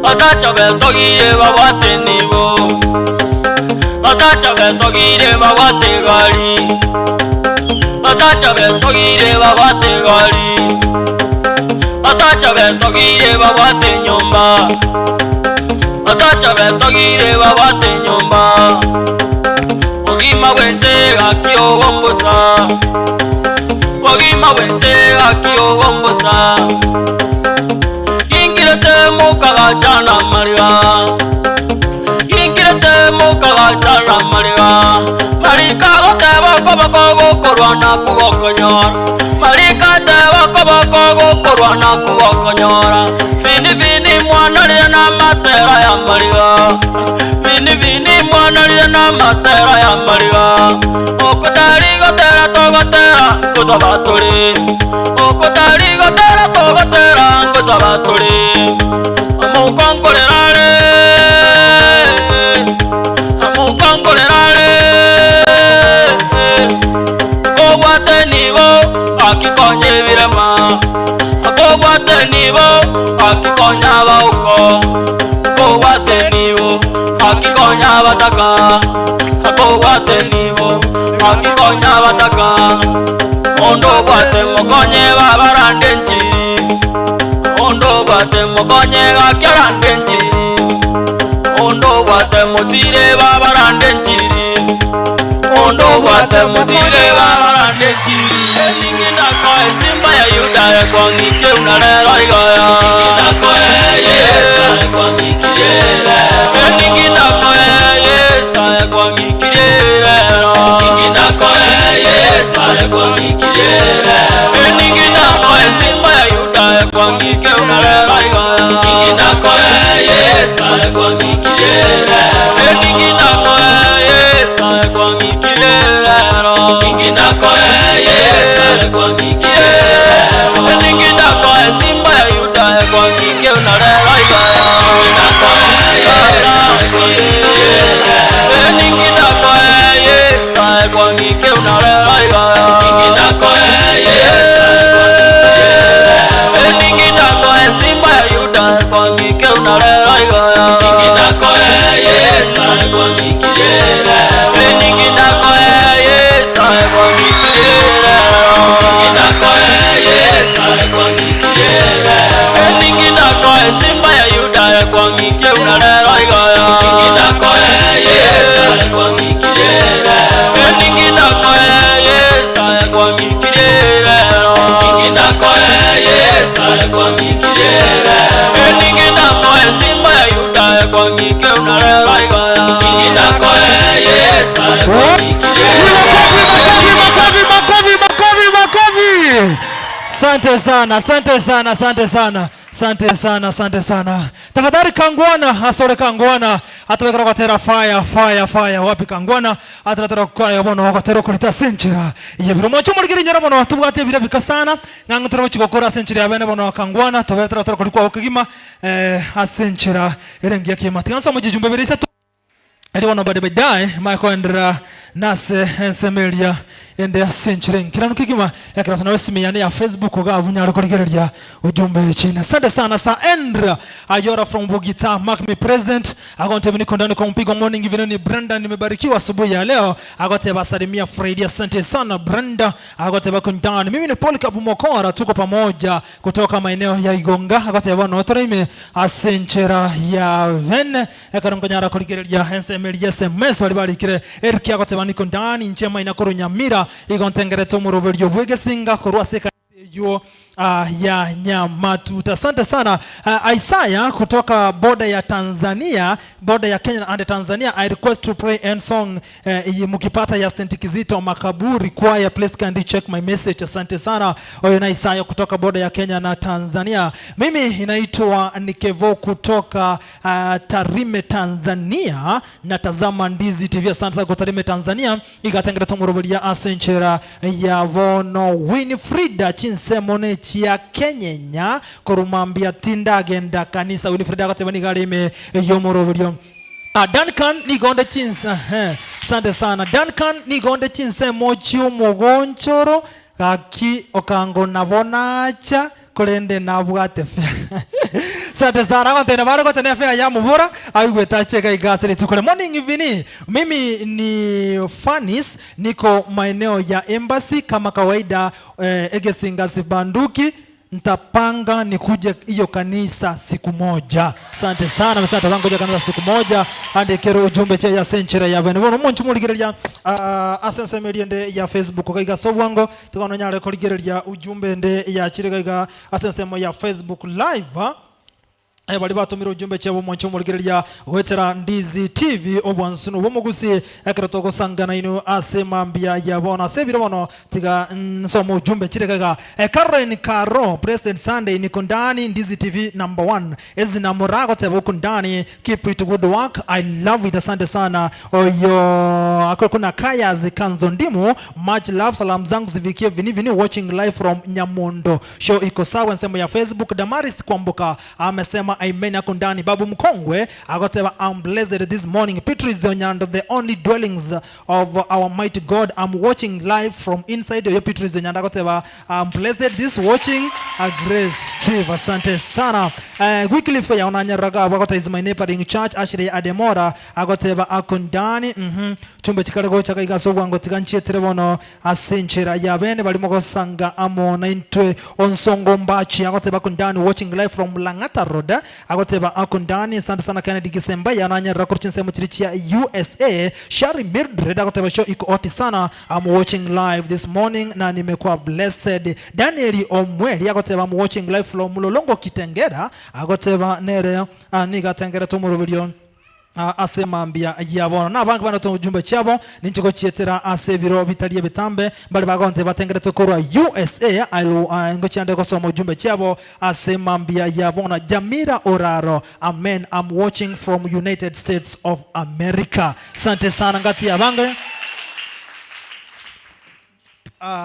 basacha betogire babate nibo basacha betogire babate gari basacha betogire babate gari basacha betogire babate nyumba basacha betogire babate nyumba ogima wense akio wombosa ogima wense akio wombosa kinkirete mukaga chana mariga kinkirete mukaga chana mariga marika goteba kobako gokorwa na kugokonyora marika teba kobako gokorwa na kugokonyora vini mwana ria na matera ya mariga vini mwana ria na matera ya mariga okotari gotera togotera gosabaturi okotari gotera togotera gosabaturi amukonkorerare kobwate nibo akikonye birema kobwate nibo akikonya bauko kobwate nibo akikonya bataka kobwate nibo akikonya bataka ondo bwate mokonye babarande nchiri ondo bwate mokonye gakyarande nchiri ondo bwate musire babarande nchiri ondo bwate musire babarande nchiri ningina ko simba ya yuda kwa ngike unarero igaya ningina ko Yesu kwa ngikirera ningina ko Yesu kwa ngikirera ningina ko Yesu kwa ngikirera ningina ko simba ya yuda kwa ngike unarero igaya ningina ko Yesu kwa ngikirera ningina ko Yesu kwa ngikirera ningina ko Yesu kwa ngikirera ningina ko simba ya yuda kwa ngike unarero igaya ningina ko Yesu kwa ngikirera ningina ko Yesu kwa ngike unarero igaya ningina ko Yesu kwa ngikirera ningina ko simba ya yuda kwa ngike unarero igaya ningina ko Yesu kwa ngikirera ningina ko Yesu kwa ngikirera ningina ko Yesu kwa ngikirera ningina ko simba ya yuda kwa ngike unarero igaya ningina ko Yesu kwa ngikirera ningina ko Yesu kwa ngikirera ningina ko Yesu kwa ngikirera ningina ko simba ya yuda kwa ngike unarero igaya ningina ko Yesu kwa ngikirera. Makofi. Asante sana, asante sana, asante sana. Asante sana, asante sana. Tafadhali Kangwana, asore Kangwana, ataweka rokotera fire. Wapi Kangwana? Atatera kwa yobono rokotera kulita senchira. Ye biro mocho muligiri nyara bono tubwate bira bikasana. Ngangu tero chikokora senchira yabene bono Kangwana, tobetera tero kulikwa okigima asenchira erengia kema. Tikanso mujijumbe birisa eri bono bade bedai maiko endra nase ensemeria ende century kirano kigima yakirasa nawe simiyane ya Facebook ga bunyaro kurigereria ujumbe chini. Asante sana sa Endra Ayora from Bugita mark me present agonte mimi kondani kwa mpigo morning even ni Brenda nimebarikiwa asubuhi ya leo agote basalimia Friday. Asante sana Brenda agote bakundani. Mimi ni Paul Kabumokora tuko pamoja kutoka maeneo ya Igonga agote bana otorime asenchera ya ven ekarongonya kurigereria ensemeria SMS bali bali kire erki agote bani kondani nchema inakoro Nyamira igontengereto muroberio bwegesinga korwaseka yo ya Nyamatu. Asante sana Isaiah kutoka boda ya Tanzania, boda ya Kenya and Tanzania. I request to pray and song mukipata ya St. Kizito Makaburi choir, please kindly check my message. Asante sana oyo na Isaiah kutoka boda ya Kenya na Tanzania. Mimi inaitwa Nikevo kutoka Tarime Tanzania, natazama Ndizi TV. Asante sana kwa Tarime Tanzania igatengera tumuroberia asenchera ya vono Winfrida Chinsemone chia Kenyenya korumambia tinda agenda kanisa Winfrida agatebani galime yomoroberio. Duncan nigonde chinsa asante sana Duncan nigonde chinse mochio mogonchoro gaki okango nabonacha kolende nabwate fe asante sana kwa tena bado kwa fea ya mubura aigweta cheka igasere tukole morning evening. Mimi ni Fanis niko maeneo ya embassy kama kawaida Egesinga Sibanduki nitapanga nikuje hiyo kanisa siku moja. Asante sana msata wangu kuja kanisa siku moja ande kero ujumbe cha ya century ya bene monchu muligereria asense media nde ya Facebook kaiga sobwango tukono nyale kuligereria ujumbe nde ya chiriga asense mo ya Facebook live bali batumira ujumbe cyabo monchu muligereria wetera Ndizi TV obwansuno bomugusi ekratoko sangana ino asemambia yabona sebiro bono tiga nsomo ujumbe chirekaga Karen Karo President Sunday niko ndani Ndizi TV number 1 ezina murago tebo kundani keep it good work I love it. Asante sana oyo akona kaya zikanzo ndimu much love salam zangu zivikie vini watching live from Nyamondo show iko sawa nsemo ya Facebook. Damaris Kwamboka amesema amen akundani. Babu Mkongwe agoteba I'm blessed this morning. Patrice Onyando the only dwellings of our mighty God. I'm watching live from inside your Patrice Onyando agoteba I'm blessed this watching a great Steve. Asante sana Wycliffe ya onanyaraga agoteba is my neighboring church. Ashley Ademora agoteba akundani chumbe chikalego chakaiga sobwango tiganchie terebono asenchera yabene balimo gosanga amo naintwe onsongo mbachi agoteba akundani watching live from Langata Road agoteba akundani. Asante sana Kennedy Gisemba yananya rakurchin semo chirichia USA. Shari Mildred agoteba show iko oti sana. I'm watching live this morning na nimekuwa blessed. Daniel Omweli agoteba I'm watching live from Mulolongo Kitengera agoteba nere niga tengera tumurubirio asemambia yabona nabantu bana to ujumbe cyabo ninchiko chietera asebiro bitaliye bitambe bali bagonte batengere tokorwa USA ngo cyande ko somo ujumbe cyabo asemambia yabona Jamira Oraro amen I'm watching from United States of America. Asante sana ngati yabange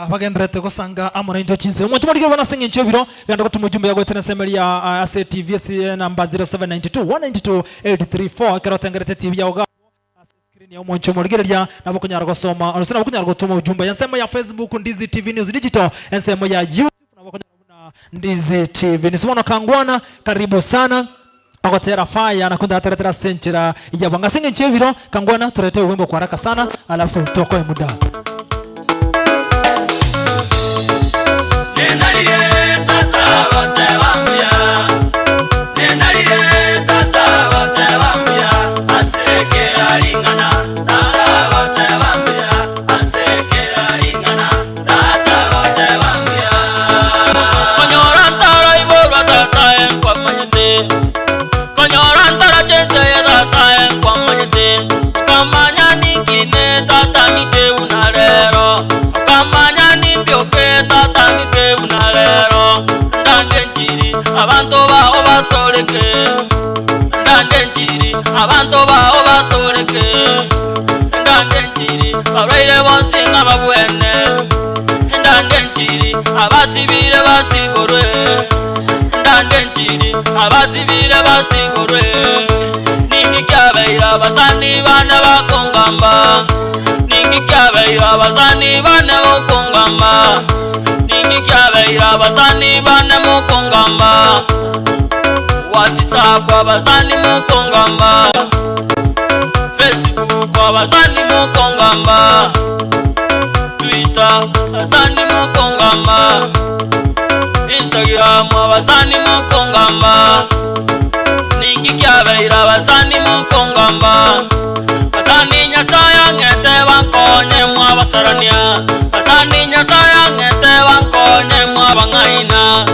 bagendrete kosanga amona into chinse umuntu muri bana singe nchobiro yanda ko tumujumbe yago tenesemeri ya ACT TVS number 0792128834 karotengerete TV yago screen ya umuntu muri gereria nabo kunyara gusoma arusina kunyara gutuma ujumbe yansemo ya Facebook Ndizi TV News Digital yansemo ya YouTube nabo kunyara Ndizi TV nisimona kangwana karibu sana agotera fire nakunda teretera senchera yabanga singe nchobiro kangwana turete wimbo kwa haraka sana alafu tokoe muda. Nenarire tata gote bambia Nenarire tata gote bambia Aseke aringana tata gote bambia Aseke aringana tata gote bambia Konyorantara iborwa tata kwa manyete Konyorantara chense tata kwa manyete Kamanya nikine tata mite unarero Kamanya nibyoke tata mite unarero Ndande njiri abantu bao batoleke Ndande njiri abantu bao batoleke Ndande njiri abaire bonsinga babwene Ndande njiri abasibire basigorwe Ndande njiri abasibire basigorwe Nini kyabeira basani bana bakongamba ningi kyabeira abasani bane mukungamba ningi kyabeira abasani bane mukungamba WhatsApp abasani mukungamba Facebook abasani mukungamba Twitter abasani mukungamba Instagram abasani mukungamba ningi kyabeira abasani mukungamba Basani nyasaya ngete bankonye mwa basarania Basani nyasaya ngete bankonye mwa bangaina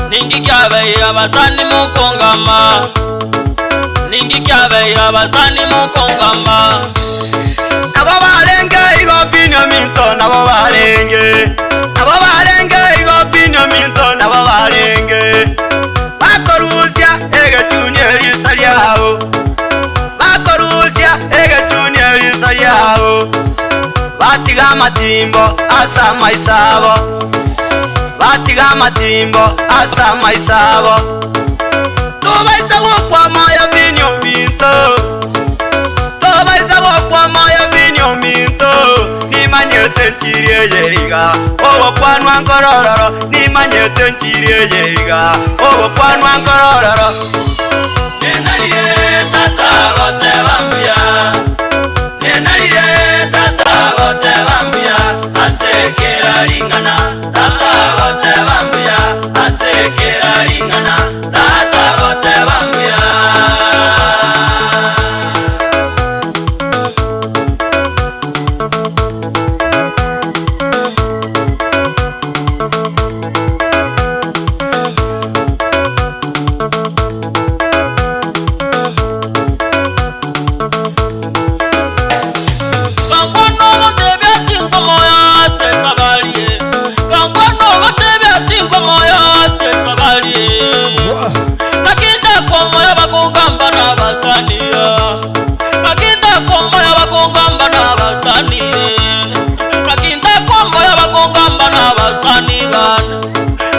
Ningi kyabeira basani mukungamba Ningi kyabeira basani mukungamba Nabo barenge igopinyo minto nabo barenge Nabo barenge igopinyo minto nabo barenge Bakorusya egechuni elisa lyao Bakorusya egechuni elisa lyao Batiga matimbo asa maisabo Batiga matimbo asa maisabo Tubaisa wokwa maya vinyo minto Tubaisa wokwa maya vinyo minto Nimanyete nchirie yeiga Owo kwanwa ngorororo Nimanyete nchirie yeiga Owo kwanwa ngorororo Nenarire tata gote bambia Nenarire tata gote bambia Asekera ringana Tata gote bambia Asekera ringana Tata gote bambia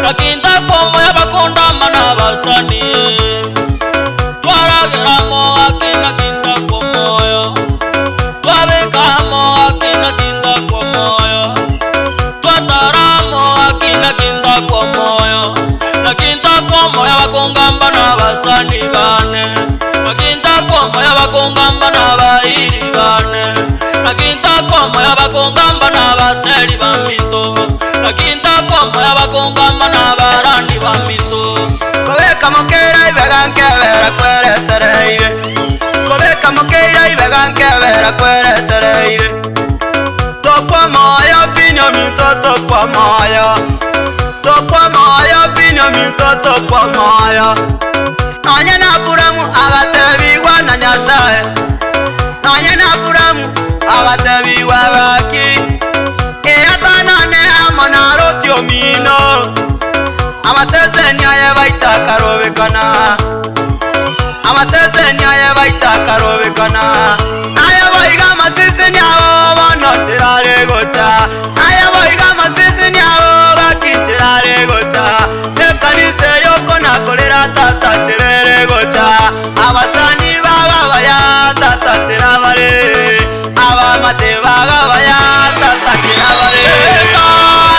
Nakinda kwa ya bakonda mana basani Twaragira mo akina kinda kwa moyo Twabeka mo akina kinda kwa moyo Twatara mo akina kinda kwa moyo Nakinda kwa ya bakongamba na basani bane Nakinda kwa ya bakongamba na bairi bane Nakinda kwa ya bakongamba na bateri bambito Nakinda kwa ya bakongamba na barandi bambito Kobeka mokera ibeganke vera kweretereire Kobeka mokera ibeganke vera kweretereire Tokwa moyo vinyo minto tokwa moyo Tokwa moyo vinyo minto tokwa moyo Nonye na puramu agatebiwa na nyasaye Nonye na puramu agatebiwa gaki Eyatanane amanaro tiomino Amaseseni aye baita karobekana Amaseseni aye baita karobekana Aye baiga maseseni ao bono tirare gocha Aye baiga maseseni ao gaki tirare gocha Ekanise yoko na kolera tata tirere gocha Abasani baga baya tata tirabare Abamate baga baya tata tirabare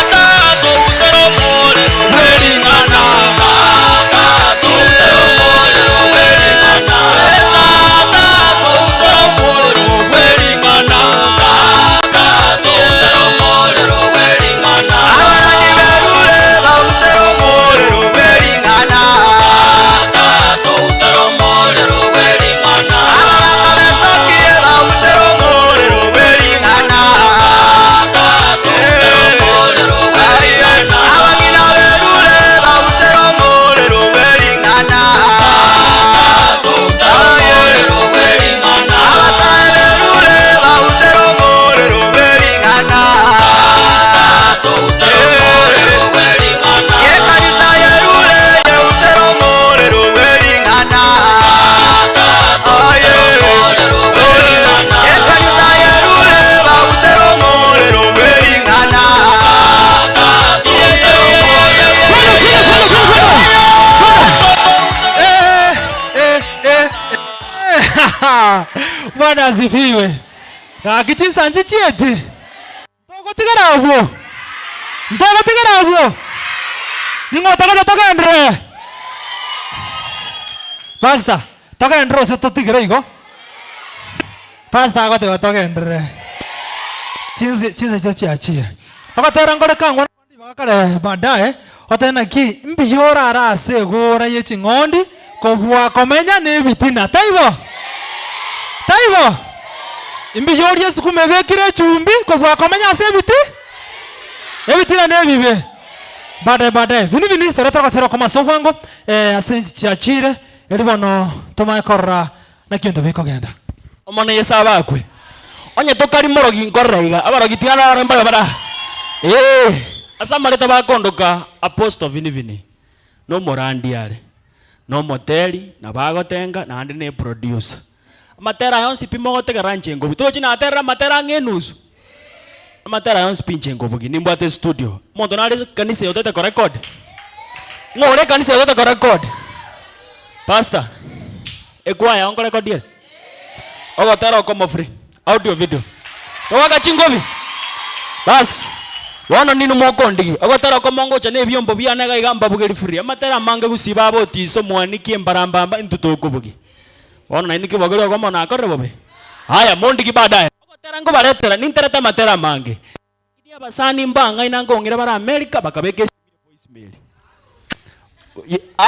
Bwana asifiwe. Gakichinsa nchichieti. Togotigara obwo. Ntogotigara obwo. Ningotagoja togendre. Pastor, togendre ose totigire igo. Pastor agote togendre. Chinsa chiachie. Agotera ngore kangwa bakare baadaye otena ki mbiyora arase gora yechi ngondi kobwa komenya nebitina taibo. Taibo. Imbiyori Yesu kumebekire chumbi kobwa komenya sebiti. Ebitina nebibe. Baadaye vini tera koma sogwango asenji chiachire elibono tomaikora na kintu bikogenda. Omone yesaba akwe. Onye tokari morogi nkorreiga abarogi tiana aramba bara. Asa mareta bakondoka apostle vini. No morandi ale. No moteli na bagotenga na andi ne producer. Matera yonsi pimogote garanche ngobu. Tochi na atera matera ngenusu. Matera yonsi pinche ngobu nimbo ate studio. Mondo na kanisa yote ko record. Ngore kanisa yote ko record. Pastor. Ekwaya onko record ile. Ogo tera ko mo free. Audio video. Towaga chingobi. Bas. Wana ninu mokondi. Ogo tera ko mongo chane byombo byanega igamba bugeri free. Amatera mange gusiba boti so mwaniki embarambamba intuto kubugi. Wana na iniki bagero ko mona akore bobe. Haya mondi ki baadaye. Ogo tera ngo baretera nintereta matera mange. Kidia basani mbanga inango ngira bara America bakabeke voicemail.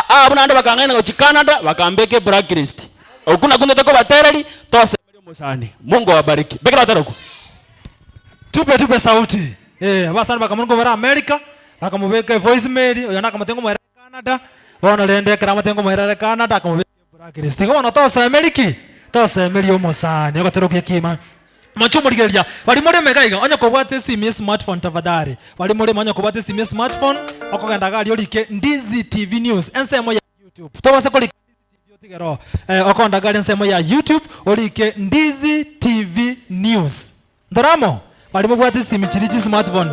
Abunanda bakangana go Canada bakambeke blacklist. Okuna kunde ko baterali tose musani. Mungu awabariki. Bekera taroko. Tupe sauti. Abasana bakamungo bara America bakamubeke voicemail oyana kamatengo mwera Canada. Wana lende kara matengo mwera Canada akamubeke blacklist. Ngo tose America. Tose melio musani. Ogateroke kima. Machumurigeria bali muri megaiga onye kobwate simu smartphone tafadhali bali muri onye kobwate simu smartphone okogenda gali olike Ndizi TV News ensemo ya YouTube tobase kolike Ndizi TV otigero okonda gali ensemo ya YouTube olike Ndizi TV News ndaramo bali mubwate simu chirichi smartphone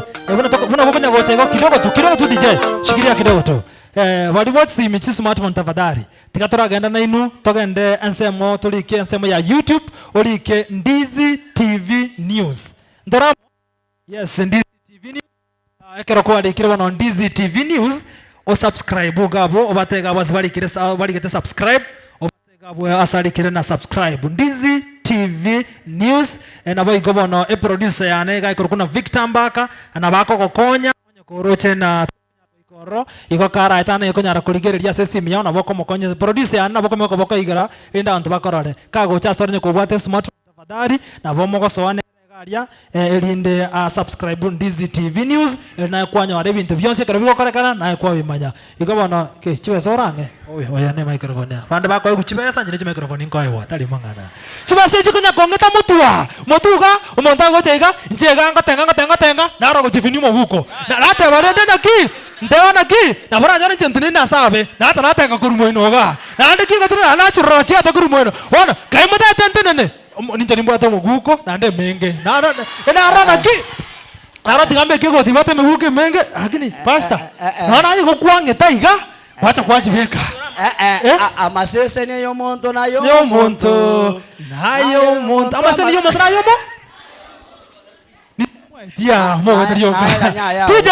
buna bokonya gocha kidogo tu DJ shikiria kidogo tu bali bwate simu chi smartphone tafadhali tikatora genda na inu togende ensemo tolike ensemo ya YouTube olike Ndizi TV News ndora yes Ndizi TV News ekero kwa de kirwa no Ndizi TV News o subscribe gabo obatega bali gete subscribe obatega bo asali kire na subscribe Ndizi TV News na boy gobono e producer yane ga kuna Victor Mbaka na bako gokonya koroche na koro iko kara etana iko nyara kuligereria sesi miao na boko mokonye producer yana boko meko boko igara enda antu bakorore kago cha sorne ko bwate smartphone tafadhali na bomo go soane garia elinde subscribe Ndizi TV News na kwanya wale bintu byonse kero bikokorekana na kwa bimanya iko bono ke chiwe sorange oya ne microphone ya bande bako guchibesa nyine microphone inko ayo tali mangana chibase chikunya kongeta mutuga umonta go cheiga njega ngatenga na ro go chifinimo huko na late barende naki ndeona ki na bora jana chentini na sabe na hata natenga kurumoino ga na ndiki ko tuna na churro chi hata kurumoino ona kai mata tentene ninja nimbo ata muguko na nde menge na ara ki ara tigambe kiko tibate muguke menge lakini pastor na yuko kwange taiga wacha kwaji veka amasese ne yo monto nayo amasese yo monto nayo mo dia mo ndio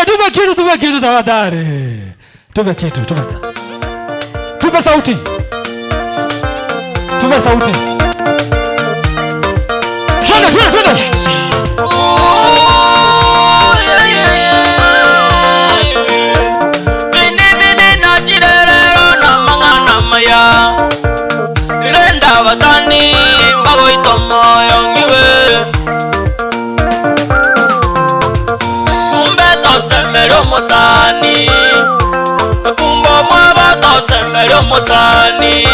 tupe kitu tafadhali tupe sauti twende bini na chirerero na mangana maya irenda bazani mbago itomoyo ngiwe Semerio musani kumbo mwaba to semerio musani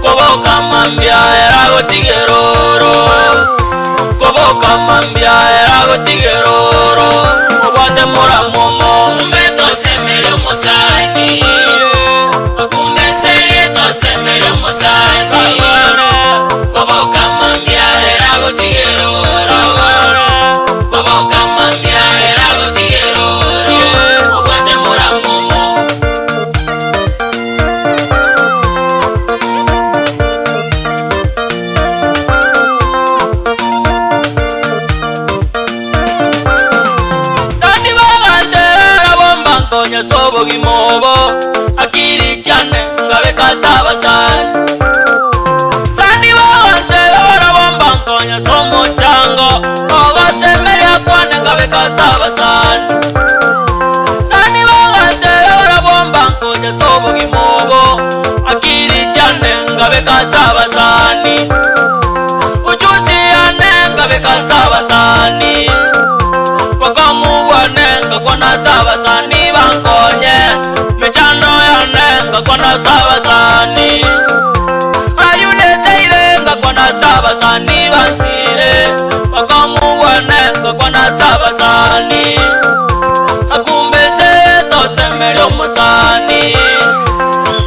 koboka mambia erago tigeroro koboka mambia erago tigeroro obate mora momo meto semerio musani kumbe se to semerio musani koboka mambia erago tigeroro koboka mambia erago gimobo akiri cyane ngabe kasaba sana sani bose barabomba nkonya somo chango ogasemeria kwane ngabe kasaba sana sani bose barabomba nkonya somo gimobo akiri cyane ngabe kasaba sani ujuzi ane ngabe kasaba sani wakamubwanenga kwana sabasani bankonye mechano yanenga kwana sabasani ayuleteirenga kwana sabasani bansire wakamubwanenga kwana sabasani akumbese tosemelyo musani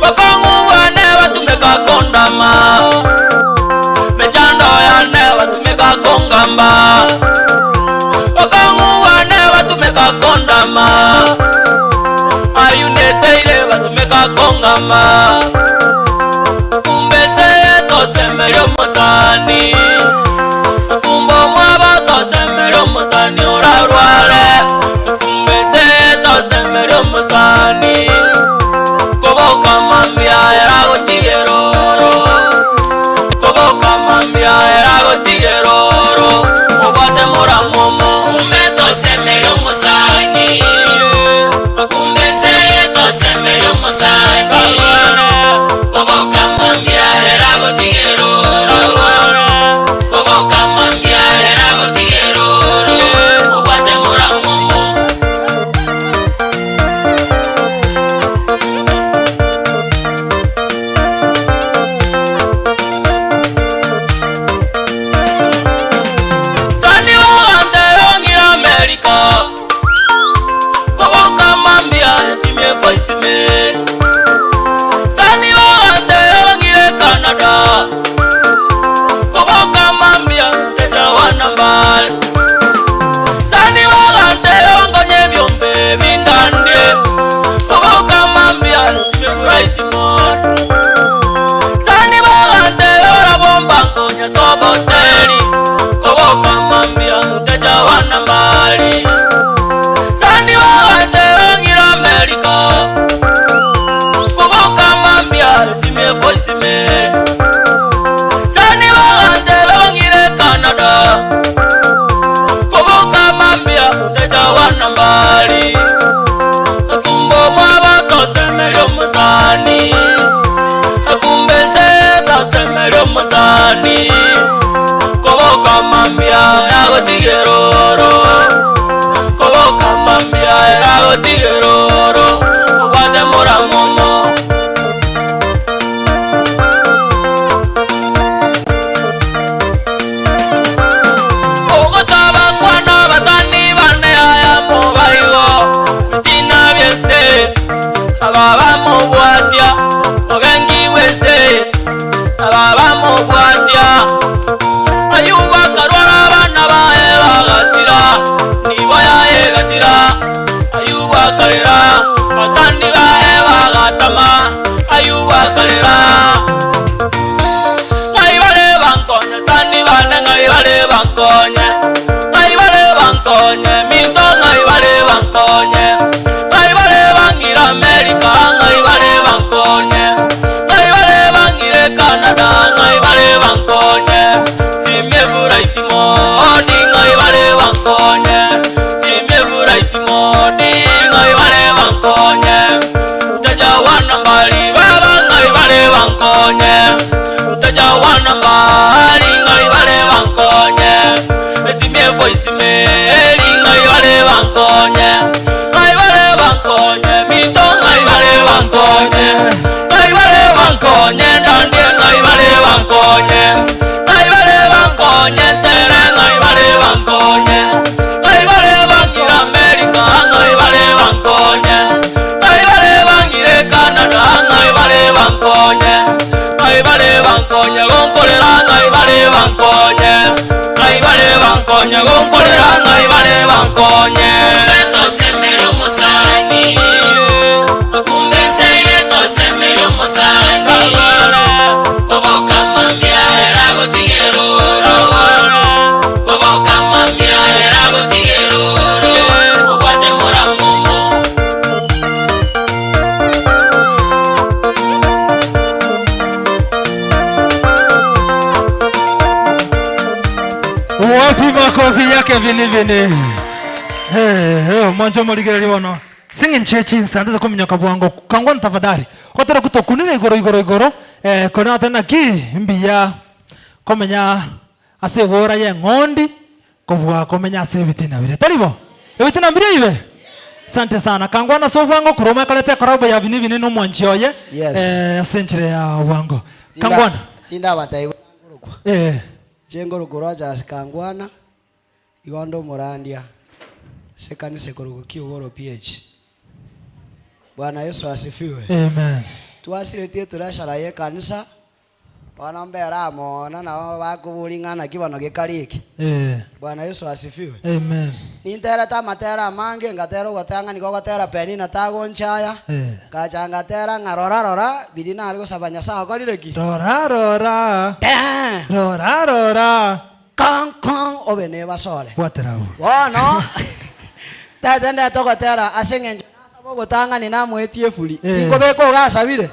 wakamubwane batumeka kondama mechano yane batumeka kongamba kondama ayuneteire batumeka kongama kumbeze tosemelyo musani kumbo mwaba tosemelyo musani urarware kumbeze tosemelyo musani koboka mambia eragotigeroro koboka mambia eragotigeroro ubate muramumo tosemelyo musani kumbese tosemelyo musani koboka mambia eragotigeroro koboka mambia eragotigeroro ubate muramumo koboka mambia simie voicemail sani wagate wangire Canada koboka mambia teja wanambal sani wagate wangonye byombe bindande koboka mambia simie right mode sani wagate warabomba ngonya soboteri koboka mambia teja wanambali koboka mambia simie voicemail sani wagate wangire Canada koboka mambia teja wanambali akumbo mwaba tosemelyo musani akumbeze tosemelyo musani koboka mambia eragotigeroro koboka mambia eragotigeroro ubate muramumo ogotaba kwana basani bane aya mubaigo bitina byese ababa mubwatia ogengi wese ababa mubwatia ayuba karwara bana bae bagasira nibo yae gasira ayuba karera basani bae bagatama ayuba karera ngai bale bankonye sani bane ngai bale bankonye ngai bale bankonye mito ngai bale bankonye ngai bale bangira America ngai bale bankonye ngai bale bangire Canada ngai bale bankonye simie vuraiti modi ngai bale bankonye simie vuraiti modi ngai bale bankonye teja wanambali baba ngai bale bankonye teja wanambali ngai bale bankonye simie voicemail ngai bale bankonye ngai bale bankonye mito ngai bale bankonye ngai bale bankonye ndande ngai bale bankonye ngai bale bankonye tere ngai bale bankonye ngai bale bangira America ngai bale bankonye ngai bale bangire Canada ngai bale bankonye ngai bale bankonye gonkolera ngai bale bankonye ngai bale bankonye gonkolera ngai bale bankonye tosemelyo musani akumbese tosemelyo musani koboka mambia eragotigeroro koboka mambia eragotigeroro ubate muramumo makofi yake vini. Mwanjo moligereri bono. Singing chechi insanda kuminyoka bwango kangwana tafadhali. Kotera kutokunira igoro. Kona tena ki mbiya komenya asegora ye ngondi kuvuga komenya asevitina bire. Taribo. Evitina bire ibe. Asante sana. Kangwana so bwango kuroma kalete karabo ya vini no mwanchioye. Asenchire ya bwango. Kangwana. Tinda batai bwango. Jengo rugoroja Kangwana. Igondo Morandia. Sekani sekoro kiogoro PH. Bwana Yesu asifiwe. Amen. Tuasiritie turashara ye kanisa. Wanaombera mona na bakubulingana kibano gekariki. Bwana Yesu asifiwe. Amen. Nintera tamatera mange ngatero gotanga niko gotera peni na tago nchaya. Kachanga tera ngarora bidina aliko sabanya sawa kolireki. Rora. Kang obene basole. Waterawo. Wono. Tatenda tokotera asengenje gotanga ni namwetie fuli iko beko gasabire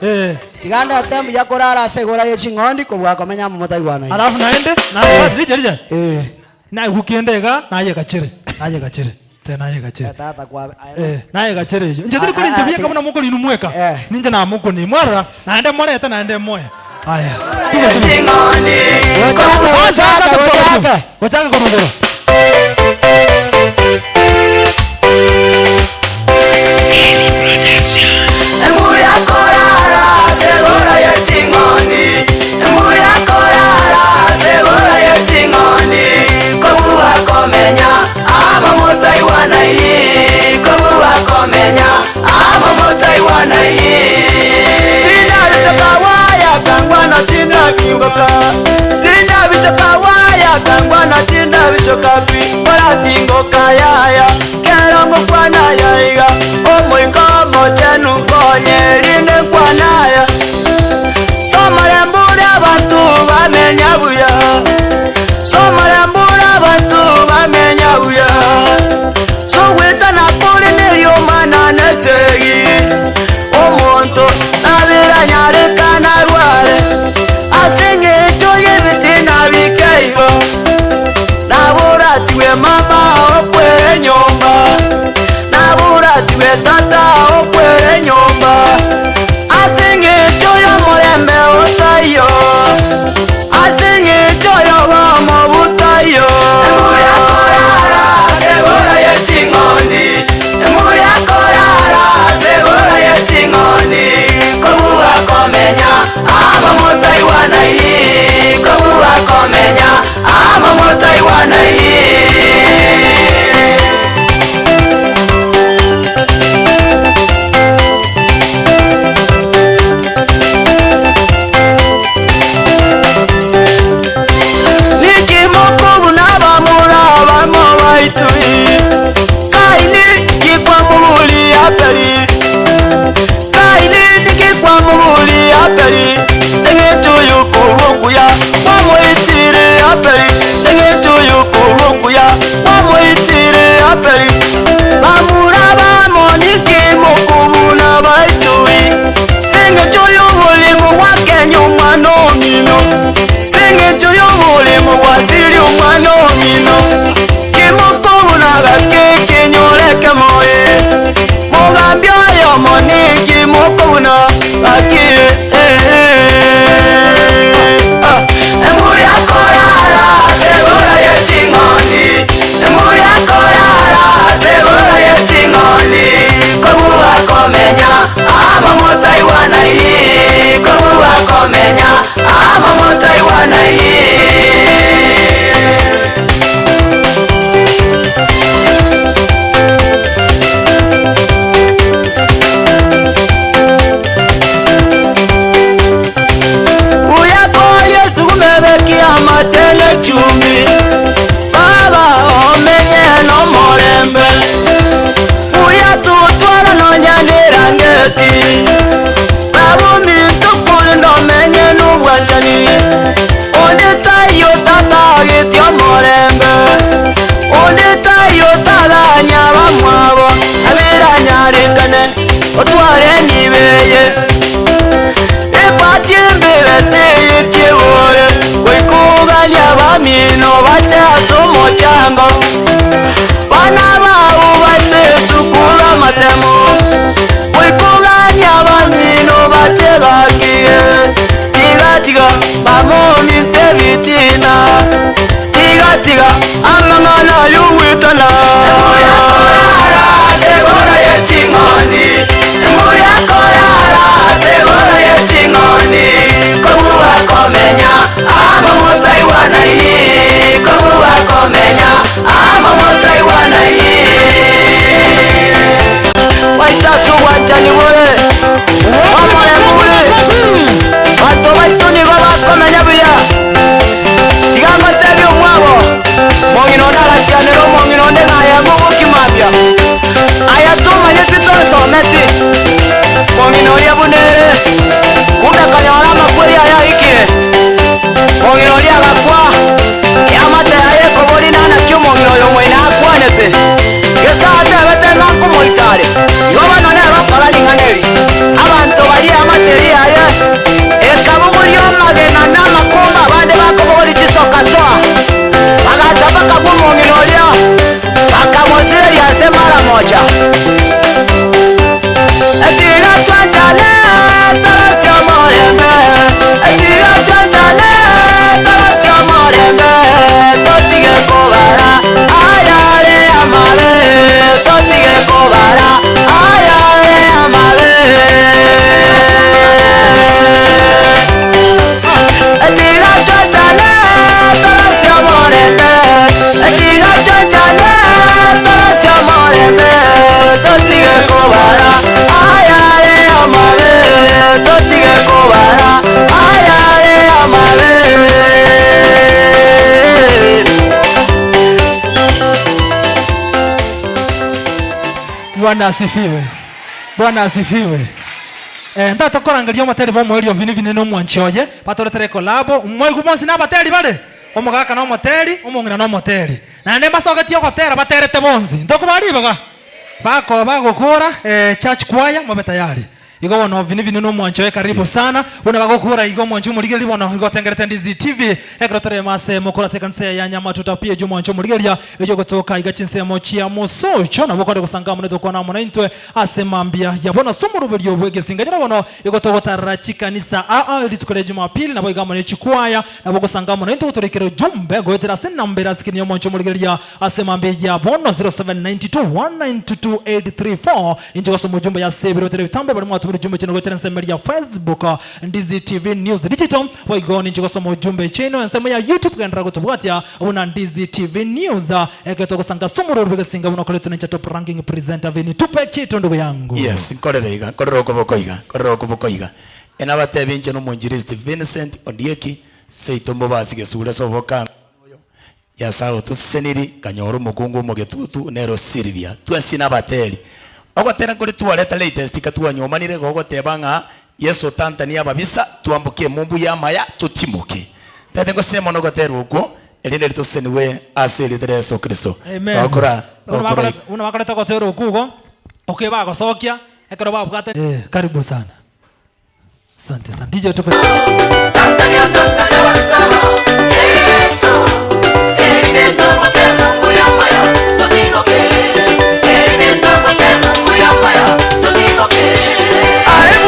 iganda tembu ya korara segora ye chingondi ko bwa komenya mutai bwana alafu naende na rija na gukiendega naye gachere tena ye gachere tata kwa naye gachere nje tuli kuli nje bia kama mukoli numweka ninje na muko ni mwara naende moleta naende moya haya chingondi wachanga korogoro Mino bacha somo cha muriango bana bau bate sukula matemo uikugania bamino bategakie tiga bamomi tevitina tiga amangana yuwitana muyakorara segura ya chingoni muyakorara segura ya chingoni kobuwa komenya amamotai wanai kobuwa komenya amamotai wanai waitasu wajani mure wamore mure bato baituni bakomenya biya tigango tebi umwabo monginonda gatianero monginonde ngaya mugukimabya ayatuma yetito someti monginoria bunere kumbe kanyora makweli ayarikire monginoria gakwa yamate aye kobori nana kyo mongino yo mwena akwanete gesate betenga kumoitare yoba none bakora ninganeri abantu bari amateri aye ekabuguri omagena namakumba bande bakobori chisokatoa bagata bakabumonginoria bakamoseri ase mara moja etira twatale tarasio morembe etira twatale tarasio morembe totige kobara ayare amare totige kobara ayare amare etira twatale tarasio morembe etira twatale tarasio morembe totige kobara ayare amare totige kobara ayare amare. Bwana asifiwe. Bwana asifiwe. Ndata korangalia materi ba mweli ovini vini no mwanchoje patoretere kolabo mwe kumonsi na bateri bale omugaka no moteri omungina no moteri na ne basogetio gotera baterete bonzi ndokubali baga bako bagokora church choir mwe tayari igo wono vini vini no mwanchoje karibu sana una bagokora igo mwancho muligeli wono igo tengerete ndizi TV ekrotere mase mukora sekanse ya nyama tutapie jo mwancho muligelia ejo gotoka igachinse mochia musocho na bokore kusanga muneto kona munaintwe asemambia yabona somurubelio bwegesinga jana wono igo togotara chikanisa litukole Jumapili na boiga mune chikwaya na bokosanga munaintwe utorekero jumbe goetera sena mbera sikini yo mwancho muligelia asemambia yabona 0792192834 injo gosomo jumbe ya sebiro tere tambe bali mwatu jumbe chino goetera nsemelia Facebook Ndizi TV News Digital waigoni injo gosomo jumbe chino nsema ya YouTube gandra gotobwatia una Ndizi TV News eketo kusanga sumuro rubega una koleto na top ranking presenter vini tupe kitu ndugu yangu. Yes, korerega korero kubokoiga enabatebi nje no monjiristi Vincent Ondieki seitombo basige sura soboka ya sao tuseniri kanyoro mukungu mugetutu nero Silvia twasina bateli ogotera kuri tuwaleta latest katuanyomanire gogotebanga Yesu Tanzania babisa tuambukie mumbu ya maya tutimuke tete ngo sema no gotera uko elinde lituseniwe asili Yesu Kristo. Amen. Okora una wakaleta gotera uko okay bago sokia ekero babugate karibu sana. Asante sana DJ tupe Tanzania wanasema Yesu elinde tuambukie mumbu ya maya tutimuke elinde tuambukie mumbu ya maya tutimuke. I am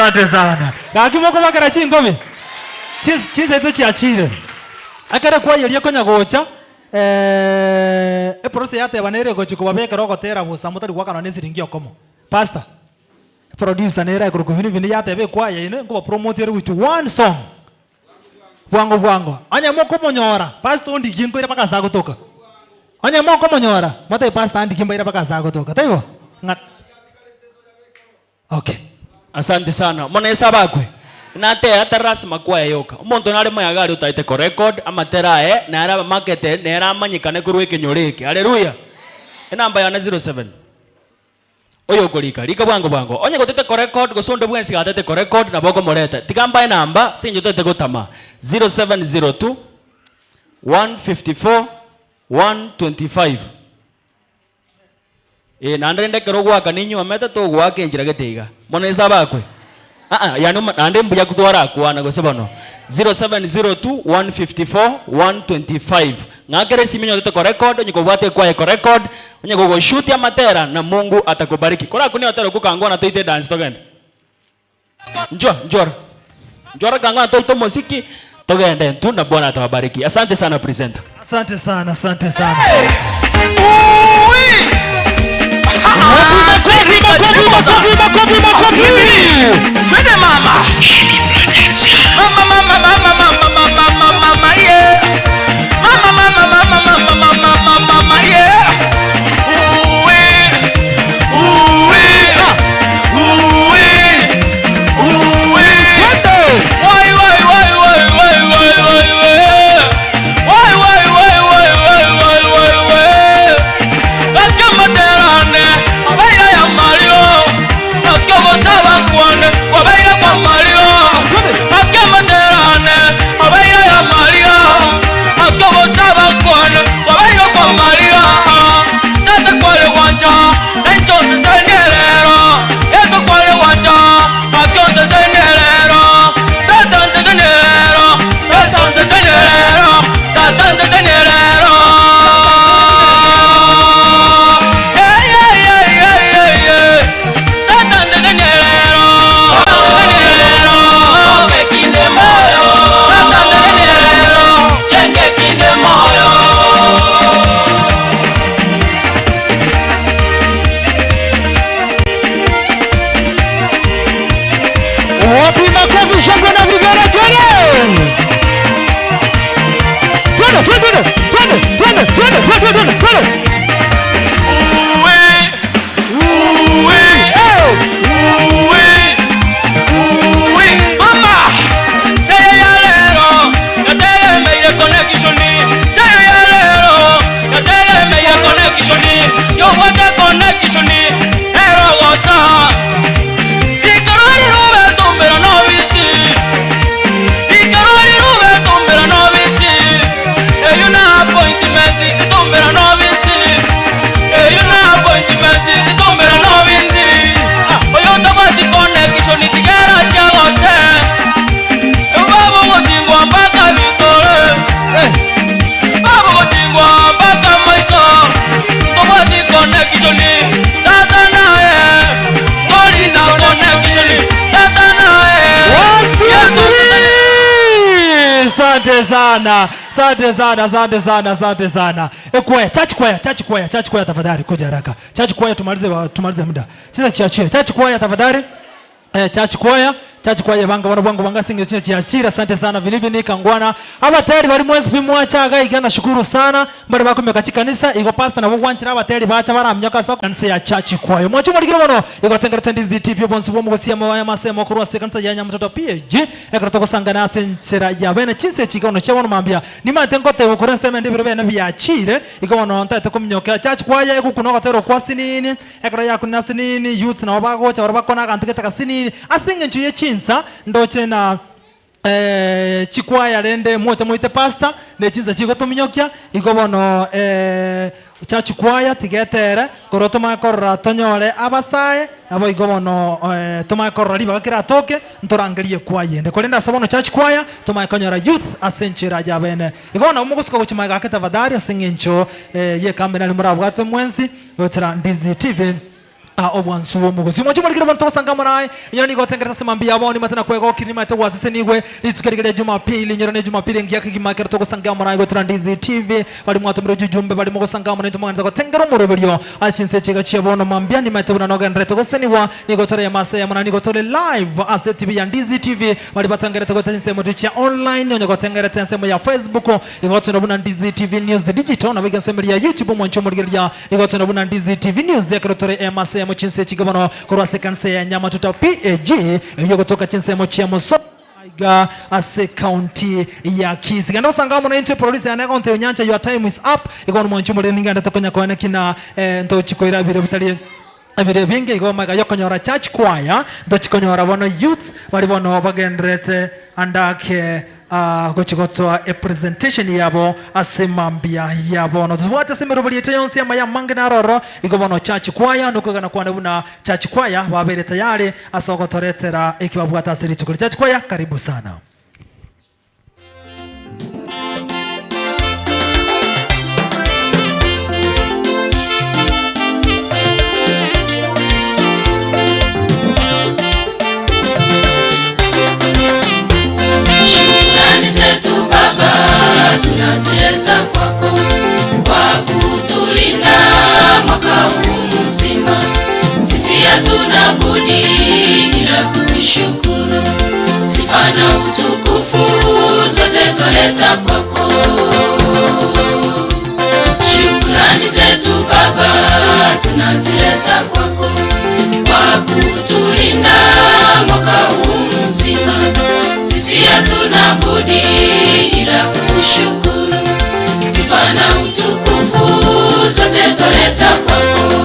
asante sana. Gakimoko bakara chingomi. Chize to chiachire. Akara kwa yeria konya gocha. Prose yate banere gochi ko babeka rogotera busa mutari gwakana nesiringi okomo. Pastor. Producer nera ko vini yate be kwa yene ko promote with one song. Bwango. Anya moko monyora. Pastor ndi gingo ira bakaza gotoka. Anya moko monyora. Mata pastor ndi kimba ira bakaza gotoka. Taibo. Okay. Asante sana. Mona esabakwe. Nate atarras makwa yoka. Umuntu nari mayagari utaite ko record amatera na ara market na ara manyikane kuru ekinyoreke. Haleluya. Enamba yana 07. Oyo kolika lika bwango. Onye gotete ko record go sonde bwensi gatete ko record na boko moreta. Tikamba enamba sinjo tete gotama 0702 154 125. Nandende kero gwaka ninyu ameta to gwaka enjira geteiga. Mona esabakwe. Yani ande mbuya kutwara kuana gosebono 0702 154 125 ngakere siminyo tete ko record nyiko bwate kwa ko record nyiko go shoot ya matera na Mungu atakubariki kora kuni atero kukangwa na toite dance togende njora kangwa toite muziki togende tu na Bwana atawabariki. Asante sana presenter. Asante sana. Twende mama. Mama yeah. Mama yeah. Asante sana. Choir, church choir tafadhali kuja haraka. Church choir tumalize muda. Sasa church choir tafadhali. Church choir banga singe chiachira. Asante sana vilivi kangwana. Aba tayari bari mwezi pimwacha gaigana shukuru sana. Mbari bakumye katika kanisa iko pastor na bwanchira aba tayari bacha baramyaka swa kanisa ya church choir. Mwacho muligiro bono iko tengera tendizi TV bonsi bomu gosia mwa masemo kurwa sekansa yanya mtoto PG. Ekratoko sangana senchera ya bene chinse chikono chabono mambia. Nimatengo te ukurense mende bene byachire iko bono ntate kumnyoka church choir iko kunoka tero kwasinini. Ekra ya kunasinini youth na bagocha barabakona kantu ketaka sinini. Asinge nchuye chinsa ndoche na chikwaya rende mocha muite pastor ne chinza chiko tuminyokya iko bono church choir tigetere koro tumakorora tonyore abasaye nabo iko bono tumakorora liba kira toke ntorangerie kwayende kolenda sabono church choir tumakonyora youth asenchira jabene iko bono umugusuka guchima gaketa vadari asengencho ye kambe nali murabwato mwensi yotera ndizi TV obwansu omugozi mwacho malikira bantu osangama naye yani gotengereza semambia aboni matana kwego kirima to wasese nigwe litukerigere Jumapili nyero ne Jumapili ngiya kigimakera to gosangama naye gotra Ndizi TV bali mwatumiro jujumbe bali mo gosangama ne tumwana to tengero muroberio achinse chega chiabono mambia ni matuna noga ndreto goseniwa ni gotora ya masa ya mwana ni gotore live as TV ya Ndizi TV bali batangere to gotense mo ducha online nyo gotengere tense mo ya Facebook igotona buna Ndizi TV News digital na biga semeri ya YouTube mwancho muligeria igotona buna Ndizi TV News ya krotore masa mo chinse chigabano korwa sekanse ya nyama tuta PAG iyo kutoka chinse mo chiamo so aiga ase county ya Kisii ganda sangamo na into police ya account Onyancha your time is up ikono mwancho mulininga ndatokonya kwa kina ndo chikoira bire bitali abire vinge igoma yakonyora church choir ndo chikonyora bono youth bali bono bagendrete andake gochigotwa a presentation yabo asemambia yabo no zwata semerobali yonse ya mange na roro igobono church choir no kugana kwa na church choir babere tayari asogotoretera ikibabwata siri chukuri church choir karibu sana. Zetu Baba tunazileta kwako kwa kutulinda mwaka huu mzima. Sisi hatuna budi ila kushukuru. Sifa na utukufu zote twaleta kwako. Shukrani zetu Baba tunazileta kwako kwa kutulinda mwaka huu mzima. Sisi hatuna budi ila kushukuru. Sifa na utukufu zote twaleta kwako.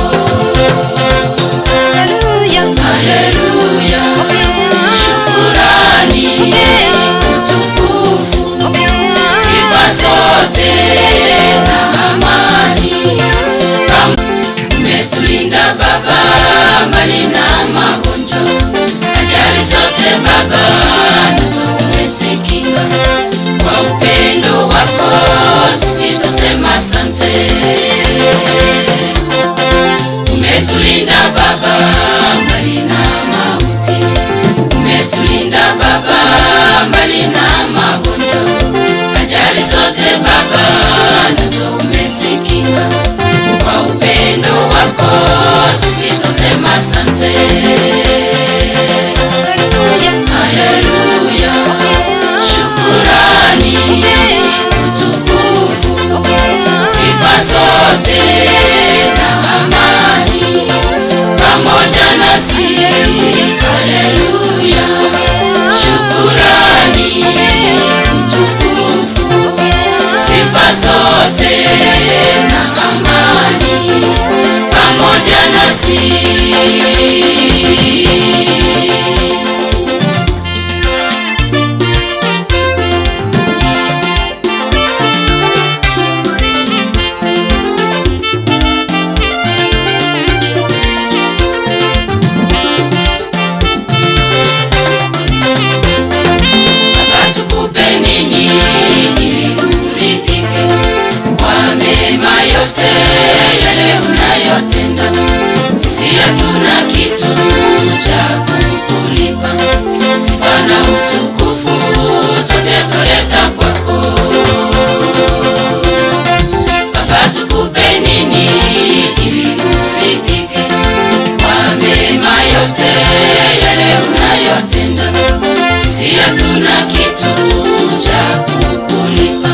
Haleluya, haleluya. Shukrani, utukufu, sifa zote na amani. Umetulinda Baba mbali na magonjwa. Ajali zote Baba nazo umesikinga. Kwa upendo wako sisi tusema asante. Umetulinda Baba mbali na mauti. Umetulinda Baba mbali na magonjwa. Ajali zote Baba nazo umesikinga. Kwa upendo wako sisi tusema asante. Haleluya, shukrani, utukufu, sifa zote na amani pamoja nasi. Haleluya, shukrani, utukufu, sifa zote na amani pamoja nasi. Yale unayotenda, sisi hatuna kitu cha kukulipa. Sifa na utukufu zote twaleta kwako. Baba, tukupe nini ili uridhike kwa mema yote yale unayotenda? Sisi hatuna kitu cha kukulipa.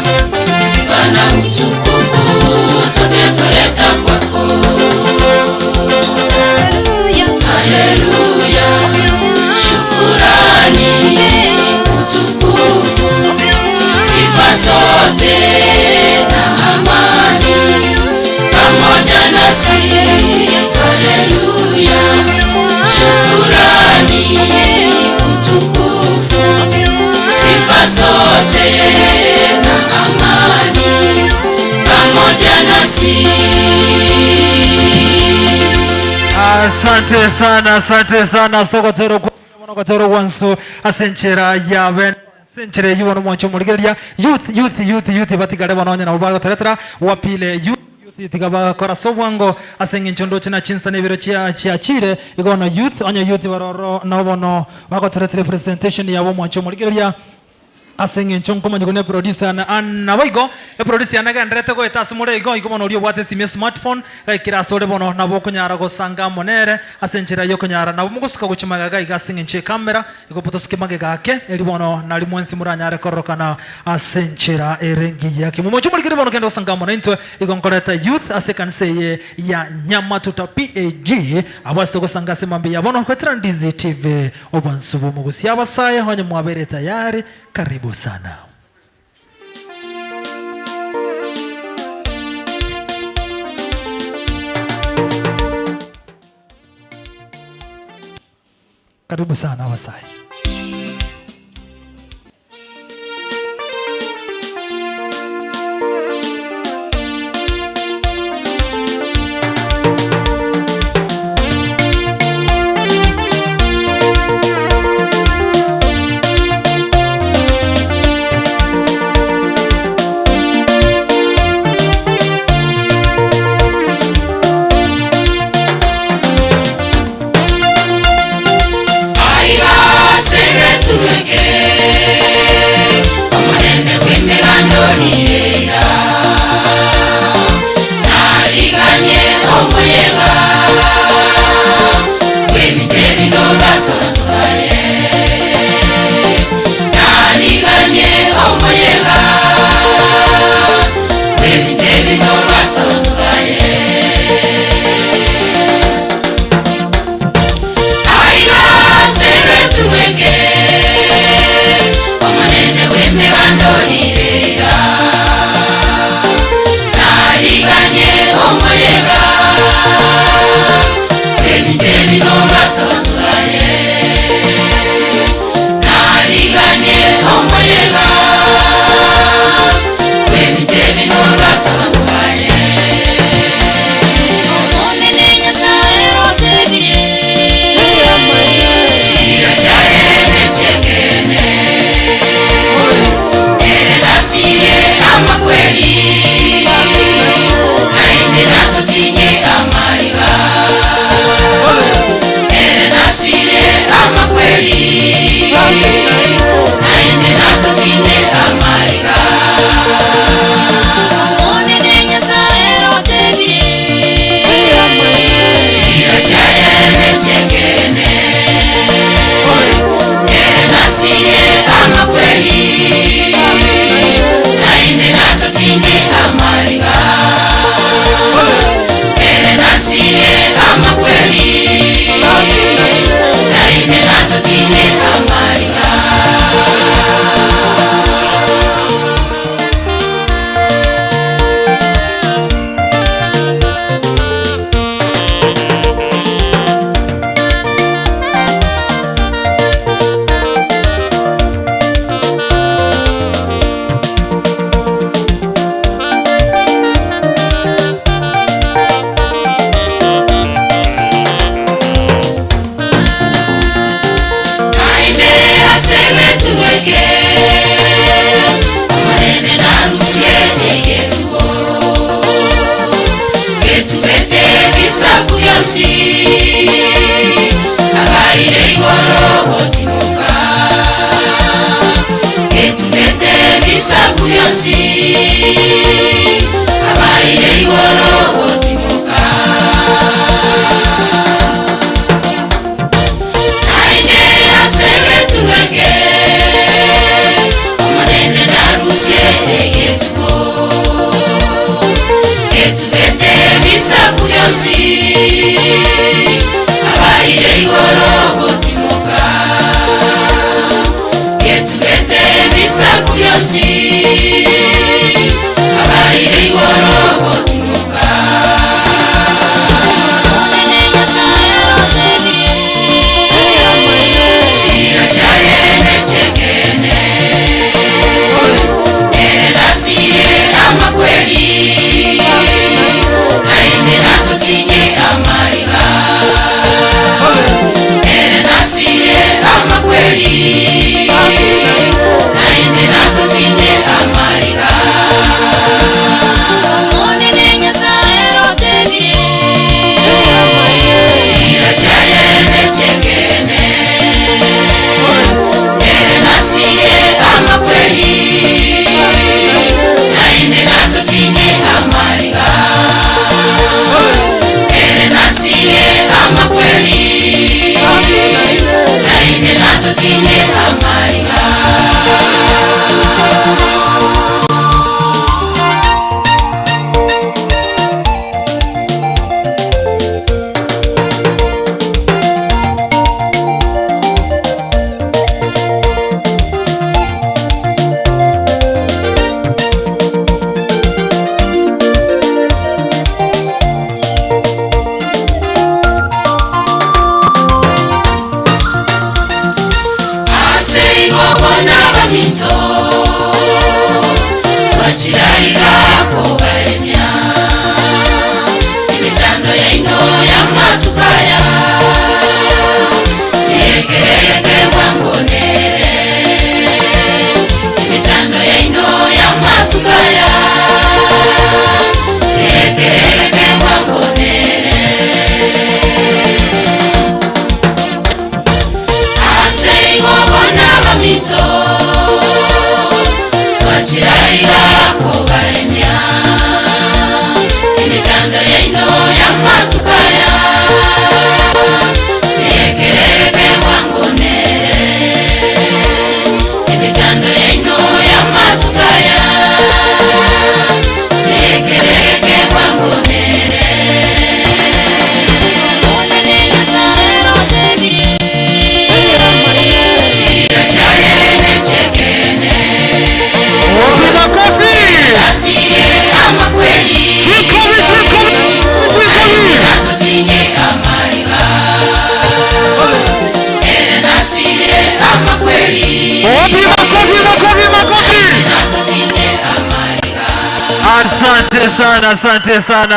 Sifa na utukufu zote twaleta kwako. Haleluya, shukrani, utukufu, sifa zote na amani pamoja nasi. Haleluya, shukrani, utukufu, sifa zote na amani pamoja nasi. Asante sana sokotero wansu asenchera ya ben senchera yuno mwancho muligeria youth batigare banonya na ubago teretra wapile youth tikaba kora sobwango asenge nchondo china chinsa nebiro chia chire igono youth anya youth baroro nabono bakotere representation yabo mwancho muligeria asenge nchonko manyone producer na baigo e producer na gandrete ko etasi mure igo ikomono rio bwate sime smartphone kira sore bono nabo kunyara go sanga monere asenjera yo kunyara nabo mugusuka guchimaga ga igasenge nche kamera iko potoske mage gake eri bono nali mwensi muranyare korokana asenjera erengi yake mumocho mulikire bono kendo sanga monento iko nkoreta youth asekanse ya nyama tuta PAG abasto go sanga semambe ya bono kwetra ndizi TV obansubo mugusi abasaye honye mwabere tayari karibu sana. Karibu sana Wasai. Omanene wemegandolirira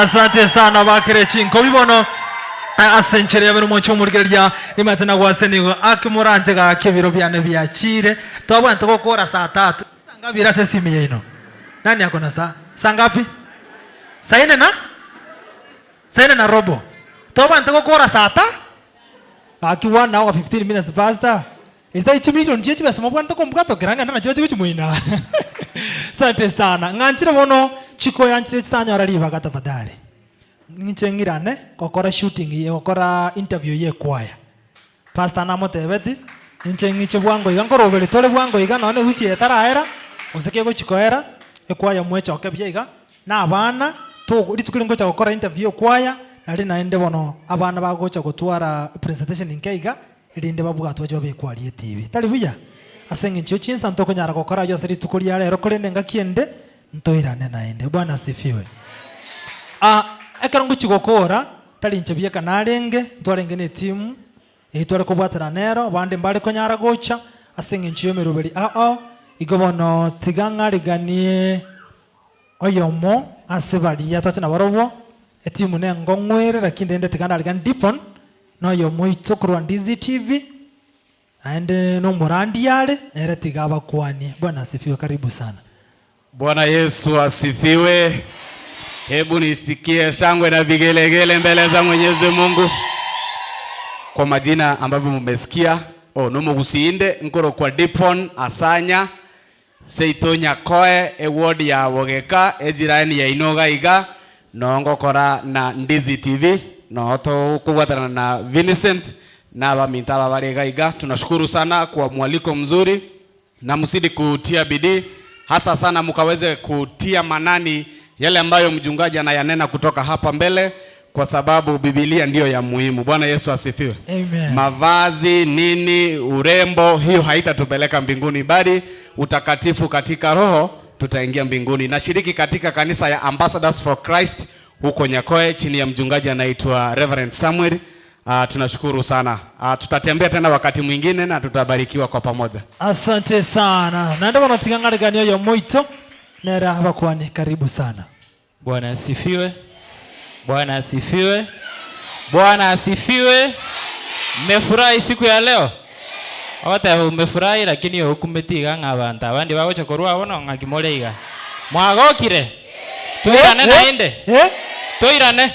Asante sana bakire chinko bibono asenchere yabe umucyo murgerya nimatena gwasenigo akimuranje ga kebiro byane byakire twabwante gukora saa 3 sanga birase simiye ino nani akona saa ngapi saa 4 na robo twabwante gukora saa 5 akiwa na 15 minutes faster is that ichimiro nje chibasa mabwante kombugato geranga na chibacho chimuina asante sana nganchire bono chiko yanchire chitanyora riva gatafadhali ngichengirane kokora shooting ye kokora interview ye kwaya pastor na motebeti nchengiche bwango igankoro tole bwango iga none wiki etaraera oseke go chikoera ekwaya mwecha okebye iga na abana to ritukire ngocha kokora interview kwaya nari naende bono abana bagocha gutwara presentation inkeiga irinde babuga twaje babekwarie TV tari buya asenge ncho chinsa ntoko nyara gukora yo seri tukuria rero kurende ngakiende ntoirane naende bwana sifiwe ekarongo chigokora tari nchebye kanarenge twarenge ne team tware kubwatana nero bande mbare konyara gocha asenge nchiyo meruberi igobono tigangariganie oyomo asebali yatachana barobo etimu ne ngongwere lakini ende tiganarigani dipon no yomo itokurwa Ndizi TV aende no murandi yale nere tigaba kwani bwana asifiwe karibu sana Bwana Yesu asifiwe. Hebu nisikie shangwe na vigelegele mbele za Mwenyezi Mungu. Kwa majina ambavyo mmesikia, nomo gusiinde nkoro kwa Dipon Asanya Seitonya Koe award ya Wogeka ejirani ya Inoga iga nongo kora na Ndizi TV no to kuwatana na Vincent na bamintaba barega iga. Tunashukuru sana kwa mwaliko mzuri na msidi kutia bidii hasa sana mkaweze kutia manani yale ambayo mjungaji anayanena kutoka hapa mbele kwa sababu Biblia ndiyo ya muhimu. Bwana Yesu asifiwe. Amen. Mavazi nini urembo hiyo haitatupeleka mbinguni bali utakatifu katika roho tutaingia mbinguni. Nashiriki katika kanisa ya Ambassadors for Christ huko Nyakoe chini ya mjungaji anaitwa Reverend Samuel. Tunashukuru sana. Tutatembea tena wakati mwingine na tutabarikiwa kwa pamoja. Asante sana. Na ndio wanatingangarigania yo moito nera bakwani karibu sana. Bwana asifiwe. Bwana asifiwe. Bwana asifiwe. Mmefurahi siku ya leo? Wote mmefurahi lakini hukumetiga ng'abanta abandi bagocha korwa bono ngakimoreiga. Mwagokire? Toirane naende. Toirane.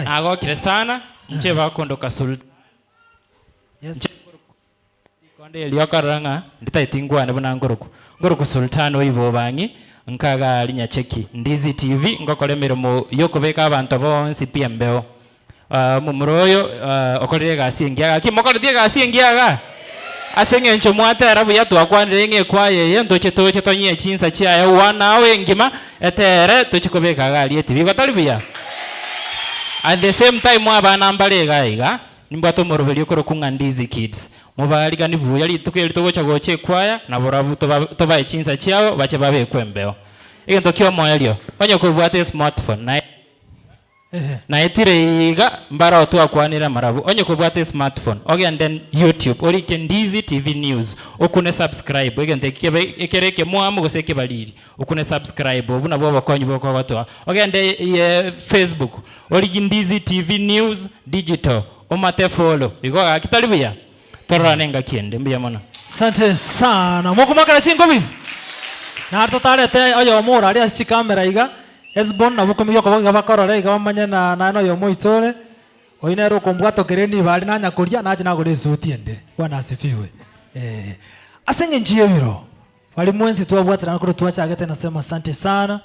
Agokire sana nche bakondoka sultan. Yes. Konde eliokaranga nditaitingwane buna ngoroku sultan oibo bangi nkaga linya cheki Ndizi TV ngokole mirimo yokubeka abantu bonsi pia mbeo mumuroyo okorire gasi engiaga kimokore tie gasi engiaga asenge ncho mwatera buya twakwanire nge kwaye yendo toche tonyie chinsa chia ya wana wengima etere tuchikobeka gali TV gotali buya. At the same time abana mbalega iga nimbato morobeli okoro kunga Ndizi Kids mubaliga nivu yali tukeli togocha goche kwaya na boravu toba echinsa chiao bache babe kwembeo igento kyo moyalio onyo kubwate smartphone na etire iga mbara otwa kwanira maravu onyo kubwate smartphone ogende YouTube orike Ndizi TV News okune subscribe igente ekereke mwamu goseke baliri okune subscribe obuna bo bakonyi boko batwa ogende Facebook orike Ndizi TV News digital omate follow igo akitalibuya toranenga kiende mbiya mona. Asante sana mokumakara chingobi na atotarete oyo mura ali asi kamera iga esbon na bukomyo ko bakorore iga bamanya na no yo moitore oinero kombwato kereni bali na nyakuria na jina gore sutiende bwana asifiwe. Asenge njiye biro wali mwenzi twabwatira nakoro twachagete nasema asante sana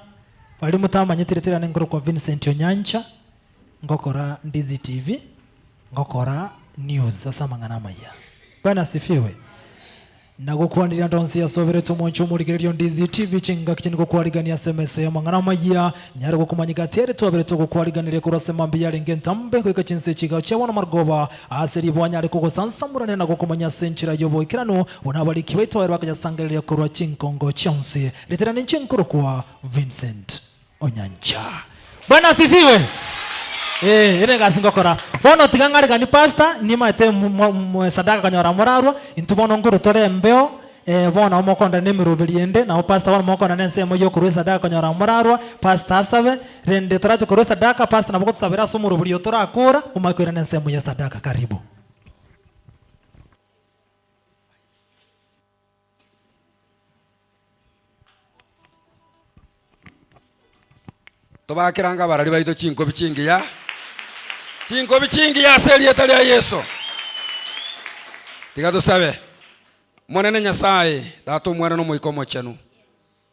wali mutamanyitiretera nengoro kwa Vincent Onyancha ngokora Ndizi TV ngokora news sasa mangana maya bwana asifiwe. Nagukwanira ndonsi ya sobere tumoncho murigererio Ndizi TV chinga kichini kukwarigania SMS ya mangana maya nyare gukumanyika tere twabere tukukwarigania kurasema mbiyare ngentambe kweka chinse chiga chabona margoba aseri bwanyare kugosansamurane na gukumanya senchira yobo ikirano bonabali kibeto era bakajasangalia kurwa chinkongo chonse letera ninchinkuru kwa Vincent Onyancha bwana asifiwe. Ene gasingokora bono tigangari gani pasta ni mate sadaka kanyora morarwa intubono nguru tore mbeo bona omokonda nemirubiriende na pastor wana mokonda nensemo yo kurusa daka nyora murarwa pastor asabe rende turacho kurusa daka pastor naboko tusabira somo ruburio turakura umakwira nensemo ya sadaka karibu. Tobakiranga barari baito chinko bichingi ya seli etali ya Yesu. Tiga tusabe monene Nyasaye dato mwana no muikomo chenu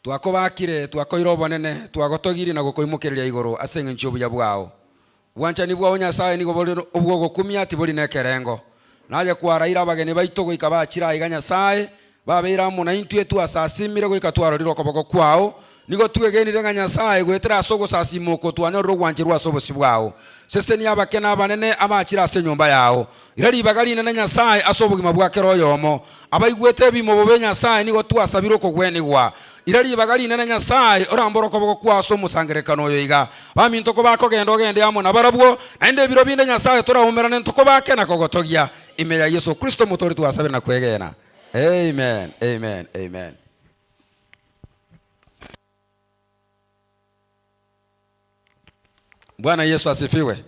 twakobakire twakoiro bonene twagotogiri na gukoimukiria iguru asenge nchobu ya bwao wanchani bwao Nyasaye nigo boli ubwo gukumia tiboli nekerengo naje kwaraira bageni baito goikaba chira iga Nyasaye babeira muna intwe tu asasimire goikatwaroriro koboko kwao nigo tuegenire nga Nyasaye gwetera asogo sasimoko twanyorro gwanjirwa asobosi bwao sese ni abakena banene abachira ase nyumba yao irari bagali nene Nyasaye asobugima bwake royomo abaigwete bimo bobe Nyasaye nigo twasabiro ko gwenigwa irari bagali nene Nyasaye oramboro koboko kwaso musangerekano yoiga baminto ko bako gende amo na barabwo ende biro binde Nyasaye torahumera nento ko bake na kogotogia ime ya Yesu Kristo mutori twasabira na kwegena. Amen, amen, amen. Bwana Yesu asifiwe.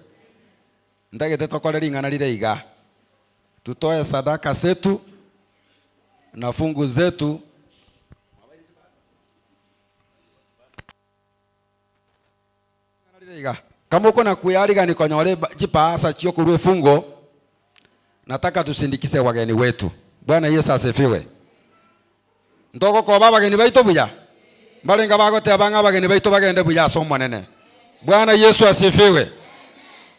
Ndagete tokolera ingana lile iga. Tutoe sadaka zetu na fungu zetu. Kama uko na kuyariga ni konyole jipaasa chio kurwe fungo. Nataka tusindikise wageni wetu. Bwana Yesu asifiwe. Ndoko ko baba bageni baito buya. Balenga bagote abanga bageni baito bagende buya so monene. Bwana Yesu asifiwe.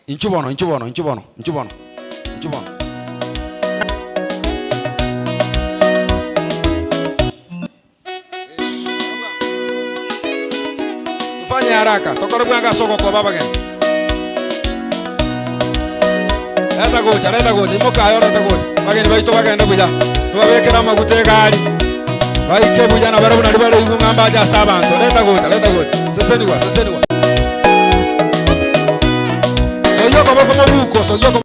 Inchubono. Tufanye haraka. Tokoro bwanga soko kwa baba gani. Leta gocha. Imoka ayo leta gocha. Bageni baito bagende buya. Tubabekera magute gali. Baike buya na barabu na libale ngamba ja sabanto. Leta gocha. Seseni wa. Soy yo como buco, soy yo como